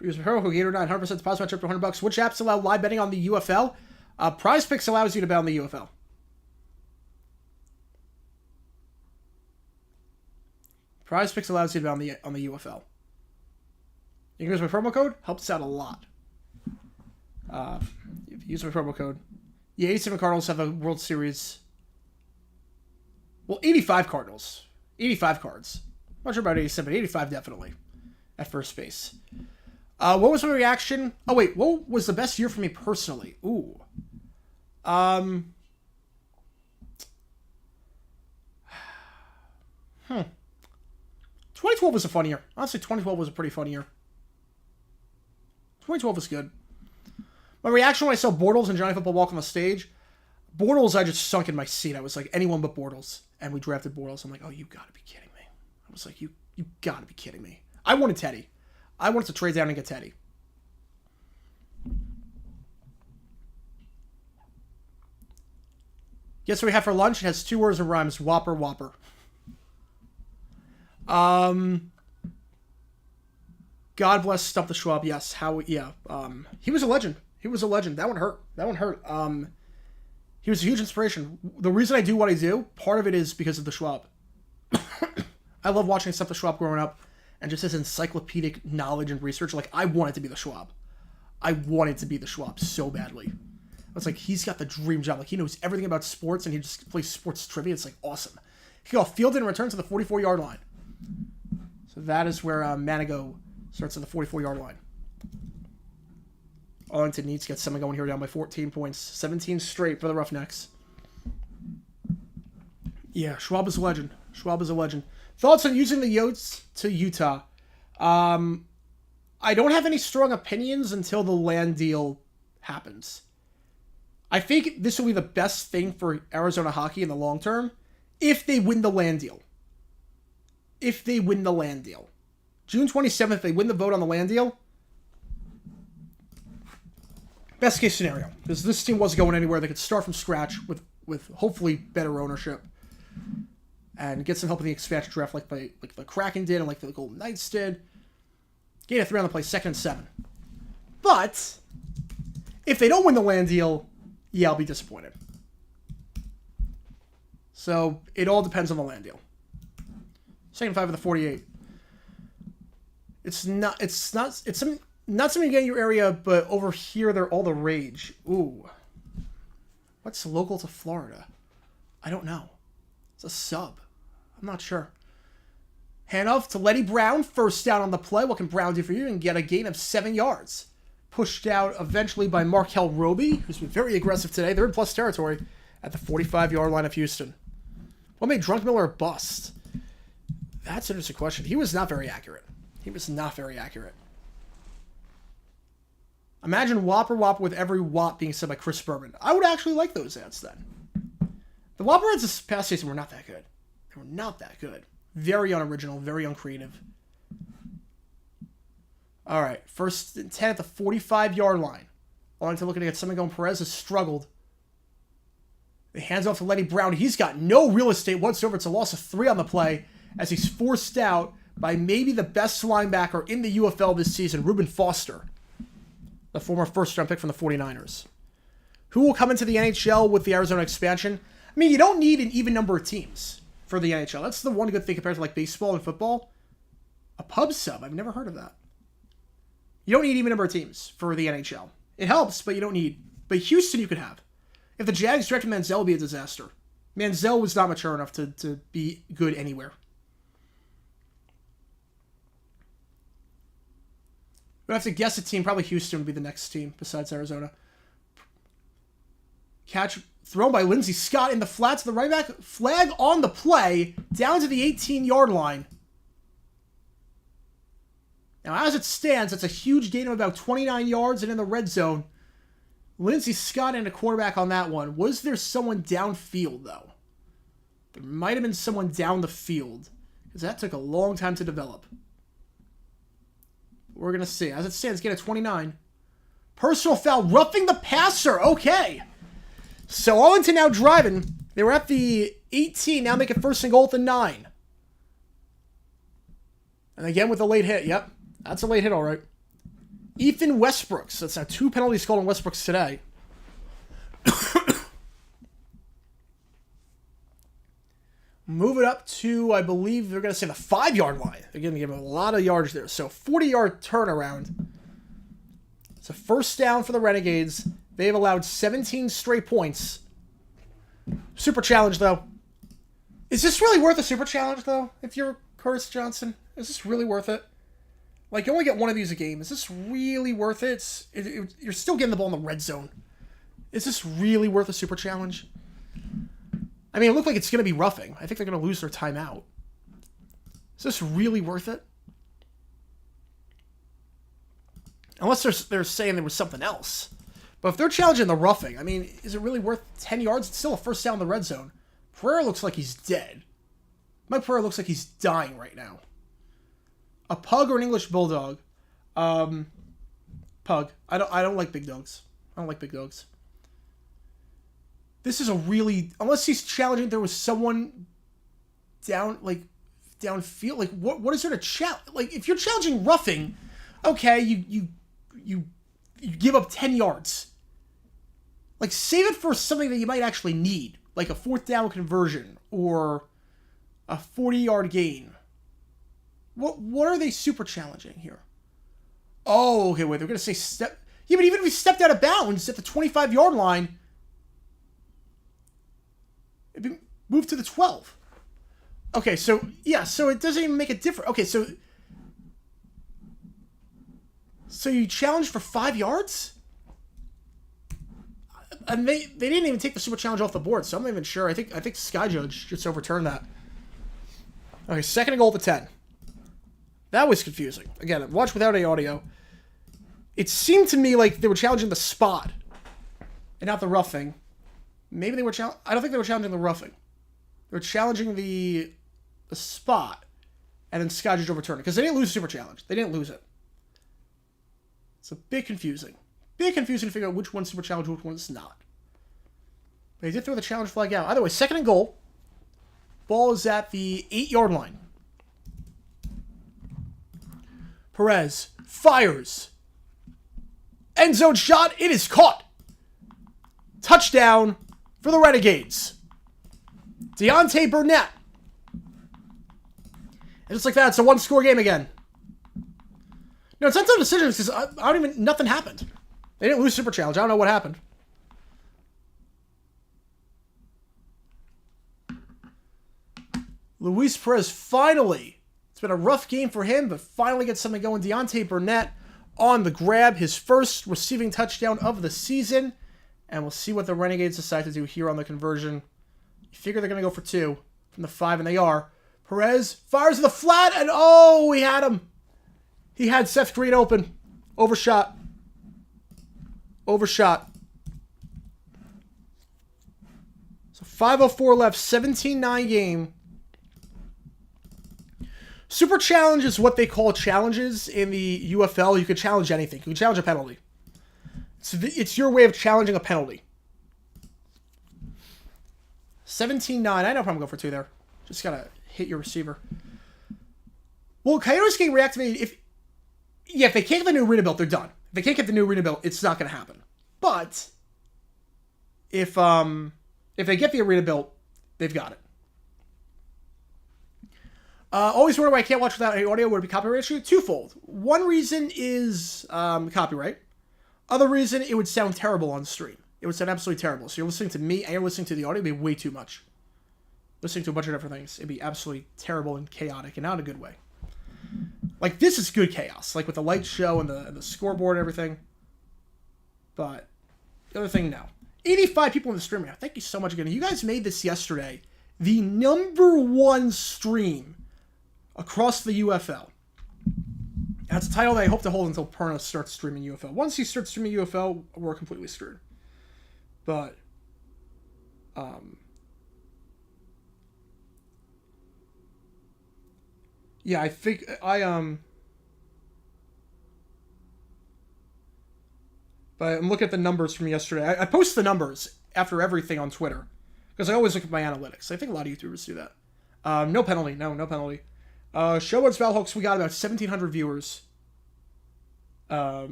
use referral Gator 900% deposit match up to $100. Which apps allow live betting on the UFL? Prize picks allows you to bet on the UFL. Prize picks allows you to bet on the UFL. You can use my promo code. Helps out a lot. If you use my promo code. Yeah, 87 Cardinals have a World Series. Well, 85 Cardinals. 85 cards. I'm not sure about 87, but 85 definitely. At first base. What was my reaction? Oh, wait. What was the best year for me personally? Ooh. 2012 was a fun year. Honestly, 2012 was a pretty fun year. 2012 was good. My reaction when I saw Bortles and Johnny Football walk on the stage, Bortles, I just sunk in my seat. I was like, anyone but Bortles. And we drafted Bortles. I'm like, oh, you gotta be kidding me. I was like, you gotta be kidding me. I wanted Teddy. I wanted to trade down and get Teddy. Guess what we have for lunch? It has 2 words and rhymes. Whopper, Whopper. God bless Stump the Schwab. Yes. He was a legend. He was a legend. That one hurt. He was a huge inspiration. The reason I do what I do, part of it is because of the Schwab. I love watching Stump the Schwab growing up and just his encyclopedic knowledge and research. Like, I wanted to be the Schwab. I wanted to be the Schwab so badly. I was like, he's got the dream job. Like, he knows everything about sports and he just plays sports trivia. It's like awesome. He got fielded and returned to the 44-yard line. So that is where Manigo starts at the 44-yard line. Arlington needs to get something going here, down by 14 points. 17 straight for the Roughnecks. Yeah, Schwab is a legend. Schwab is a legend. Thoughts on using the Yotes to Utah? I don't have any strong opinions until the land deal happens. I think this will be the best thing for Arizona hockey in the long term if they win the land deal. If they win the land deal. June 27th, they win the vote on the land deal. Best case scenario. Because this team wasn't going anywhere. They could start from scratch with hopefully better ownership. And get some help in the expansion draft like the Kraken did and like the Golden Knights did. Gain a 3 on the play, 2nd and 7. But if they don't win the land deal, yeah, I'll be disappointed. So it all depends on the land deal. 2nd 5 of the 48. It's something to get in your area, but over here they're all the rage. Ooh. What's local to Florida? I don't know. It's a sub. I'm not sure. Handoff to Letty Brown. First down on the play. What can Brown do for you? And get a gain of 7 yards. Pushed out eventually by Markel Roby, who's been very aggressive today. They're in plus territory at the 45-yard line of Houston. What made Drunk Miller a bust? That's an interesting question. He was not very accurate. Imagine Whopper Whopper with every whop being said by Chris Berman. I would actually like those ads then. The Whopper ads this past season were not that good. They were not that good. Very unoriginal, very uncreative. All right, 1st and 10 at the 45-yard line. Arlington looking to get something going. Perez has struggled. He hands off to Letty Brown. He's got no real estate whatsoever. It's a loss of 3 on the play as he's forced out by maybe the best linebacker in the UFL this season, Reuben Foster, the former first-round pick from the 49ers. Who will come into the NHL with the Arizona expansion? I mean, you don't need an even number of teams for the NHL. That's the one good thing compared to like baseball and football. A pub sub. I've never heard of that. You don't need even number of teams for the NHL. It helps, but you don't need. But Houston you could have. If the Jags drafted Manziel, it would be a disaster. Manziel was not mature enough to be good anywhere. But I have to guess a team. Probably Houston would be the next team besides Arizona. Catch thrown by Lindsey Scott in the flat to the right back. Flag on the play. Down to the 18-yard line. Now, as it stands, it's a huge gain of about 29 yards and in the red zone. Lindsey Scott and a quarterback on that one. Was there someone downfield, though? There might have been someone down the field, because that took a long time to develop. We're going to see. As it stands, gain of 29. Personal foul, roughing the passer. Okay. So Arlington now driving. They were at the 18, now making first and goal at the 9. And again with a late hit. Yep, that's a late hit, all right. Ethan Westbrooks. That's now 2 penalties called on Westbrooks today. Move it up to, I believe they're going to say the 5-yard line. They're going to give him a lot of yards there. So 40-yard turnaround. It's a first down for the Renegades. They've allowed 17 straight points. Super challenge, though. Is this really worth a super challenge, though, if you're Curtis Johnson? Is this really worth it? Like, you only get one of these a game. Is this really worth it? You're still getting the ball in the red zone. Is this really worth a super challenge? I mean, it looked like it's going to be roughing. I think they're going to lose their timeout. Is this really worth it? Unless they're saying there was something else. But if they're challenging the roughing, I mean, is it really worth 10 yards? It's still a first down in the red zone. Pereira looks like he's dead. Mike Pereira looks like he's dying right now. A pug or an English bulldog? Pug. I don't like big dogs. I don't like big dogs. This is a really, unless he's challenging, there was someone downfield. Like, what is there to challenge? Like, if you're challenging roughing, okay, you give up 10 yards. Like, save it for something that you might actually need, like a 4th down conversion or a 40-yard gain. What are they super challenging here? Oh, okay, wait, they're going to say step. Yeah, but even if he stepped out of bounds at the 25-yard line, it'd be moved to the 12. Okay, so, yeah, so it doesn't even make a difference. Okay, so you challenge for 5 yards? And they didn't even take the super challenge off the board, so I'm not even sure. I think Sky Judge just overturned that. Okay, 2nd and goal at the 10. That was confusing. Again, watch without any audio. It seemed to me like they were challenging the spot and not the roughing. Maybe they were I don't think they were challenging the roughing. They were challenging the spot, and then Sky Judge overturned it because they didn't lose the super challenge. They didn't lose it. It's a bit confusing. Bit confusing to figure out which one's super challenge, which one's not. But he did throw the challenge flag out. Either way, 2nd and goal. Ball is at the 8-yard line. Perez fires. End zone shot. It is caught. Touchdown for the Renegades. Deontay Burnett. And just like that, it's a 1-score game again. No, it's not no decisions because nothing happened. They didn't lose super challenge. I don't know what happened. Luis Perez finally. It's been a rough game for him, but finally gets something going. Deontay Burnett on the grab. His first receiving touchdown of the season. And we'll see what the Renegades decide to do here on the conversion. You figure they're going to go for 2 from the 5, and they are. Perez fires in the flat, and oh, he had him. He had Seth Green open. Overshot. Overshot. So 5:04 left. 17-9 game. Super challenge is what they call challenges in the UFL. You can challenge anything. You can challenge a penalty. It's your way of challenging a penalty. 17-9. I know I'm going for 2 there. Just got to hit your receiver. Well, Coyotes getting reactivated. If they can't get the new arena built, they're done. If they can't get the new arena built, it's not going to happen. But if they get the arena built, they've got it. Always wonder why I can't watch without any audio. Would it be copyright issue? Twofold. One reason is copyright. Other reason, it would sound terrible on stream. It would sound absolutely terrible. So you're listening to me and you're listening to the audio, it'd be way too much. Listening to a bunch of different things, it'd be absolutely terrible and chaotic, and not in a good way. Like, this is good chaos, like with the light show and the scoreboard and everything. But the other thing, no. 85 people in the stream now. Thank you so much again. You guys made this yesterday the #1 stream across the UFL. That's a title that I hope to hold until Perno starts streaming UFL. Once he starts streaming UFL, we're completely screwed. But, yeah, I think but I'm looking at the numbers from yesterday. I posted the numbers. after everything on Twitter. Because I always look at my analytics. I think a lot of YouTubers do that. No penalty. No penalty. Showboats Valhawks, we got about 1,700 viewers.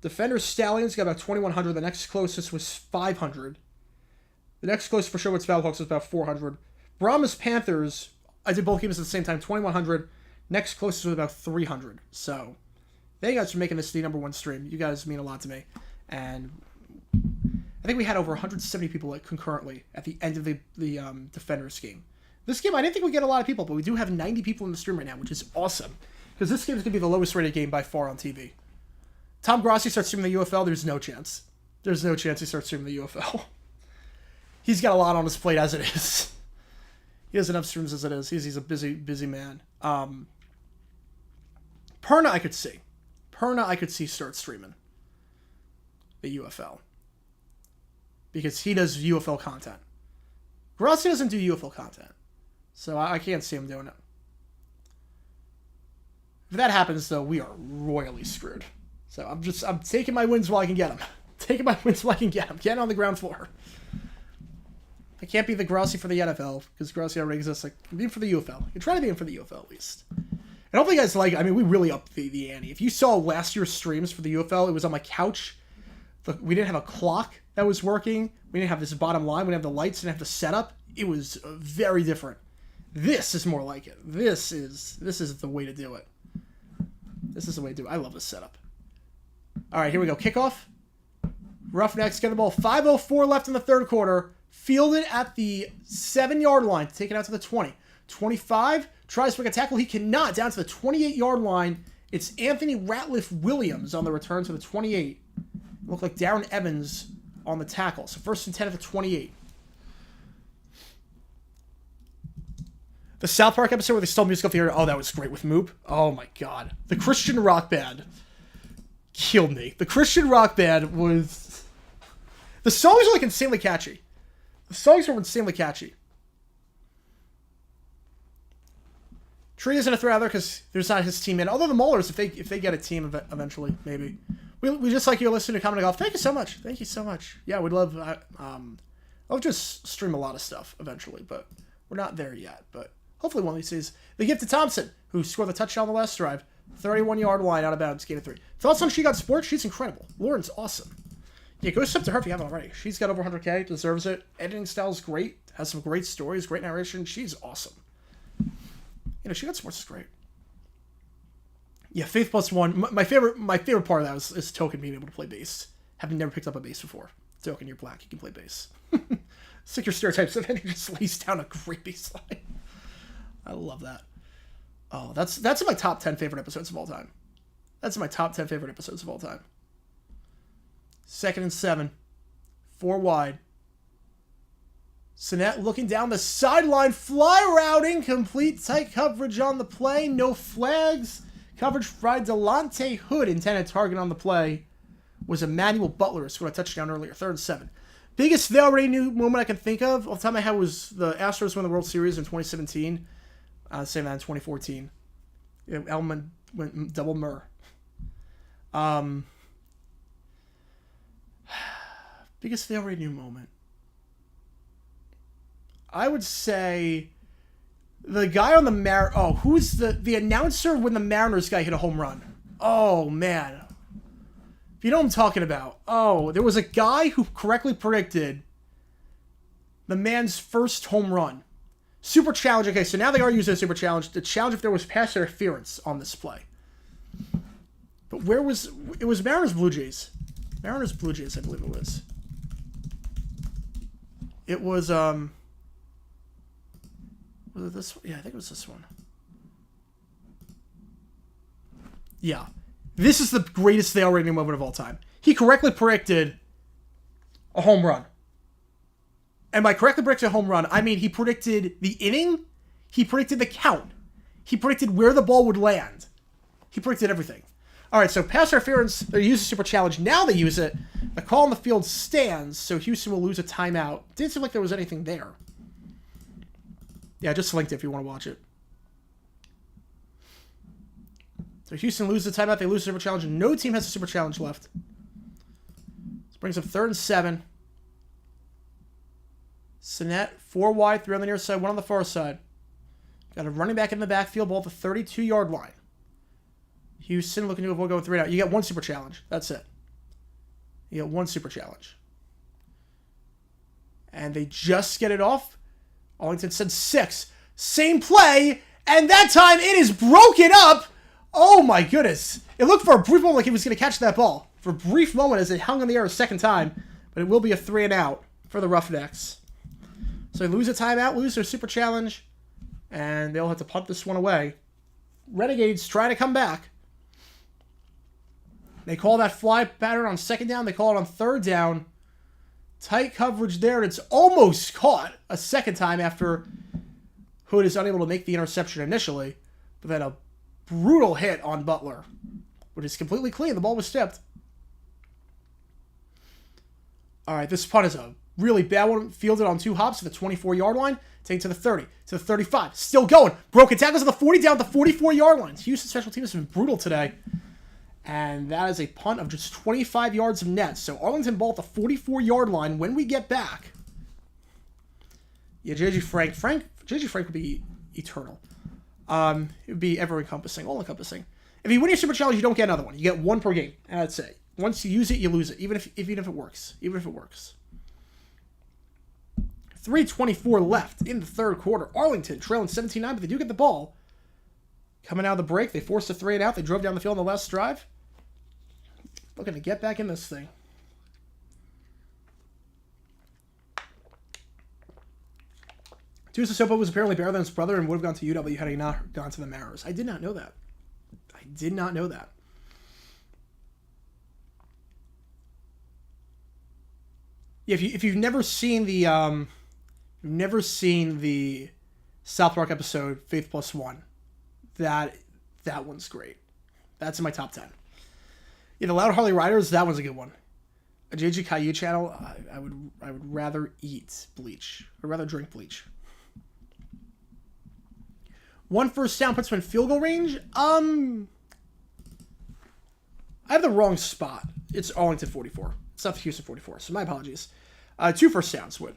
Defenders Stallions got about 2,100. The next closest was 500. The next closest for Showboats Valhawks was about 400. Brahmas Panthers, I did both games at the same time, 2,100. Next closest was about 300. So, thank you guys for making this the #1 stream. You guys mean a lot to me. And I think we had over 170 people concurrently at the end of the Defenders game. This game, I didn't think we'd get a lot of people, but we do have 90 people in the stream right now, which is awesome. Because this game is going to be the lowest rated game by far on TV. Tom Grossi starts streaming the UFL, there's no chance. There's no chance he starts streaming the UFL. He's got a lot on his plate as it is. He has enough streams as it is. He's a busy man. Perna I could see. I could see start streaming the UFL. Because he does UFL content. Grossi doesn't do UFL content. So I can't see him doing it. If that happens, though, we are royally screwed. So I'm taking my wins while I can get them. Getting on the ground floor. I can't be the Grossi for the NFL, because Grossi already exists. I can be him for the UFL. I can try to be him for the UFL, at least. And hopefully you guys like it. I mean, we really upped the ante. If you saw last year's streams for the UFL, it was on my couch. We didn't have a clock that was working. We didn't have this bottom line. We didn't have the lights. We didn't have the setup. It was very different. This is more like it. This is the way to do it. This is the way to do it. I love this setup. All right, here we go. Kickoff. Roughnecks get the ball. 5:04 left in the third quarter. Fielded at the 7-yard line to take it out to the 20. 25 tries to make a tackle. He cannot. Down to the 28-yard line. It's Anthony Ratliff Williams on the return to the 28. Looked like Darren Evans on the tackle. So 1st and 10 at the 28. The South Park episode where they stole musical theater. Oh, that was great with Moop. Oh my god. The Christian rock band killed me. The Christian rock band was... The songs were like insanely catchy. Tree isn't a threat either because there's not his team in. Although the Maulers, if they get a team eventually, maybe. We just like you listening to Comedy Golf. Thank you so much. Yeah, we'd love... I'll just stream a lot of stuff eventually, but we're not there yet. But hopefully one of these days. The gift to Thompson, who scored the touchdown on the last drive. 31-yard line out of bounds, gain of 3. Thoughts on She Got Sports? She's incredible. Lauren's awesome. Yeah, go sub to her if you haven't already. She's got over 100K, deserves it. Editing style's great, has some great stories, great narration. She's awesome. She Got Sports is great. Yeah, Faith Plus One. My favorite part of that is Token being able to play bass. Having never picked up a bass before. Token, you're black, you can play bass. Stick your stereotypes and then he just lays down a great bass line. I love that. Oh, that's in my top 10 favorite episodes of all time. 2nd and 7. 4 wide. Sinet looking down the sideline. Fly routing. Complete tight coverage on the play. No flags. Coverage by Delonte Hood. Intended target on the play was Emmanuel Butler, who scored a touchdown earlier. 3rd and 7. Biggest they already knew moment I can think of off the top of my head was the Astros won the World Series in 2017. Same that in 2014. Elman went double Murr. Biggest they already knew moment. I would say the guy on the who's the announcer when the Mariners guy hit a home run? Oh man. If you know what I'm talking about. Oh, there was a guy who correctly predicted the man's first home run. Super challenge. Okay, so now they are using a super challenge. The challenge if there was pass interference on this play. But it was Mariners Blue Jays. Mariners Blue Jays, I believe it was. It was was it this one? Yeah, I think it was this one. Yeah. This is the greatest they already knew moment of all time. He correctly predicted a home run. And by correctly predicting a home run, I mean he predicted the inning, he predicted the count, he predicted where the ball would land. He predicted everything. All right, so pass interference, they use a super challenge. Now they use it. The call on the field stands, so Houston will lose a timeout. Didn't seem like there was anything there. Yeah, just linked it if you want to watch it. So Houston loses the timeout. They lose the super challenge. No team has a super challenge left. This brings up 3rd and 7. Sinet, 4 wide, 3 on the near side, 1 on the far side. Got a running back in the backfield, ball at the 32-yard line. Houston looking to avoid going 3 and out. You get 1 super challenge. That's it. You get 1 super challenge. And they just get it off. Arlington said 6. Same play, and that time it is broken up. Oh my goodness. It looked for a brief moment like he was going to catch that ball. For a brief moment as it hung in the air a second time. But it will be a 3 and out for the Roughnecks. So they lose a timeout, lose their super challenge, and they'll have to punt this one away. Renegades trying to come back. They call that fly pattern on 2nd down. They call it on 3rd down. Tight coverage there, and it's almost caught a second time after Hood is unable to make the interception initially. But then a brutal hit on Butler, which is completely clean. The ball was tipped. All right, this punt is a really bad one. Fielded on 2 hops to the 24-yard line. Take it to the 30, to the 35. Still going. Broken tackles at the 40 down at the 44-yard line. Houston special teams have been brutal today. And that is a punt of just 25 yards of net. So Arlington ball at the 44-yard line when we get back. Yeah, JJ Frank would be eternal. It would be ever-encompassing, all-encompassing. If you win your super challenge, you don't get another one. You get 1 per game, and that's it. Once you use it, you lose it, even if it works. Even if it works. 3:24 left in the 3rd quarter. Arlington trailing 17-9, but they do get the ball. Coming out of the break, they forced a 3 and out. They drove down the field on the last drive. Looking to get back in this thing. Tuisasopo was apparently better than his brother and would have gone to UW had he not gone to the Mariners. I did not know that. I did not know that. Yeah, if you've never seen the South Park episode Faith Plus One, that one's great. That's in my top 10. Yeah, the Loud Harley Riders, that one's a good one. A JG Caillou channel, I would rather eat bleach. I'd rather drink bleach. 1 first down puts him in field goal range. I have the wrong spot. It's Arlington 44. It's not Houston 44, so my apologies. 2 first downs would.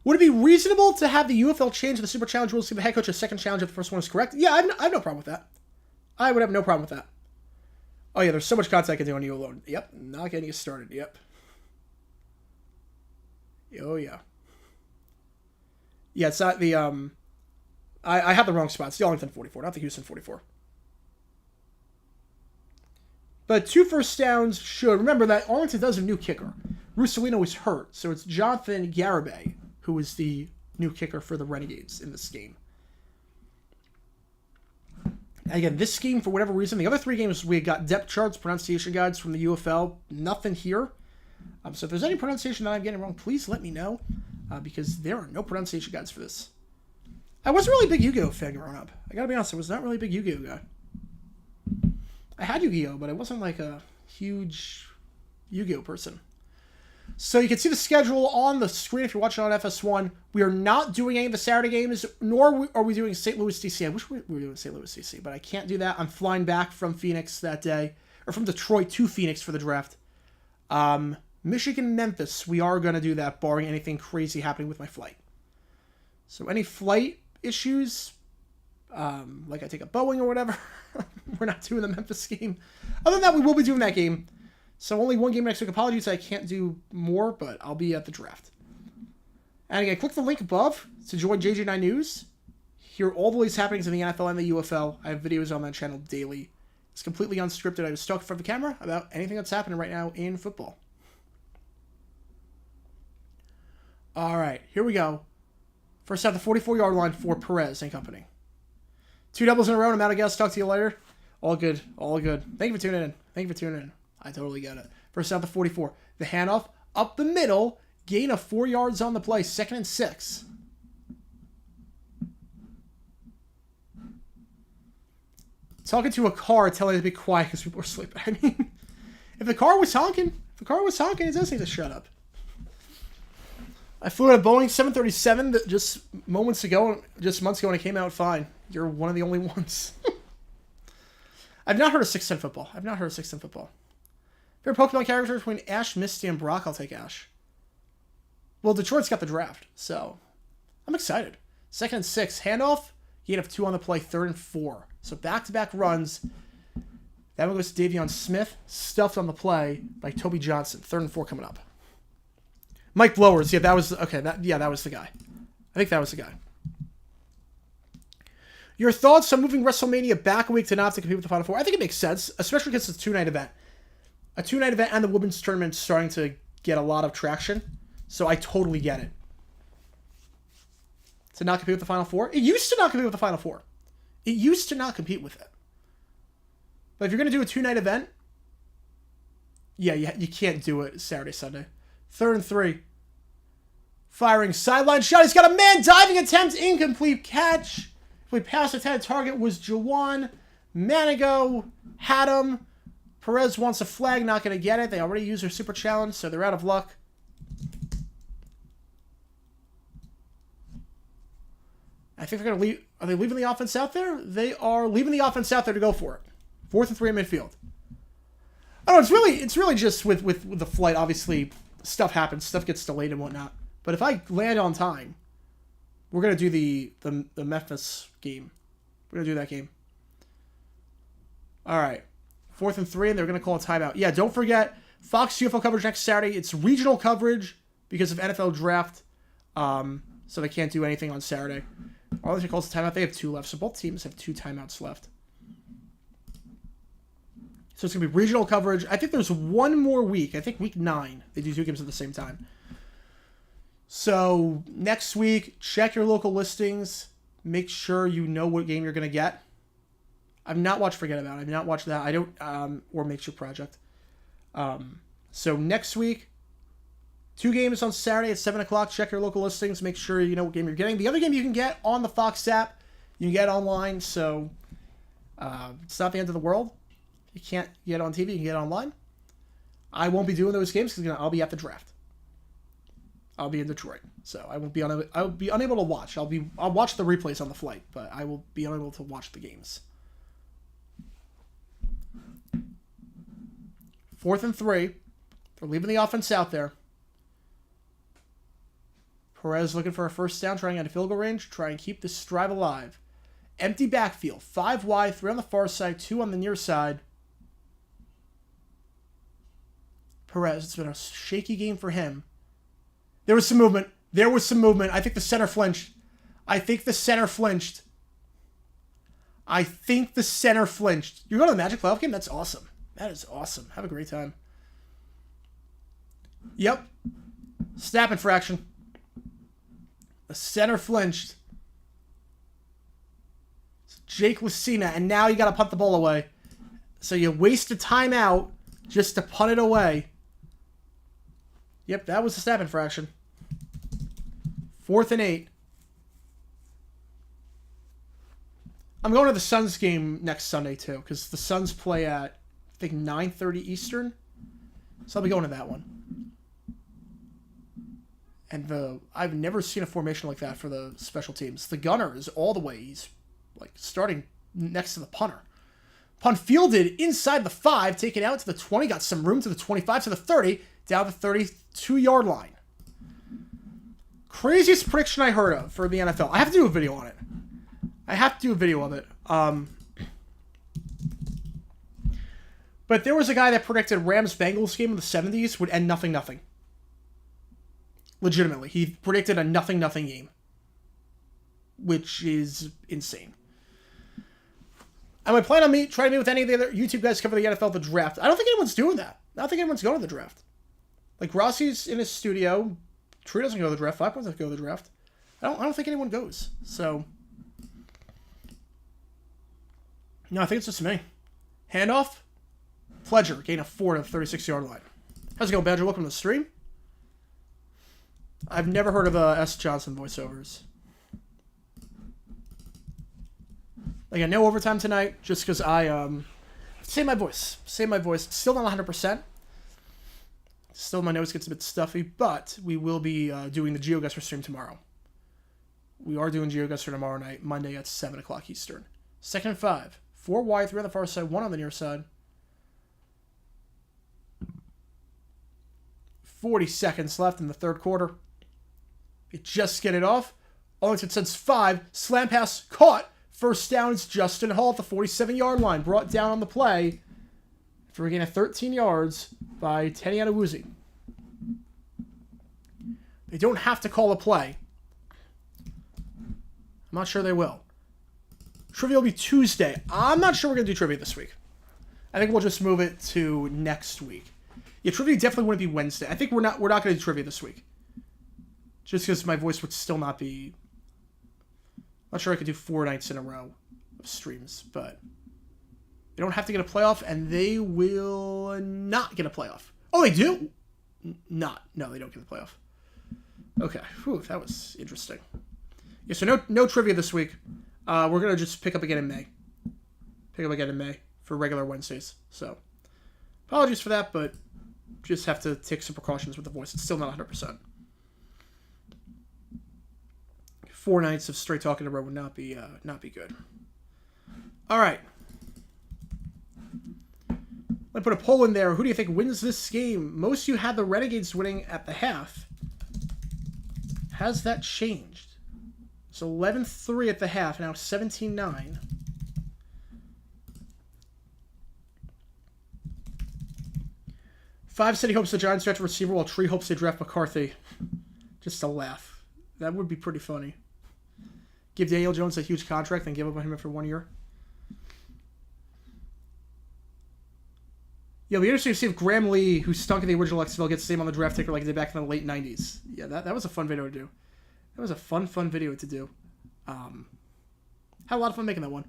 Would it be reasonable to have the UFL change the Super Challenge rules to give the head coach a second challenge if the first one is correct? Yeah, I have no problem with that. I would have no problem with that. Oh, yeah, there's so much content I can do on you alone. Yep, not getting you started. Yep. Oh, yeah. Yeah, it's not the, I have the wrong spot. It's the Arlington 44, not the Houston 44. But 2 first downs should. Remember that Arlington does have a new kicker. Russolino is hurt, so it's Jonathan Garibay who is the new kicker for the Renegades in this game. Again, this game, for whatever reason, the other 3 games we got depth charts, pronunciation guides from the UFL. Nothing here. So if there's any pronunciation that I'm getting wrong, please let me know, because there are no pronunciation guides for this. I wasn't really a big Yu-Gi-Oh fan growing up. I gotta be honest, I was not really a big Yu-Gi-Oh guy. I had Yu-Gi-Oh, but I wasn't like a huge Yu-Gi-Oh person. So you can see the schedule on the screen if you're watching on FS1. We are not doing any of the Saturday games, nor are we doing St. Louis, DC. I wish we were doing St. Louis, DC, but I can't do that. I'm flying back from Phoenix that day, or from Detroit to Phoenix for the draft. Michigan, Memphis, we are going to do that, barring anything crazy happening with my flight. So any flight issues, like I take a Boeing or whatever, we're not doing the Memphis game. Other than that, we will be doing that game. So only 1 game next week. Apologies, I can't do more, but I'll be at the draft. And again, click the link above to join JJ9 News. Hear all the latest happenings in the NFL and the UFL. I have videos on that channel daily. It's completely unscripted. I just talk in front of the camera about anything that's happening right now in football. All right, here we go. First out, the 44-yard line for Perez and company. 2 doubles in a row. I'm out of gas. Talk to you later. All good. All good. Thank you for tuning in. Thank you for tuning in. I totally get it. First out, the 44. The handoff up the middle. Gain of 4 yards on the play. 2nd and 6. Talking to a car, telling it to be quiet because people are sleeping. I mean, if the car was honking, it does need to shut up. I flew at a Boeing 737 that just months ago, and it came out fine. You're one of the only ones. I've not heard of 6'10" football. Favorite Pokemon character between Ash, Misty, and Brock? I'll take Ash. Well, Detroit's got the draft, so I'm excited. 2nd and 6. Handoff. Gain of 2 on the play. 3rd and 4. So back-to-back runs. That one goes to Davion Smith. Stuffed on the play by Toby Johnson. 3rd and 4 coming up. Mike Blowers. Yeah, that was... Okay, that was the guy. I think that was the guy. Your thoughts on moving WrestleMania back a week to not to compete with the Final Four? I think it makes sense, especially because it's a 2-night event. A 2-night event and the women's tournament is starting to get a lot of traction. So I totally get it. To not compete with the Final Four? It used to not compete with the Final Four. It used to not compete with it. But if you're going to do a 2-night event, yeah, you can't do it Saturday, Sunday. 3rd and 3. Firing sideline shot. He's got a man diving attempt. Incomplete catch. We passed intended target was Jawan. Manigo had him. Perez wants a flag. Not going to get it. They already used their super challenge, so they're out of luck. I think they're going to leave. Are they leaving the offense out there? They are leaving the offense out there to go for it. 4th and 3 in midfield. I don't know. It's really just with the flight. Obviously, stuff happens. Stuff gets delayed and whatnot. But if I land on time, we're going to do the Memphis game. We're going to do that game. All right. 4th and 3, and they're going to call a timeout. Yeah, don't forget, Fox UFL coverage next Saturday. It's regional coverage because of NFL draft. So they can't do anything on Saturday. Arlington calls a timeout. They have 2 left. So both teams have 2 timeouts left. So it's going to be regional coverage. I think there's one more week. I think week 9. They do 2 games at the same time. So next week, check your local listings. Make sure you know what game you're going to get. I've not watched Forget About It. I've not watched that. I don't, or Makes Your Project. So next week, 2 games on Saturday at 7 o'clock. Check your local listings. Make sure you know what game you're getting. The other game you can get on the Fox app. You can get online. So it's not the end of the world. You can't get it on TV. You can get it online. I won't be doing those games because I'll be at the draft. I'll be in Detroit, so I won't be I will be unable to watch. I'll watch the replays on the flight, but I will be unable to watch the games. 4th and 3. They're leaving the offense out there. Perez looking for a first down, trying out a field goal range, try and keep this drive alive. Empty backfield, 5 wide, 3 on the far side, 2 on the near side. Perez, it's been a shaky game for him. There was some movement. I think the center flinched. You're going to the Magic playoff game? That's awesome. That is awesome. Have a great time. Yep. Snap infraction. The center flinched. It's Jake Lucina, and now you got to punt the ball away. So you waste a timeout just to punt it away. Yep, that was the snap infraction. 4th and 8. I'm going to the Suns game next Sunday, too, because the Suns play at, I think, 9:30 Eastern. So I'll be going to that one. And I've never seen a formation like that for the special teams. The gunner is all the way. He's like starting next to the punter. Punt fielded inside the 5, taken out to the 20, got some room to the 25, to the 30, down the 32-yard line. Craziest prediction I heard of for the NFL. I have to do a video on it. But there was a guy that predicted Rams-Bengals game in the 70s would end 0-0. Legitimately. He predicted a 0-0 game. Which is insane. I would plan on trying to meet with any of the other YouTube guys cover the NFL, the draft. I don't think anyone's doing that. I don't think anyone's going to the draft. Like, Rossi's in his studio. Tree doesn't go to the draft. 5 doesn't go to the draft. I don't think anyone goes. So, no, I think it's just me. Handoff. Pledger. Gain of 4 to the 36-yard line. How's it going, Badger? Welcome to the stream. I've never heard of S. Johnson voiceovers. Like, I know overtime tonight just because I save my voice. Still not 100%. Still, my nose gets a bit stuffy, but we will be doing the GeoGuessr stream tomorrow. We are doing GeoGuessr tomorrow night, Monday at 7 o'clock Eastern. 2nd and 5. 4 wide, 3 on the far side, 1 on the near side. 40 seconds left in the third quarter. They just get it off. Arlington sends 5. Slam pass caught. First down is Justin Hall at the 47-yard line. Brought down on the play for a gain of 13 yards by Teddy Adewuzi. They don't have to call a play. I'm not sure they will. Trivia will be Tuesday. I'm not sure we're going to do trivia this week. I think we'll just move it to next week. Yeah, trivia definitely wouldn't be Wednesday. I think we're not going to do trivia this week. Just because my voice would still not be... I'm not sure I could do 4 nights in a row of streams, but they don't have to get a playoff, and they will not get a playoff. Oh, they do? No, they don't get a playoff. Okay, whew, that was interesting. Yeah, so no trivia this week. We're going to just pick up again in May. For regular Wednesdays. So, apologies for that, but just have to take some precautions with the voice. It's still not 100%. 4 nights of straight talking in a row would not be good. All right. Let me put a poll in there. Who do you think wins this game? Most of you had the Renegades winning at the half. Has that changed? It's 11-3 at the half, now 17-9. Five said he hopes the Giants draft a receiver, while Tree hopes they draft McCarthy. Just a laugh. That would be pretty funny. Give Daniel Jones a huge contract and give up on him after 1 year. Yeah, it'll be interesting to see if Graham Lee, who stunk in the original XFL, gets the name on the draft ticker like he did back in the late 90s. Yeah, that was a fun video to do. That was a fun video to do. Had a lot of fun making that one.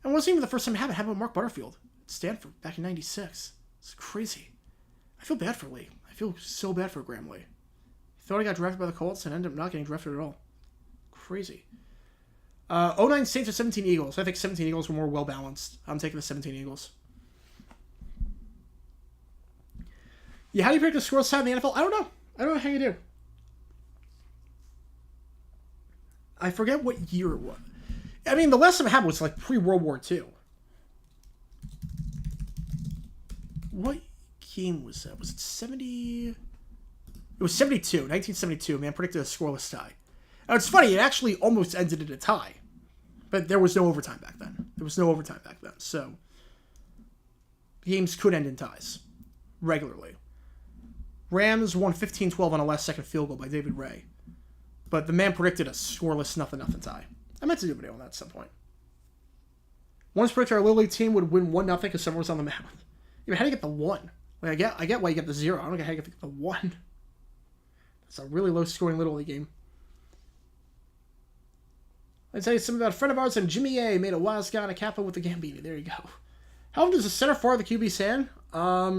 And it wasn't even the first time it happened. It happened with Mark Butterfield at Stanford back in 96. It's crazy. I feel bad for Lee. I feel so bad for Graham Lee. He thought he got drafted by the Colts and ended up not getting drafted at all. Crazy. 09 Saints or 17 Eagles. I think 17 Eagles were more well-balanced. I'm taking the 17 Eagles. Yeah, how do you predict the score side in the NFL? I don't know how you do. I forget what year it was. I mean, the last time it happened was like pre-World War II. What game was that? Was it 70? It was 72. 1972. Man, predicted a scoreless tie. Now, it's funny. It actually almost ended in a tie. But there was no overtime back then. So, games could end in ties. Regularly. Rams won 15-12 on a last-second field goal by David Ray. But the man predicted a scoreless 0-0 tie. I meant to do a video on that at some point. Once predicted our Little League team would win 1-0 because someone was on the mound. Yeah, but how do you get the 1? Like, I get why you get the 0. I don't get how you get the 1. It's a really low-scoring Little League game. I'll tell you something about a friend of ours named Jimmy A. made a wild guy on a Kappa with the Gambini. There you go. How often does the center far the QB stand? I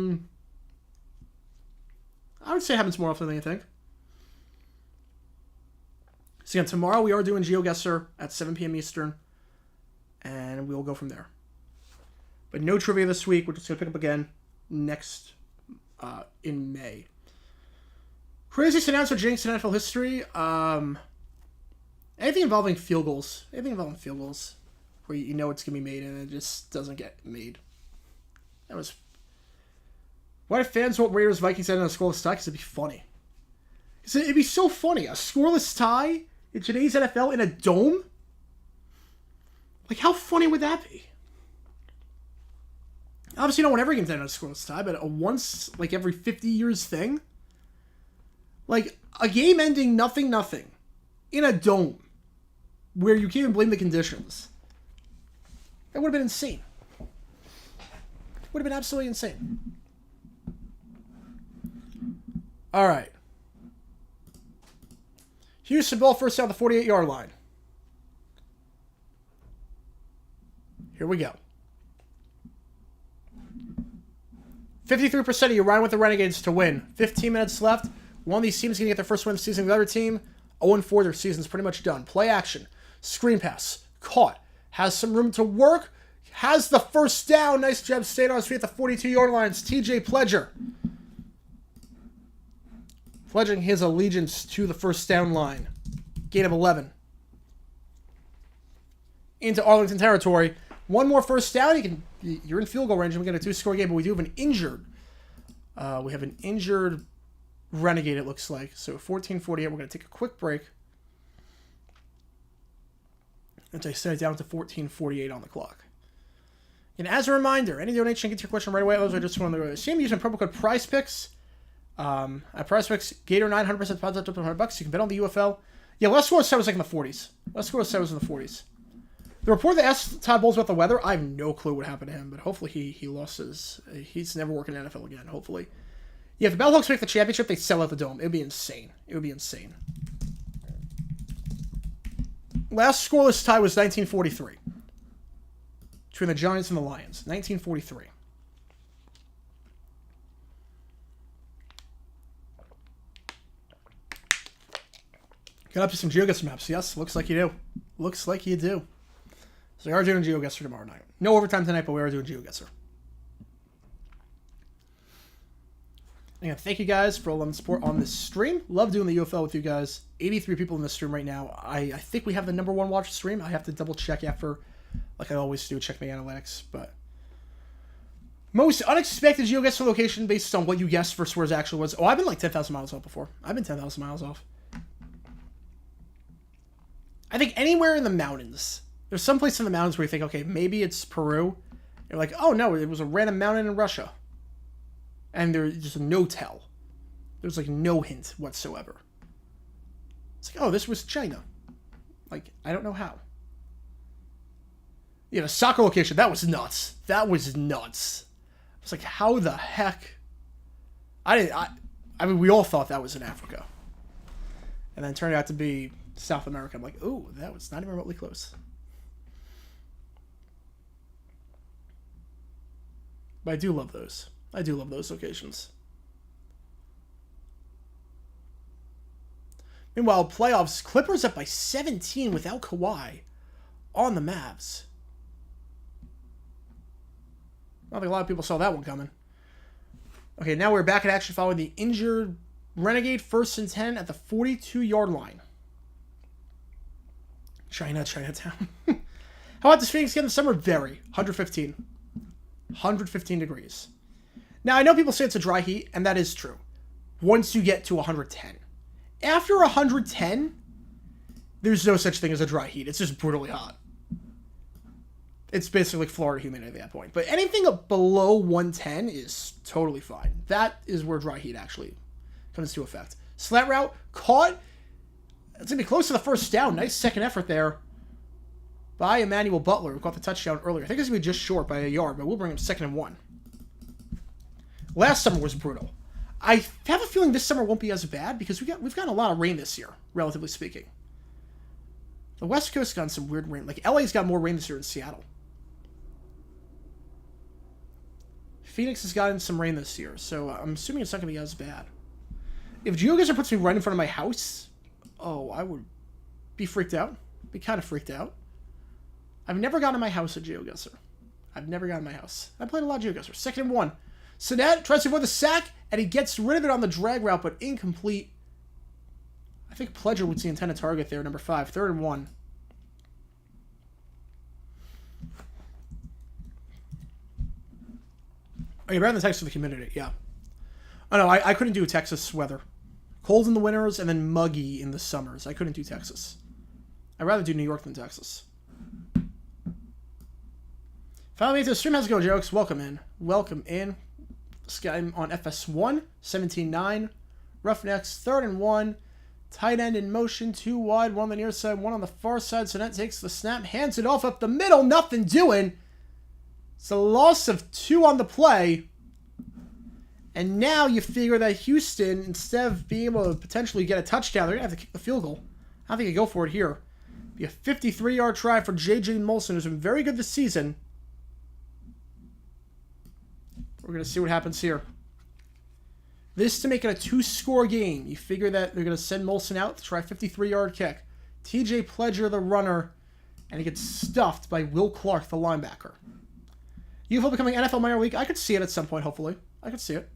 would say it happens more often than you think. So again, tomorrow we are doing GeoGuessr at 7 p.m. Eastern. And we'll go from there. But no trivia this week. We're just going to pick up again next in May. Craziest announcer jinx in NFL history. Anything involving field goals. Where you know it's going to be made and it just doesn't get made. That was... Why do fans want Raiders Vikings end on a scoreless tie? Because it'd be funny. It'd be so funny. A scoreless tie in today's NFL in a dome? Like, how funny would that be? Obviously, you don't want every game to end on a scoreless tie, but a once, like, every 50 years thing? Like, a game ending 0-0 in a dome where you can't even blame the conditions. That would have been insane. Would have been absolutely insane. All right. Houston ball first down the 48-yard line. Here we go. 53% of you riding with the Renegades to win. 15 minutes left. One of these teams is going to get their first win of the season. The other team, 0-4, their season's pretty much done. Play action. Screen pass. Caught. Has some room to work. Has the first down. Nice job staying on his feet at the 42-yard line. It's TJ Pledger. Pledging his allegiance to the first down line. Gain of 11. Into Arlington territory. One more first down. You're in field goal range and we get a 2-score game, but we do have an injured. We have an injured Renegade, it looks like. So 14:48, we're going to take a quick break. Until I set it down to 14:48 on the clock. And as a reminder, any donation gets your question right away. Otherwise, I just want to go to the same using promo code PrizePicks. At PrizePicks, Gator 900% odds up to $100. You can bet on the UFL. Yeah, last score said was like in the 40s. Last score said was in the 40s. The report that asked Todd Bowles about the weather, I have no clue what happened to him, but hopefully he lost his... He's never working in the NFL again, hopefully. Yeah, if the Bellhawks make the championship, they sell out the Dome. It would be insane. It would be insane. Last scoreless tie was 1943. Between the Giants and the Lions. 1943. Got up to some GeoGuessr maps. Yes, looks like you do. Looks like you do. So we are doing GeoGuessr tomorrow night. No overtime tonight, but we are doing GeoGuessr. Again, thank you guys for all the support on this stream. Love doing the UFL with you guys. 83 people in the stream right now. I think we have the #1 watch stream. I have to double check after, like I always do, check my analytics. But most unexpected GeoGuessr location based on what you guessed versus where it actually was. Oh, I've been like 10,000 miles off before. I've been 10,000 miles off. I think anywhere in the mountains. There's some place in the mountains where you think, okay, maybe it's Peru. You're like, oh no, it was a random mountain in Russia. And there's just no tell. There's like no hint whatsoever. It's like, oh, this was China. Like, I don't know how. Yeah, the soccer location, that was nuts. That was nuts. I was like, how the heck? I mean, we all thought that was in Africa. And then it turned out to be South America. I'm like, ooh, that was not even remotely close. But I do love those. I do love those locations. Meanwhile, playoffs, Clippers up by 17 without Kawhi on the Mavs. I don't think a lot of people saw that one coming. Okay, now we're back in action following the injured Renegade 1st and 10 at the 42-yard line. Chinatown. How about this Phoenix game in the summer? Very. 115. 115 degrees. Now, I know people say it's a dry heat, and that is true. Once you get to 110. After 110, there's no such thing as a dry heat. It's just brutally hot. It's basically like Florida humidity at that point. But anything below 110 is totally fine. That is where dry heat actually comes into effect. Slant route, caught. It's going to be close to the first down. Nice second effort there by Emmanuel Butler, who caught the touchdown earlier. I think it's going to be just short by a yard, but we'll bring him 2nd and 1. Last summer was brutal. I have a feeling this summer won't be as bad because we've gotten a lot of rain this year, relatively speaking. The West Coast got some weird rain. Like, LA's got more rain this year than Seattle. Phoenix has gotten some rain this year, so I'm assuming it's not going to be as bad. If GeoGuessr puts me right in front of my house, oh, I would be freaked out. Be kind of freaked out. I've never gotten in my house at GeoGuessr. I've never gotten in my house. I played a lot of GeoGuessr. 2nd and 1. Sinet tries to avoid the sack, and he gets rid of it on the drag route, but incomplete. I think Pledger would see intended target there, number 5. 3rd and 1. Oh, you ran the text for the community, yeah. Oh, no, I couldn't do Texas weather. Cold in the winters and then muggy in the summers. I couldn't do Texas. I'd rather do New York than Texas. Finally made to the stream. How's it going, jokes? Welcome in. Welcome in. This guy on FS1, 17-9. Roughnecks, 3rd and 1. Tight end in motion, 2 wide, 1 on the near side, 1 on the far side. So that takes the snap, hands it off up the middle, nothing doing. It's a loss of 2 on the play. And now you figure that Houston, instead of being able to potentially get a touchdown, they're going to have to kick the field goal. I don't think you go for it here. Be a 53-yard try for J.J. Molson, who's been very good this season. We're going to see what happens here. This to make it a 2-score game. You figure that they're going to send Molson out to try a 53-yard kick. T.J. Pledger, the runner, and he gets stuffed by Will Clark, the linebacker. UFL becoming NFL minor league. I could see it at some point, hopefully. I could see it.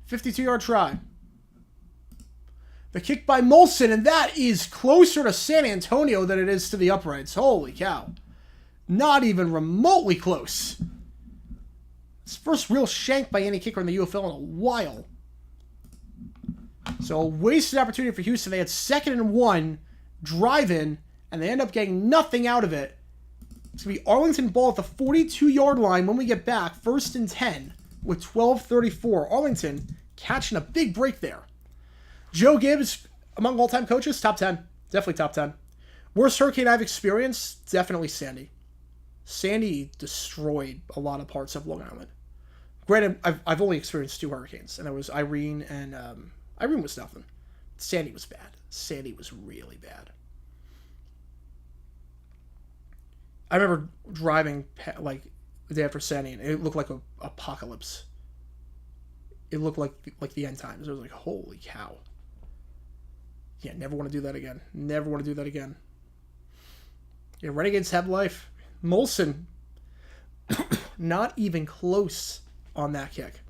52-yard try. The kick by Molson, and that is closer to San Antonio than it is to the uprights. Holy cow. Not even remotely close. It's first real shank by any kicker in the UFL in a while. So a wasted opportunity for Houston. They had 2nd and 1, drive in, and they end up getting nothing out of it. It's going to be Arlington ball at the 42-yard line when we get back. 1st and 10 with 12:34. Arlington catching a big break there. Joe Gibbs, among all-time coaches, top 10. Definitely top 10. Worst hurricane I've experienced? Definitely Sandy. Sandy destroyed a lot of parts of Long Island. Granted, I've only experienced 2 hurricanes, and it was Irene and... Irene was nothing. Sandy was bad. Sandy was really bad. I remember driving like the day after Sandy, and it looked like an apocalypse. It looked like the end times. It was like, holy cow. Yeah, never want to do that again. Never want to do that again. Yeah, Renegades have life. Molson, not even close on that kick.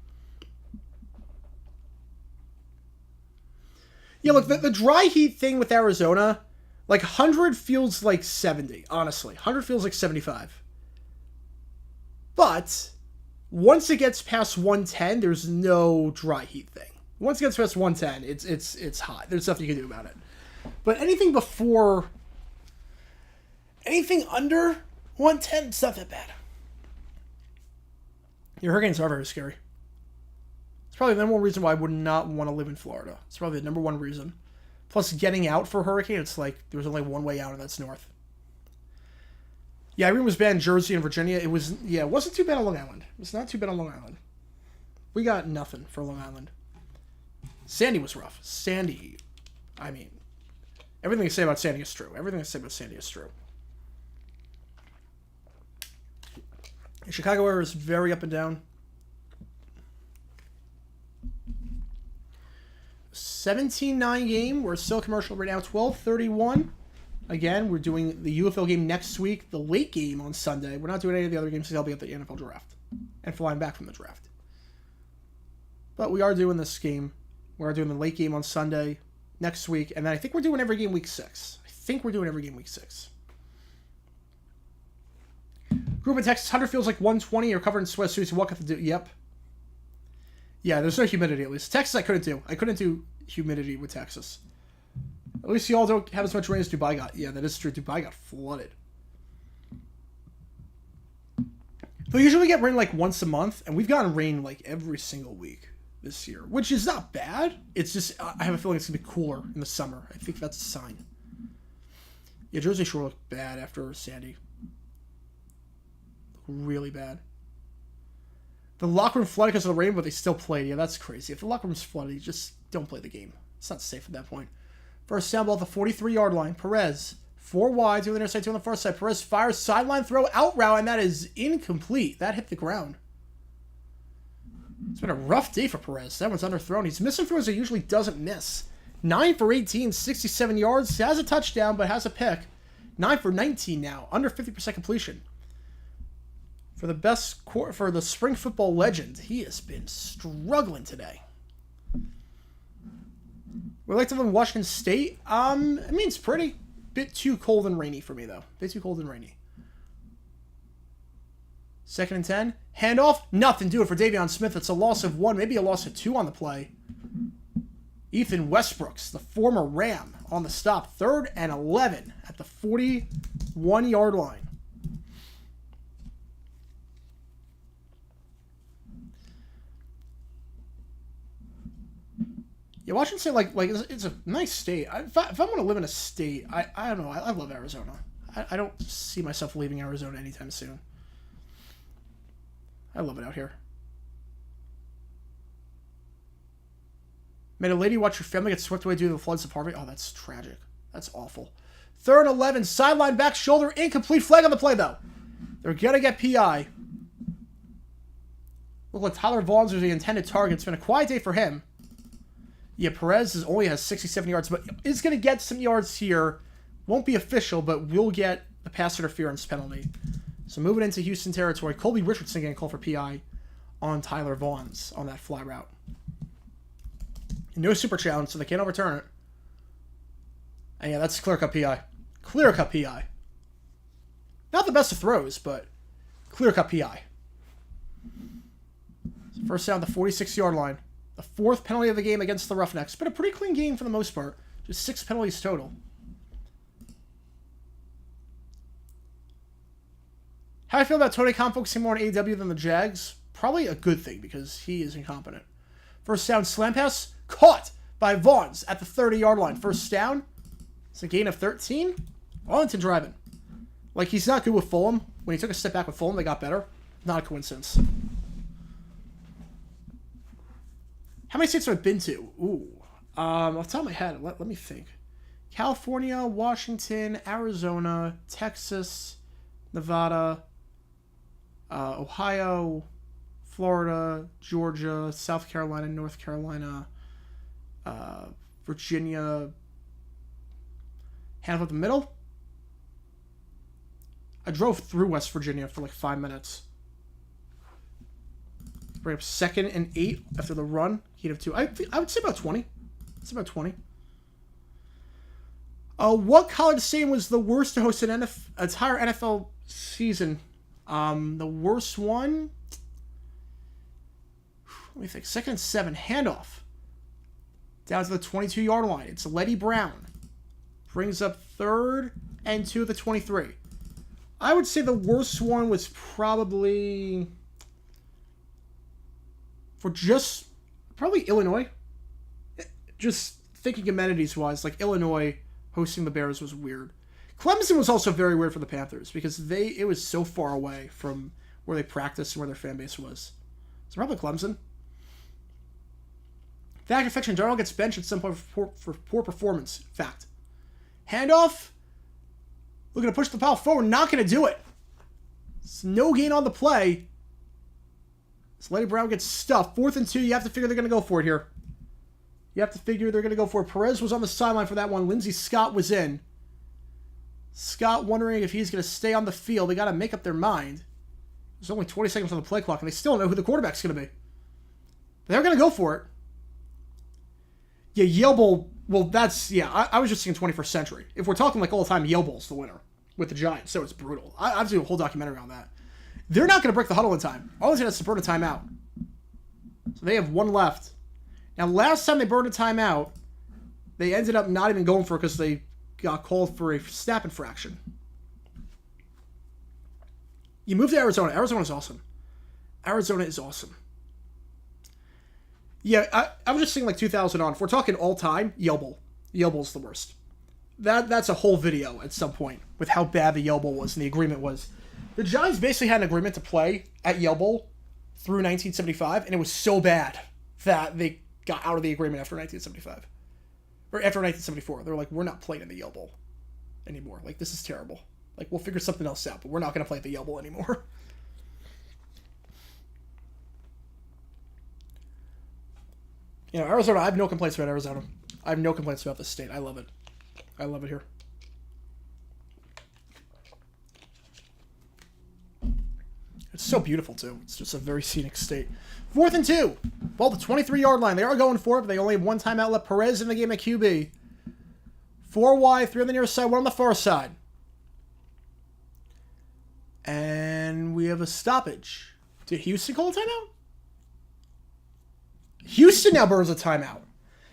Yeah, look, the dry heat thing with Arizona, like 100 feels like 70, honestly. 100 feels like 75. But once it gets past 110, there's no dry heat thing. Once it gets past 110, it's hot. There's nothing you can do about it. But anything under 110, it's not that bad. Your hurricanes are very scary. It's probably the number one reason why I would not want to live in Florida. It's probably the number one reason. Plus, getting out for a hurricane, it's like there was only one way out, and that's north. Yeah, Irene was bad in Jersey and Virginia. It wasn't too bad on Long Island. It was not too bad on Long Island. We got nothing for Long Island. Sandy was rough. Sandy, I mean, everything you say about Sandy is true. Everything I say about Sandy is true. The Chicago area is very up and down. 17-9 game. We're still commercial right now. 12:31. Again, we're doing the UFL game next week. The late game on Sunday. We're not doing any of the other games because I'll be at the NFL draft and flying back from the draft. But we are doing this game. We are doing the late game on Sunday next week. And then I think we're doing every game week 6. Group in Texas, 100 feels like 120. You're covered in sweatsuits. You walk up the... Yep. Yeah, there's no humidity at least. Texas I couldn't do. I couldn't do humidity with Texas. At least y'all don't have as much rain as Dubai got. Yeah, that is true. Dubai got flooded. But usually we get rain like once a month, and we've gotten rain like every single week this year, which is not bad. It's just, I have a feeling it's going to be cooler in the summer. I think that's a sign. Yeah, Jersey Shore looked bad after Sandy. Really bad. The locker room flooded because of the rain, but they still played. Yeah, that's crazy. If the locker room's flooded, you just don't play the game. It's not safe at that point. First down ball at the 43-yard line. Perez, 4 wide, 2 on the near side, 2 on the far side. Perez fires sideline throw, out route, and that is incomplete. That hit the ground. It's been a rough day for Perez. That one's underthrown. He's missing throws he usually doesn't miss. 9 for 18, 67 yards. Has a touchdown, but has a pick. 9 for 19 now. Under 50% completion. For the spring football legend, he has been struggling today. We like to live in Washington State. I mean, it's pretty. Bit too cold and rainy for me, though. Bit too cold and rainy. 2nd and 10. Handoff. Nothing. Do it for Davion Smith. It's a loss of 1, maybe a loss of 2 on the play. Ethan Westbrooks, the former Ram, on the stop. 3rd and 11 at the 41-yard line. Yeah, Washington State, like it's a nice state. If I want to live in a state, I don't know. I love Arizona. I don't see myself leaving Arizona anytime soon. I love it out here. Made a lady watch her family get swept away due to the floods of Harvey. Oh, that's tragic. That's awful. 3rd and 11, sideline back shoulder, incomplete. Flag on the play, though. They're going to get PI. Look like Tyler Vaughns was the intended target. It's been a quiet day for him. Yeah, Perez only has 67 yards, but is going to get some yards here. Won't be official, but will get the pass interference penalty. So moving into Houston territory, Colby Richardson getting called for PI on Tyler Vaughns on that fly route. No super challenge, so they can't overturn it. And yeah, that's clear-cut PI. Clear-cut PI. Not the best of throws, but clear-cut PI. So first down, the 46-yard line. The 4th penalty of the game against the Roughnecks. But a pretty clean game for the most part. Just 6 penalties total. How do I feel about Tony Khan focusing more on AEW than the Jags? Probably a good thing because he is incompetent. First down slam pass. Caught by Vaughns at the 30-yard line. First down. It's a gain of 13. Arlington driving. Like, he's not good with Fulham. When he took a step back with Fulham, they got better. Not a coincidence. How many states have I been to? Ooh. Off the top of my head, let me think. California, Washington, Arizona, Texas, Nevada, Ohio, Florida, Georgia, South Carolina, North Carolina, Virginia, handle at the middle. I drove through West Virginia for like 5 minutes. Bring up 2nd and 8 after the run. Heat of 2. I would say about 20. It's about 20. What college stadium was the worst to host an entire NFL season? The worst one? Let me think. 2nd and 7. Handoff. Down to the 22-yard line. It's Letty Brown. Brings up 3rd and 2 at the 23. I would say the worst one was probably probably Illinois. Just thinking amenities-wise, like Illinois hosting the Bears was weird. Clemson was also very weird for the Panthers because it was so far away from where they practiced and where their fan base was. So probably Clemson. The active fiction general gets benched at some point for poor performance. Fact. Handoff. Looking to push the pile forward. Not going to do it. It's no gain on the play. So Letty Brown gets stuffed. 4th and 2. You have to figure they're going to go for it here. You have to figure they're going to go for it. Perez was on the sideline for that one. Lindsey Scott was in. Scott wondering if he's going to stay on the field. They got to make up their mind. There's only 20 seconds on the play clock, and they still don't know who the quarterback's going to be. They're going to go for it. Yeah, Yale Bowl. Well, that's, yeah, I was just thinking 21st century. If we're talking like all the time, Yale Bowl's the winner with the Giants, so it's brutal. I've seen a whole documentary on that. They're not going to break the huddle in time. Arlington has to burn a timeout. So they have 1 left. Now, last time they burned a timeout, they ended up not even going for it because they got called for a snap infraction. You move to Arizona. Arizona's awesome. Arizona is awesome. Yeah, I was just thinking like 2000 on. If we're talking all-time, Yale Bowl. Yale Bowl's the worst. That's a whole video at some point with how bad the Yale Bowl was and the agreement was. The Giants basically had an agreement to play at Yale Bowl through 1975, and it was so bad that they got out of the agreement after 1975. Or after 1974. They were like, we're not playing in the Yale Bowl anymore. Like, this is terrible. Like, we'll figure something else out, but we're not going to play at the Yale Bowl anymore. You know, Arizona, I have no complaints about Arizona. I have no complaints about this state. I love it. I love it here. It's so beautiful, too. It's just a very scenic state. 4th and 2. Ball the 23-yard line. They are going for it, but they only have 1 timeout left. Perez in the game at QB. 4 wide, 3 on the near side, 1 on the far side. And we have a stoppage. Did Houston call a timeout? Houston now burns a timeout.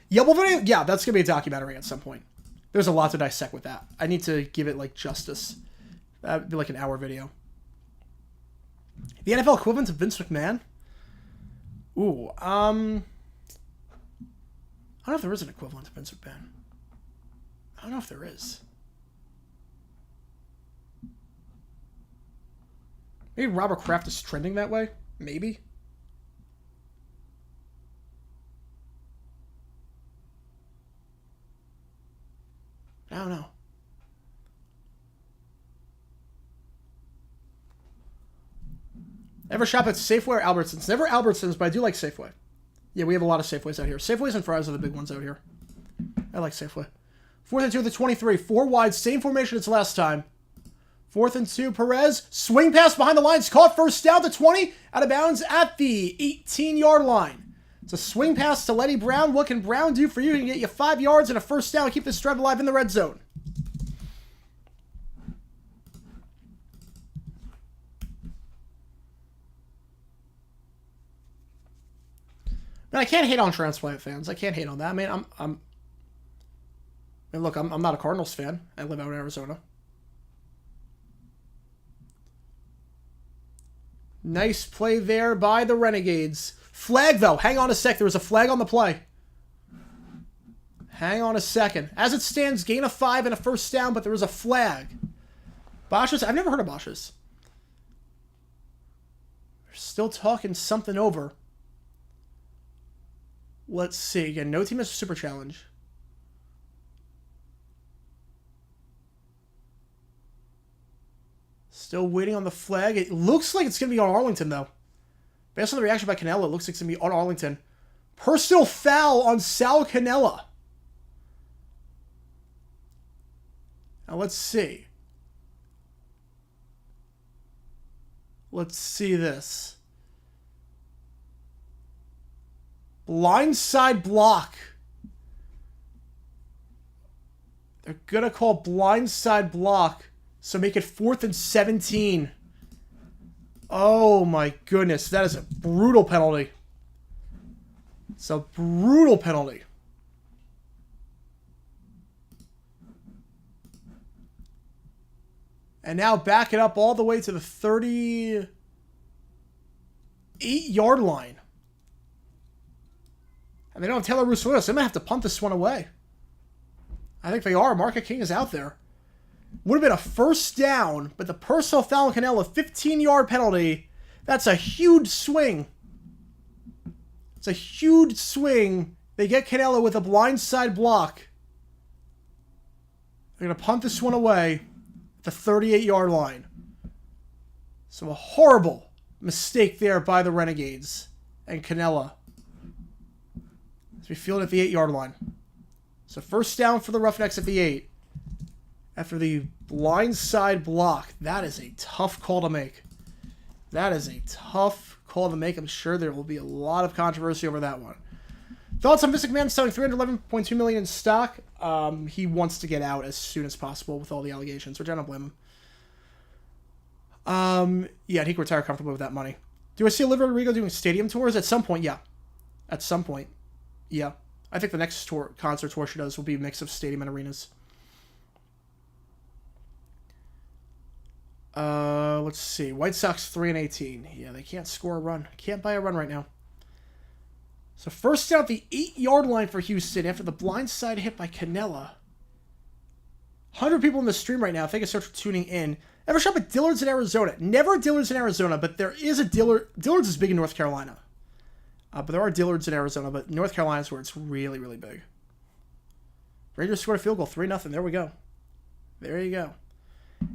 Yeah, well, yeah, that's going to be a documentary at some point. There's a lot to dissect with that. I need to give it, like, justice. That would be like an hour video. The NFL equivalent of Vince McMahon? Ooh, I don't know if there is an equivalent to Vince McMahon. I don't know if there is. Maybe Robert Kraft is trending that way? Maybe. I don't know. Ever shop at Safeway or Albertsons? Never Albertsons, but I do like Safeway. Yeah, we have a lot of Safeways out here. Safeways and Fry's are the big ones out here. I like Safeway. 4th and 2 at the 23. 4 wide. Same formation as last time. 4th and 2. Perez. Swing pass behind the lines. Caught first down to 20. Out of bounds at the 18-yard line. It's a swing pass to Letty Brown. What can Brown do for you? He can get you 5 yards and a first down. Keep this drive alive in the red zone. I can't hate on transplant fans. I can't hate on that. I mean, I mean, look, I'm not a Cardinals fan. I live out in Arizona. Nice play there by the Renegades. Flag, though. Hang on a sec. There was a flag on the play. Hang on a second. As it stands, gain of 5 and a first down, but there was a flag. Bosch's, I've never heard of Bosch's. They're still talking something over. Let's see. Again, no team has a super challenge. Still waiting on the flag. It looks like it's going to be on Arlington, though. Based on the reaction by Canella, it looks like it's going to be on Arlington. Personal foul on Sal Canella. Now, let's see. Let's see this. Blindside block. They're going to call blindside block. So make it 4th and 17. Oh my goodness. That is a brutal penalty. It's a brutal penalty. And now back it up all the way to the 38-yard line. And they don't have Taylor Rousseau, so they might have to punt this one away. I think they are. Market King is out there. Would have been a first down, but the personal foul on Canella, 15-yard penalty. That's a huge swing. It's a huge swing. They get Canella with a blindside block. They're going to punt this one away at the 38-yard line. So a horrible mistake there by the Renegades and Canella. As we field at the 8-yard line. So first down for the Roughnecks at the 8. After the blindside block. That is a tough call to make. That is a tough call to make. I'm sure there will be a lot of controversy over that one. Thoughts on Mystic Man selling $311.2 million in stock? He wants to get out as soon as possible with all the allegations, which I don't blame him. Yeah, he can retire comfortably with that money. Do I see Olivia Rodrigo doing stadium tours? At some point, yeah. At some point, yeah. I think the next concert tour she does will be a mix of stadium and arenas. Let's see. White Sox 3-18. Yeah, they can't score a run. Can't buy a run right now. So first down at the 8-yard line for Houston after the blindside hit by Canella. 100 people in the stream right now. Thank you so much for tuning in. Ever shop at Dillard's in Arizona? Never at Dillard's in Arizona, but there is a Dillard. Dillard's is big in North Carolina. But there are Dillard's in Arizona, but North Carolina is where it's really, really big. Rangers scored a field goal, 3-0. There we go. There you go.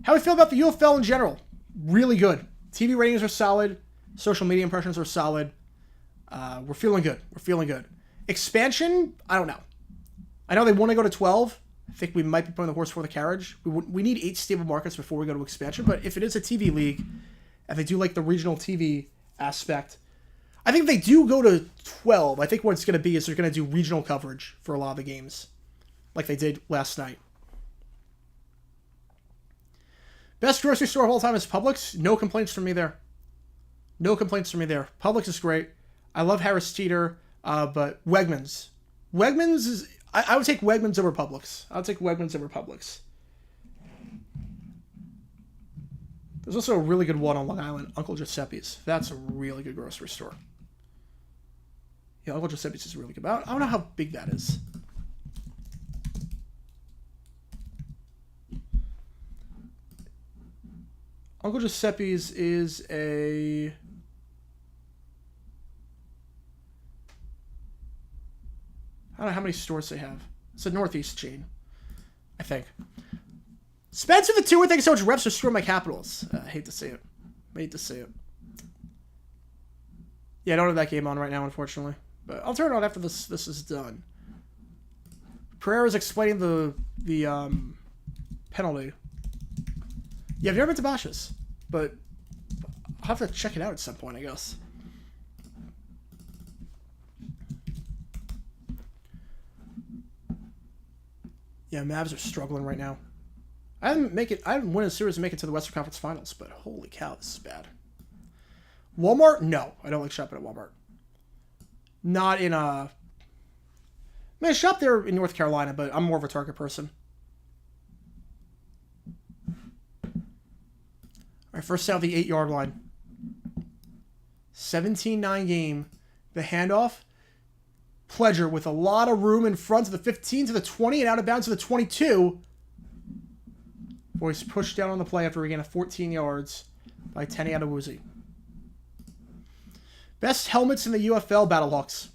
How do we feel about the UFL in general? Really good. TV ratings are solid. Social media impressions are solid. We're feeling good. We're feeling good. Expansion? I don't know. I know they want to go to 12. I think we might be putting the horse before the carriage. We need 8 stable markets before we go to expansion. But if it is a TV league, and they do like the regional TV aspect, I think if they do go to 12, I think what it's going to be is they're going to do regional coverage for a lot of the games, like they did last night. Best grocery store of all time is Publix. No complaints from me there. No complaints from me there. Publix is great. I love Harris Teeter, but Wegmans. Wegmans is... I would take Wegmans over Publix. I would take Wegmans over Publix. There's also a really good one on Long Island, Uncle Giuseppe's. That's a really good grocery store. Yeah, Uncle Giuseppe's is really good. I don't know how big that is. Uncle Giuseppe's is a... I don't know how many stores they have. It's a Northeast chain, I think. Spencer the Tour, thank you so much. Reps are screwing my Capitals. I hate to say it. I hate to say it. Yeah, I don't have that game on right now, unfortunately. But I'll turn it on after this is done. Pereira's explaining the penalty. Yeah, I've never been to Bosch's, but I'll have to check it out at some point, I guess. Yeah, Mavs are struggling right now. I didn't win a series and make it to the Western Conference Finals, but holy cow, this is bad. Walmart? No, I don't like shopping at Walmart. Not in a... I mean, I shop there in North Carolina, but I'm more of a Target person. All right, first down the 8-yard line. 17-9 game. The handoff. Pledger with a lot of room in front to the 15, to the 20, and out of bounds to the 22. Boys pushed down on the play after a gain of 14 yards by Tenny Adewuzi. Best helmets in the UFL, Battlehawks.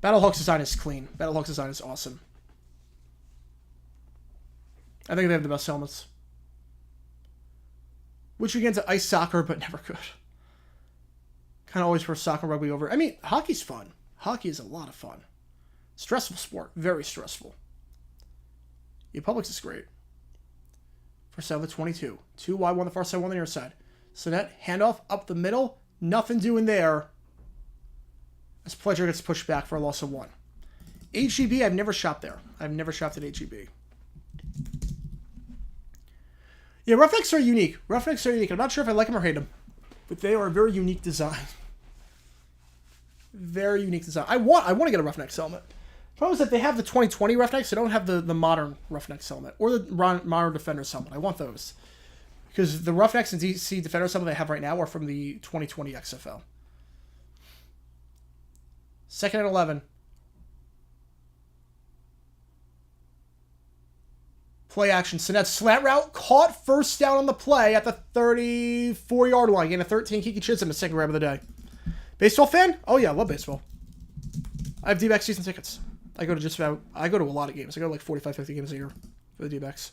Battlehawks design is clean. Battlehawks design is awesome. I think they have the best helmets. Which we get into ice soccer, but never could. Kind of always prefer soccer rugby over. I mean, hockey's fun. Hockey is a lot of fun. Stressful sport. Very stressful. Yeah, Publix is great. First side of the 22. 2 wide, 1 on the far side, 1 on the near side. Sonnet, handoff up the middle. Nothing doing there. As Pledger gets pushed back for a loss of 1. HEB, I've never shopped there. I've never shopped at HEB. Yeah, Roughnecks are unique. Roughnecks are unique. I'm not sure if I like them or hate them. But they are a very unique design. Very unique design. I want to get a Roughnecks helmet. The problem is that they have the 2020 Roughnecks. They don't have the modern Roughnecks helmet. Or the modern Defenders helmet. I want those. Because the Roughnecks and DC Defenders helmet they have right now are from the 2020 XFL. Second and 11. Play action. Sonnet slant route. Caught first down on the play at the 34-yard line. Gain a 13. Kiki Chisholm, the second grab of the day. Baseball fan? Oh yeah, I love baseball. I have D-backs season tickets. I go to a lot of games. I go to like 45, 50 games a year for the D-backs.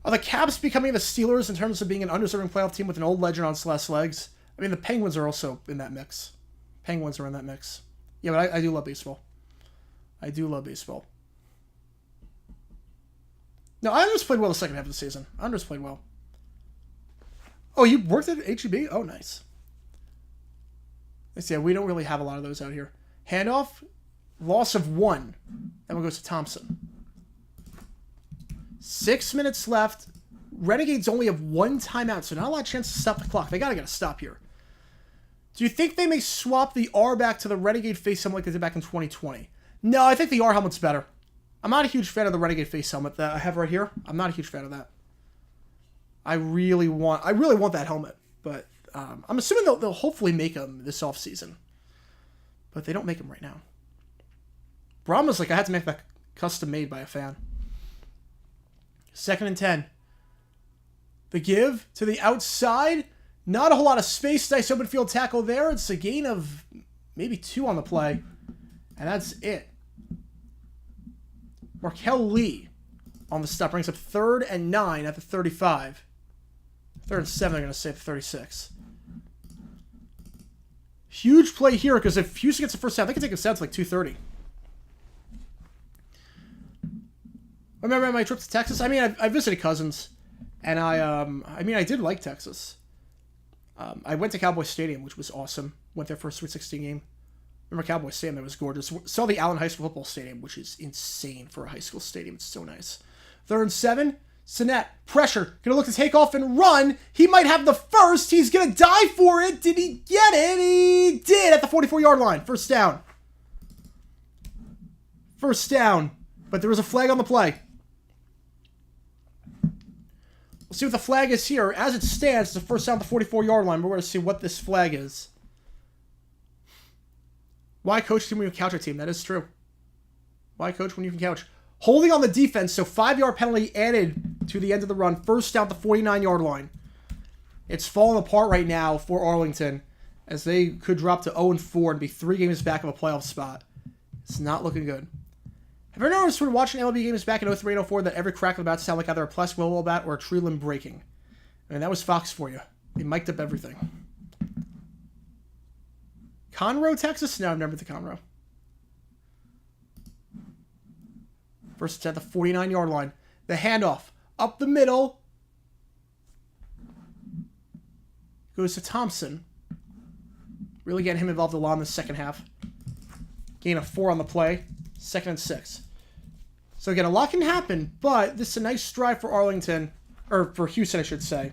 Are the Caps becoming the Steelers in terms of being an undeserving playoff team with an old legend on its last legs? I mean, the Penguins are also in that mix. Penguins are in that mix. Yeah, but I do love baseball. I do love baseball. No, Islanders played well the second half of the season. Islanders played well. Oh, you worked at HEB? Oh, nice. Let's see. We don't really have a lot of those out here. Handoff. Loss of 1. Then we'll go to Thompson. 6 minutes left. Renegades only have 1 timeout, so not a lot of chance to stop the clock. They got to get a stop here. Do you think they may swap the R back to the Renegade face helmet like they did back in 2020? No, I think the R helmet's better. I'm not a huge fan of the Renegade face helmet that I have right here. I'm not a huge fan of that. I really want that helmet, but I'm assuming they'll hopefully make them this offseason. But they don't make them right now. Brahma's like, I had to make that custom made by a fan. Second and 10. The give to the outside. Not a whole lot of space. Nice open field tackle there. It's a gain of maybe 2 on the play. And that's it. Markel Lee on the stop brings up 3rd and 9 at the 35. 3rd and 7, they're going to say at the 36. Huge play here because if Houston gets the first down, they can take us down to like 2:30. Remember my trip to Texas? I mean, I visited cousins, and I did like Texas. I went to Cowboy Stadium, which was awesome. Went there for a Sweet 16 game. Remember Cowboy Stadium? That was gorgeous. Saw the Allen High School football stadium, which is insane for a high school stadium. It's so nice. 3rd and 7. Sonnet, pressure, gonna look to take off and run. He might have the first. He's gonna die for it. Did he get it? He did at the 44-yard line. First down. First down. But there was a flag on the play. We'll see what the flag is here. As it stands, it's a first down at the 44-yard line. We're going to see what this flag is. Why coach team when you can couch a team? That is true. Why coach when you can couch? Holding on the defense, so 5-yard penalty added to the end of the run. First down at the 49-yard line. It's falling apart right now for Arlington as they could drop to 0-4 and be 3 games back of a playoff spot. It's not looking good. Have you ever noticed when watching MLB games back in 03 and 04 that every crack of the bat sounded like either a plastic willow bat or a tree limb breaking? I mean, that was Fox for you. They mic'd up everything. Conroe, Texas? No, I've never been to Conroe. First, it's at the 49-yard line. The handoff. Up the middle. Goes to Thompson. Really getting him involved a lot in the second half. Gain of 4 on the play. 2nd and 6. So again, a lot can happen, but this is a nice stride for Arlington. Or for Houston, I should say.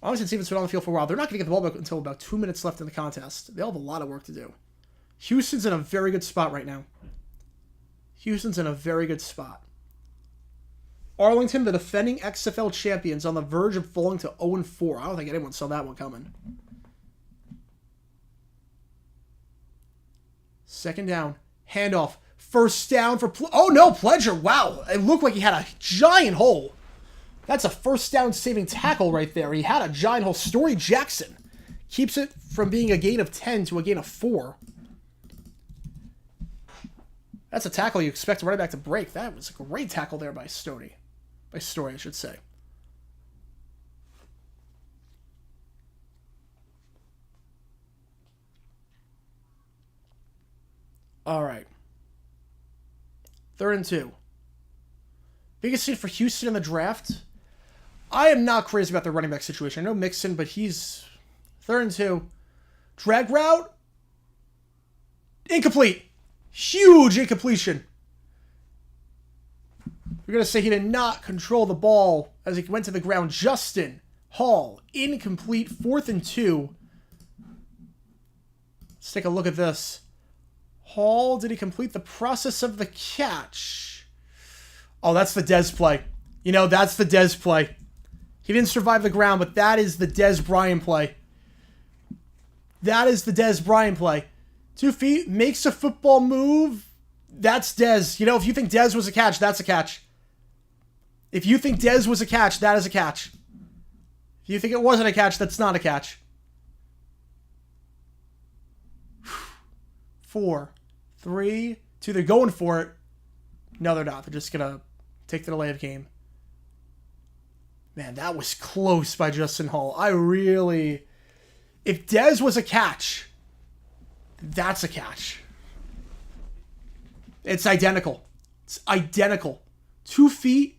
Arlington Stevens been on the field for a while. They're not going to get the ball back until about 2 minutes left in the contest. They'll have a lot of work to do. Houston's in a very good spot right now. Houston's in a very good spot. Arlington, the defending XFL champions, on the verge of falling to 0-4. I don't think anyone saw that one coming. Second down. Handoff. First down for... Oh, no, Pledger. Wow. It looked like he had a giant hole. That's a first down saving tackle right there. He had a giant hole. Story Jackson keeps it from being a gain of 10 to a gain of 4. That's a tackle you expect a running back to break. That was a great tackle there by Story. By Story, I should say. All right. 3rd and 2. Biggest thing for Houston in the draft. I am not crazy about the running back situation. I know Mixon, but he's 3rd and 2. Drag route. Incomplete. Huge incompletion. We're going to say he did not control the ball as he went to the ground. Justin Hall. Incomplete. 4th and 2. Let's take a look at this. Hall, did he complete the process of the catch? Oh, that's the Dez play. You know, that's the Dez play. He didn't survive the ground, but that is the Dez Bryant play. That is the Dez Bryant play. 2 feet, makes a football move. That's Dez. You know, if you think Dez was a catch, that's a catch. If you think Dez was a catch, that is a catch. If you think it wasn't a catch, that's not a catch. 4, 3, 2. They're going for it. No, they're not. They're just going to take the delay of game. Man, that was close by Justin Hall. If Dez was a catch, that's a catch. It's identical. It's identical. 2 feet,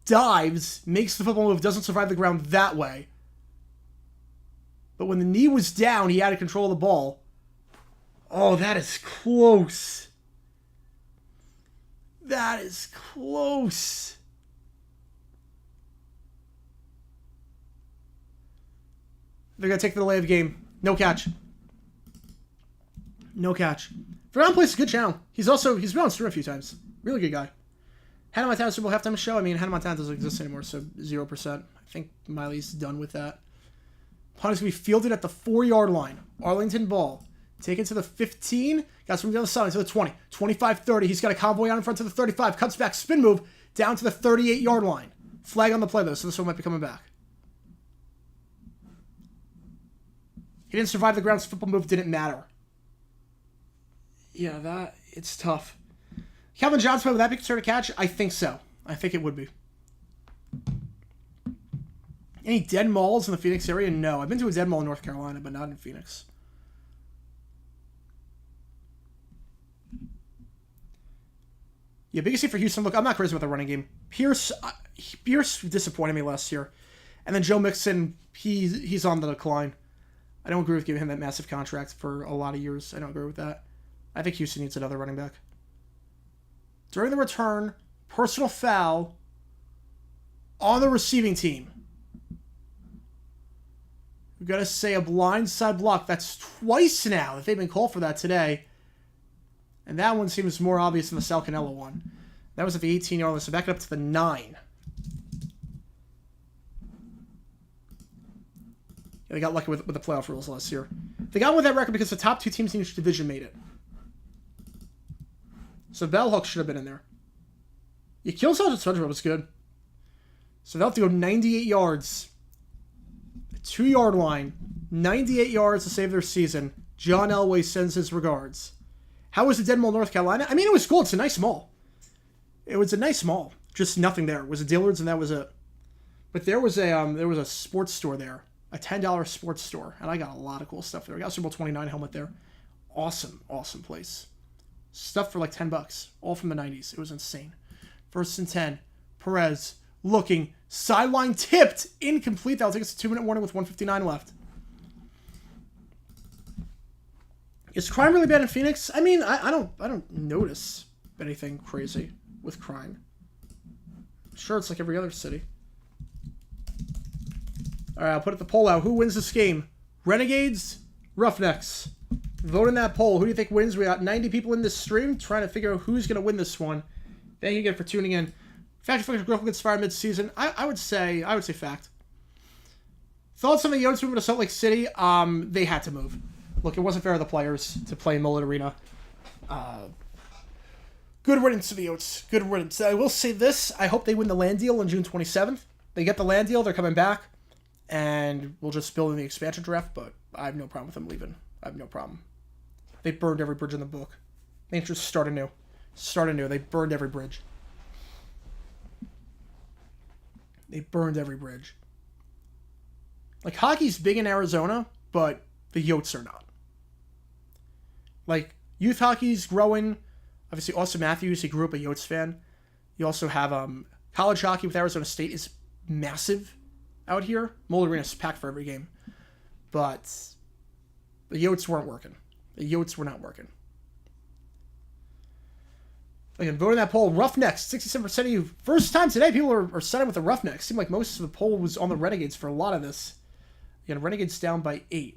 dives, makes the football move, doesn't survive the ground that way. But when the knee was down, he had to control the ball. Oh, that is close. That is close. They're going to take the delay of game. No catch. No catch. Brown plays a good channel. He's been on stream a few times. Really good guy. Hannah Montana Super Bowl halftime show. I mean, Hannah Montana doesn't exist anymore, so 0%. I think Miley's done with that. Punt is going to be fielded at the 4-yard line. Arlington ball. Taken to the 15. Got some down the side to the 20. 25-30. He's got a convoy out in front to the 35. Cuts back. Spin move. Down to the 38-yard line. Flag on the play, though, so this one might be coming back. He didn't survive the ground, so football move didn't matter. Yeah, it's tough. Calvin Johnson, would that be considered a catch? I think so. I think it would be. Any dead malls in the Phoenix area? No. I've been to a dead mall in North Carolina, but not in Phoenix. Yeah, biggest thing for Houston. Look, I'm not crazy about the running game. Pierce disappointed me last year. And then Joe Mixon, he's on the decline. I don't agree with giving him that massive contract for a lot of years. I don't agree with that. I think Houston needs another running back. During the return, personal foul on the receiving team. We've got to say a blindside block. That's twice now that they've been called for that today. And that one seems more obvious than the Sal Cannella one. That was at the 18-yard line, so back it up to the 9. Yeah, they got lucky with the playoff rules last year. They got with that record because the top 2 teams in each division made it. So Bellhawk should have been in there. Yeah, Kill Sergeant SpongeBob was good. So they'll have to go 98 yards. 2-yard line. 98 yards to save their season. John Elway sends his regards. How was the Dead Mall, North Carolina? I mean, it was cool. It's a nice mall. It was a nice mall. Just nothing there. It was a Dillard's and that was it. But there was a sports store there. A $10 sports store. And I got a lot of cool stuff there. I got a Super Bowl 29 helmet there. Awesome, awesome place. Stuff for like $10. All from the 90s. It was insane. 1st and 10. Perez looking. Sideline tipped. Incomplete. That'll take us a 2-minute warning with 1:59 left. Is crime really bad in Phoenix? I mean, I don't notice anything crazy with crime. Sure, it's like every other city. All right, I'll put the poll out. Who wins this game? Renegades, Roughnecks. Vote in that poll. Who do you think wins? We got 90 people in this stream trying to figure out who's going to win this one. Thank you again for tuning in. Fact or fiction, gets fired mid-season. I would say fact. Thoughts on the Yotes moving to Salt Lake City? They had to move. Look, it wasn't fair to the players to play in Mullet Arena. Good riddance to the Yotes. Good riddance. I will say this. I hope they win the land deal on June 27th. They get the land deal. They're coming back. And we'll just build in the expansion draft. But I have no problem with them leaving. I have no problem. They burned every bridge in the book. They just start anew. Start anew. They burned every bridge. They burned every bridge. Like, hockey's big in Arizona, but the Yotes are not. Like, youth hockey's growing. Obviously, Austin Matthews, he grew up a Yotes fan. You also have college hockey with Arizona State is massive out here. Mullet Arena's packed for every game. But the Yotes weren't working. The Yotes were not working. Again, vote in that poll. Roughnecks, 67% of you. First time today, people are siding with the Roughnecks. Seemed like most of the poll was on the Renegades for a lot of this. Again, Renegades down by 8.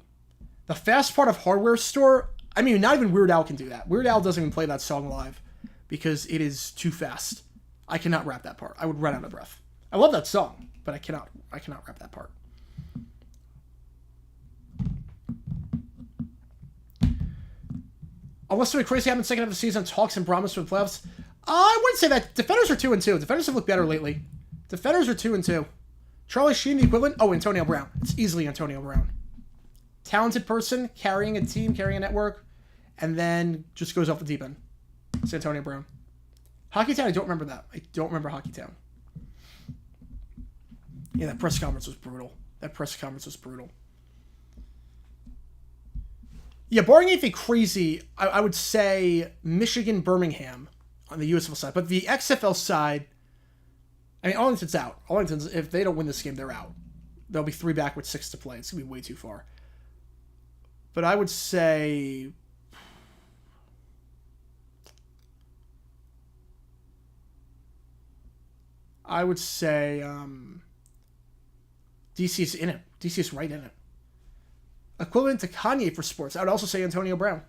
The fast part of Hardware Store, I mean, not even Weird Al can do that. Weird Al doesn't even play that song live because it is too fast. I cannot rap that part. I would run out of breath. I love that song, but I cannot rap that part. Unless something crazy happened second half of the season, talks and promise for the playoffs. I wouldn't say that. Defenders are 2-2. Defenders have looked better lately. Defenders are 2-2. Charlie Sheen, the equivalent? Oh, Antonio Brown. It's easily Antonio Brown. Talented person, carrying a team, carrying a network, and then just goes off the deep end. It's Antonio Brown. Hockey Town, I don't remember that. I don't remember Hockey Town. Yeah, that press conference was brutal. Yeah, barring anything crazy, I would say Michigan, Birmingham on the USFL side. But the XFL side, I mean, Arlington's out. Arlington's, if they don't win this game, they're out. They'll be 3 back with 6 to play. It's going to be way too far. But I would say... DC's in it. DC's right in it. Equivalent to Kanye for sports. I would also say Antonio Brown.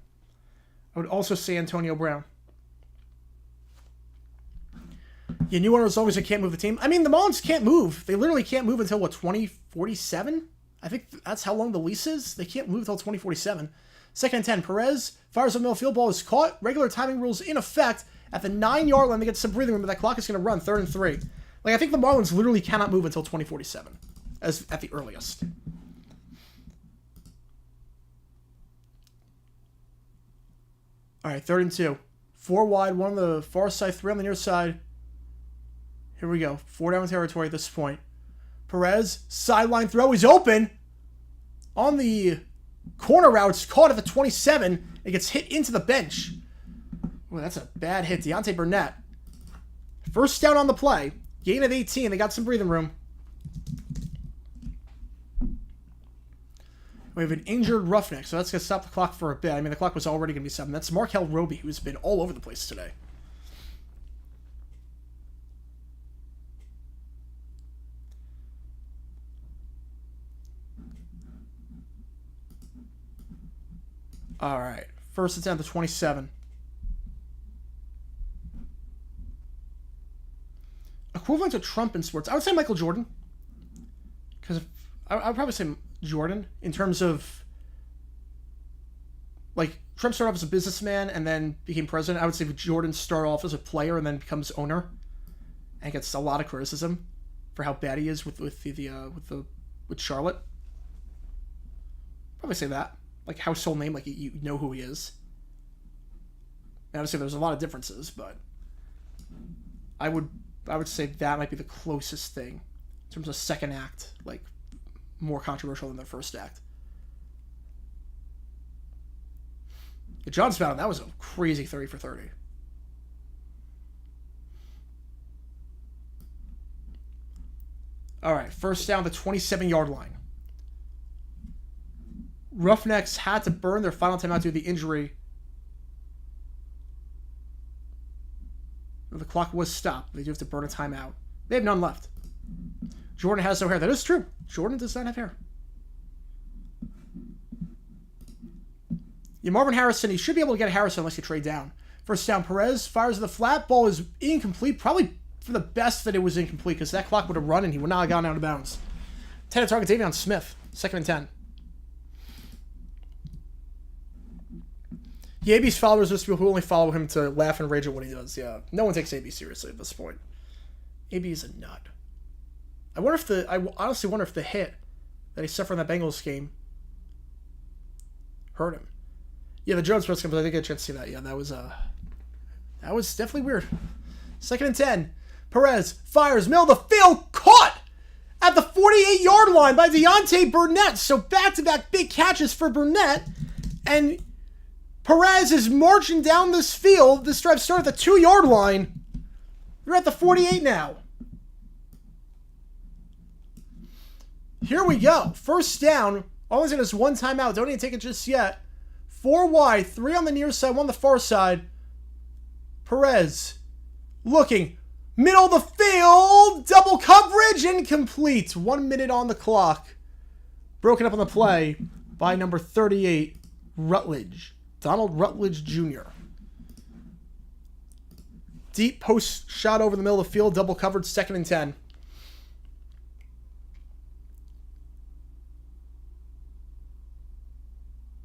Yeah, new owners always can't move the team. I mean, the Marlins can't move. They literally can't move until, 2047? I think that's how long the lease is. They can't move until 2047. Second and 10. Perez fires a middle field ball. Is caught. Regular timing rules in effect. At the 9-yard line, they get some breathing room, but that clock is going to run. 3rd and 3. Like, I think the Marlins literally cannot move until 2047. As at the earliest. All right, 3rd and 2. 4 wide, 1 on the far side, 3 on the near side. Here we go. 4 down territory at this point. Perez, sideline throw. He's open. On the corner route, it's caught at the 27. It gets hit into the bench. Oh, that's a bad hit. Deontay Burnett. First down on the play. Gain of 18. They got some breathing room. We have an injured Roughneck, so that's going to stop the clock for a bit. I mean, the clock was already going to be 7. That's Markel Roby, who's been all over the place today. All right. First attempt to 27. Equivalent to Trump in sports. I would say Michael Jordan. Because I would probably say Jordan in terms of, like, Trump started off as a businessman and then became president. I would say Jordan started off as a player and then becomes owner and gets a lot of criticism for how bad he is with Charlotte. Probably say that, like, household name, like you know who he is. And obviously there's a lot of differences, but I would say that might be the closest thing in terms of second act, like, more controversial than their first act. The John Spout, that was a crazy 30 for 30. All right, first down the 27-yard line. Roughnecks had to burn their final timeout due to the injury. The clock was stopped. They do have to burn a timeout. They have none left. Jordan has no hair. That is true. Jordan does not have hair. Yeah, Marvin Harrison, he should be able to get Harrison unless you trade down. First down, Perez fires the flat. Ball is incomplete. Probably for the best that it was incomplete because that clock would have run and he would not have gone out of bounds. 10 to target, Davion Smith. 2nd and 10. Yeah, AB's followers are people who only follow him to laugh and rage at what he does. Yeah, no one takes AB seriously at this point. AB is a nut. I honestly wonder if the hit that he suffered in that Bengals game hurt him. Yeah, the Jones press conference, I didn't get a chance to see that. Yeah, that was definitely weird. 2nd and 10. Perez fires, middle of the field, caught at the 48-yard line by Deontay Burnett. So back-to-back big catches for Burnett. And Perez is marching down this field. This drive started at the 2-yard line. We're at the 48 now. Here we go. First down. Arlington has one timeout. Don't even take it just yet. 4 wide. 3 on the near side. 1 on the far side. Perez looking. Middle of the field. Double coverage. Incomplete. 1 minute on the clock. Broken up on the play by number 38, Rutledge. Donald Rutledge Jr. Deep post shot over the middle of the field. Double covered. 2nd and 10.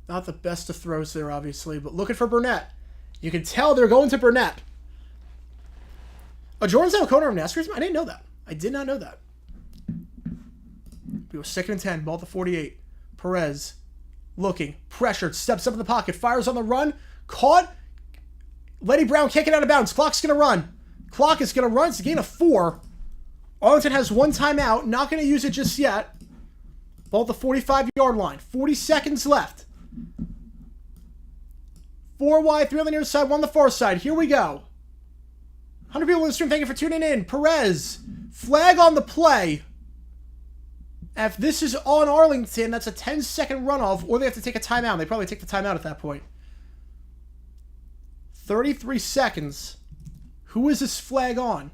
Not the best of throws there, obviously, but looking for Burnett. You can tell they're going to Burnett. Jordan's now a corner of NASCAR? I didn't know that. I did not know that. We were 2nd and 10, ball at the 48. Perez looking, pressured, steps up in the pocket, fires on the run, caught. Lenny Brown can't get out of bounds. Clock's going to run. Clock is going to run. It's a gain of 4. Arlington has one timeout. Not going to use it just yet. Ball at the 45-yard line. 40 seconds left. 4 wide, 3 on the near side, 1 on the far side. Here we go. 100 people in the stream, thank you for tuning in. Perez, flag on the play. And if this is on Arlington, that's a 10-second runoff, or they have to take a timeout. They probably take the timeout at that point. 33 seconds. Who is this flag on?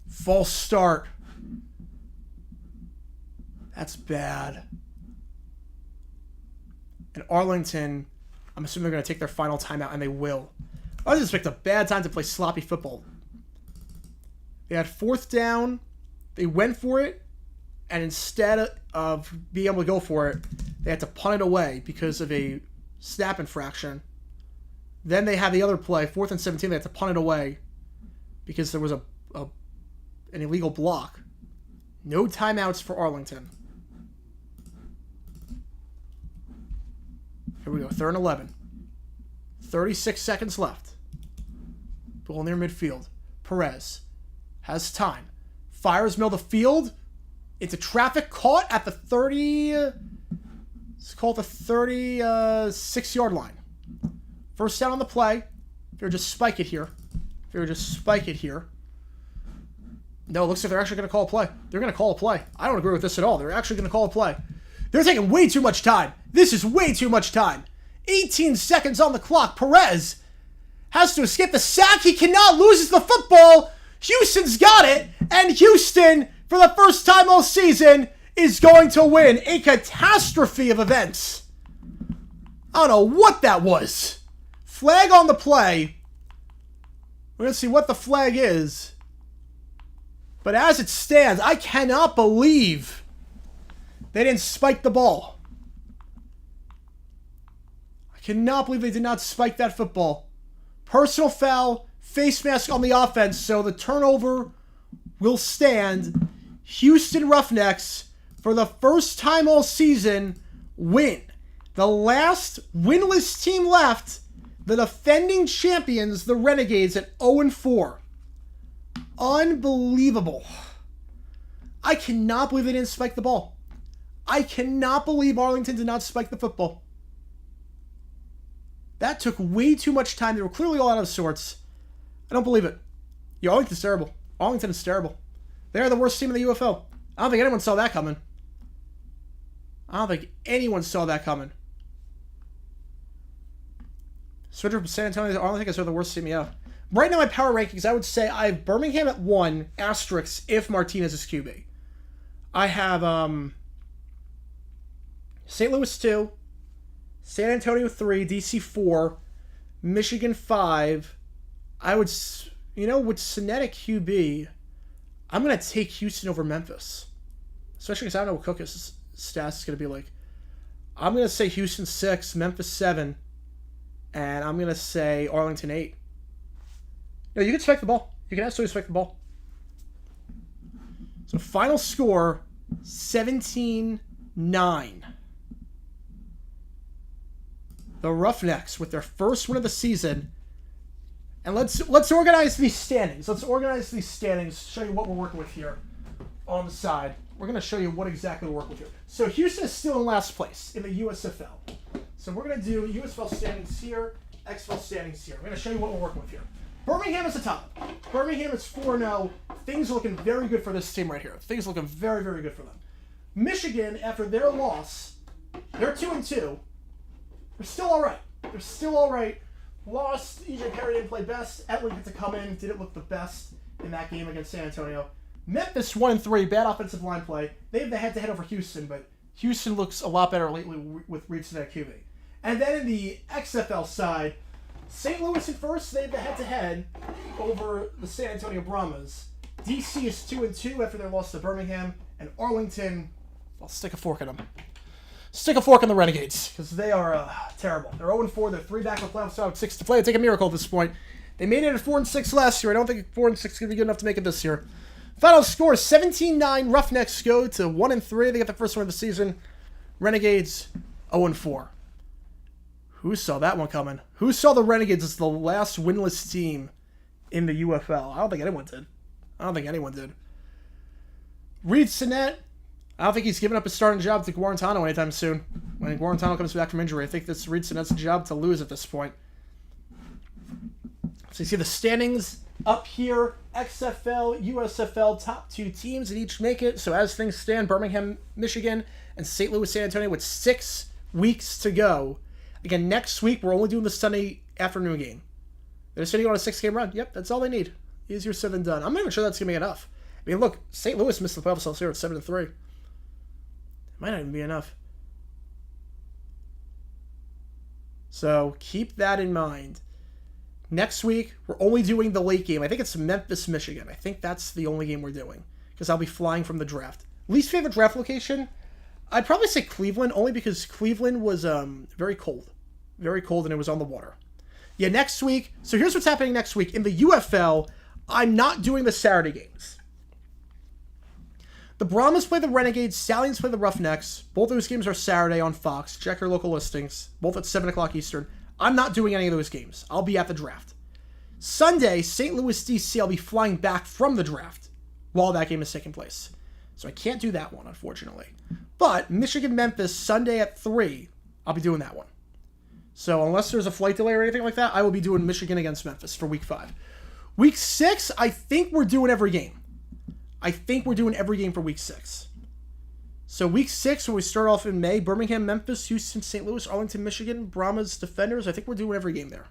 False start. That's bad. And Arlington, I'm assuming they're going to take their final timeout, and they will. I just picked a bad time to play sloppy football. They had 4th down. They went for it, and instead of being able to go for it, they had to punt it away because of a snap infraction. Then they had the other play, 4th and 17. They had to punt it away because there was an illegal block. No timeouts for Arlington. Here we go, 3rd and 11. 36 seconds left. Ball near midfield. Perez has time. Fires middle of the field. Into traffic, caught at the 30... Let's call it the 36-yard line. First down on the play. They're just spike it here. No, it looks like they're actually going to call a play. They're going to call a play. I don't agree with this at all. They're actually going to call a play. They're taking way too much time. This is way too much time. 18 seconds on the clock. Perez has to escape the sack. He cannot, loses the football. Houston's got it. And Houston, for the first time all season, is going to win. A catastrophe of events. I don't know what that was. Flag on the play. We're going to see what the flag is. But as it stands, I cannot believe they didn't spike the ball. I cannot believe they did not spike that football. Personal foul, face mask on the offense, so the turnover will stand. Houston Roughnecks, for the first time all season, win. The last winless team left, the defending champions, the Renegades, at 0-4. Unbelievable. I cannot believe they didn't spike the ball. I cannot believe Arlington did not spike the football. That took way too much time. They were clearly all out of sorts. I don't believe it. Yeah, Arlington's terrible. Arlington is terrible. They're the worst team in the UFL. I don't think anyone saw that coming. Switcher from San Antonio to Arlington, I guess they're the worst team, yeah. right now my power rankings, I would say I have Birmingham at 1, asterisk, if Martinez is QB. I have St. Louis 2, San Antonio 3, DC 4, Michigan 5. I would, with Sinead QB, I'm going to take Houston over Memphis. Especially because I don't know what Cook's stats is going to be like. I'm going to say Houston 6, Memphis 7, and I'm going to say Arlington 8. No, you can spike the ball. You can absolutely spike the ball. So final score, 17-9. The Roughnecks with their first win of the season. And let's organize these standings. Show you what we're working with here on the side. We're going to show you what exactly we're working with here. So Houston is still in last place in the USFL. So we're going to do USFL standings here, XFL standings here. I'm going to show you what we're working with here. Birmingham is the top. Birmingham is 4-0. Things are looking very good for this team right here. Things are looking very, very good for them. Michigan, after their loss, they're 2-2. They're still all right. Lost. EJ Perry didn't play best. Etley had to come in. Didn't look the best in that game against San Antonio. Memphis 1-3. Bad offensive line play. They have the head-to-head over Houston, but Houston looks a lot better lately with Reed Sinead QB. And then in the XFL side, St. Louis in first. They have the head-to-head over the San Antonio Brahmas. DC is 2-2 after their loss to Birmingham. And Arlington, I'll stick a fork in them. Stick a fork in the Renegades, because they are terrible. They're 0-4. They're 3 back in the playoffs, so 6 to play. It'd take a miracle at this point. They made it at 4-6 last year. I don't think 4-6 is going to be good enough to make it this year. Final score, 17-9. Roughnecks go to 1-3. They get the first win of the season. Renegades, 0-4. Who saw that one coming? Who saw the Renegades as the last winless team in the UFL? I don't think anyone did. Reed Sinead, I don't think he's giving up his starting job to Guarantano anytime soon. When Guarantano comes back from injury, I think this Reed Sinet's job to lose at this point. So you see the standings up here. XFL, USFL, top 2 teams that each make it. So as things stand, Birmingham, Michigan, and St. Louis, San Antonio with 6 weeks to go. Again, next week, we're only doing the Sunday afternoon game. They're sitting on a 6-game run. Yep, that's all they need. Easier said than done. I'm not even sure that's going to be enough. I mean, look, St. Louis missed the playoffs last year at 7-3. It might not even be enough. So keep that in mind. Next week, we're only doing the late game. I think it's Memphis, Michigan. I think that's the only game we're doing, because I'll be flying from the draft. Least favorite draft location? I'd probably say Cleveland, only because Cleveland was very cold. Very cold, and it was on the water. Yeah, next week. So here's what's happening next week. In the UFL, I'm not doing the Saturday games. The Brahmas play the Renegades. Stallions play the Roughnecks. Both those games are Saturday on Fox. Check your local listings. Both at 7 o'clock Eastern. I'm not doing any of those games. I'll be at the draft. Sunday, St. Louis, DC, I'll be flying back from the draft while that game is taking place. So I can't do that one, unfortunately. But Michigan, Memphis, Sunday at 3, I'll be doing that one. So unless there's a flight delay or anything like that, I will be doing Michigan against Memphis for week 5. Week 6, I think we're doing every game. For week 6. So week 6, when we start off in May, Birmingham, Memphis, Houston, St. Louis, Arlington, Michigan, Brahmas, Defenders, I think we're doing every game there.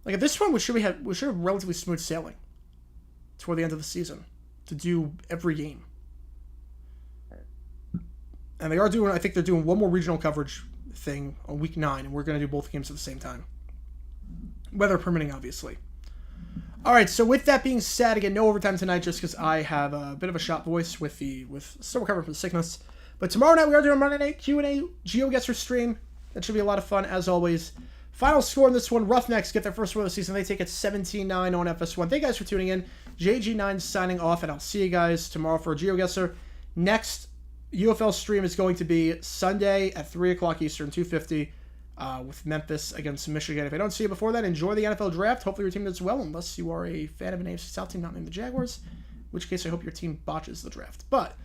Like at this point, we should have relatively smooth sailing toward the end of the season to do every game. And I think they're doing one more regional coverage thing on week 9, and we're going to do both games at the same time. Weather permitting, obviously. All right, so with that being said, again, no overtime tonight just because I have a bit of a shot voice with still recovering from the sickness. But tomorrow night we are doing Monday Night Q&A GeoGuessr stream. That should be a lot of fun, as always. Final score in this one, Roughnecks get their first win of the season. They take it 17-9 on FS1. Thank you guys for tuning in. JG9 signing off, and I'll see you guys tomorrow for a GeoGuessr. Next UFL stream is going to be Sunday at 3 o'clock Eastern, 2:50. With Memphis against Michigan. If I don't see you before then, enjoy the NFL draft. Hopefully your team does well, unless you are a fan of an AFC South team not named the Jaguars, in which case I hope your team botches the draft. But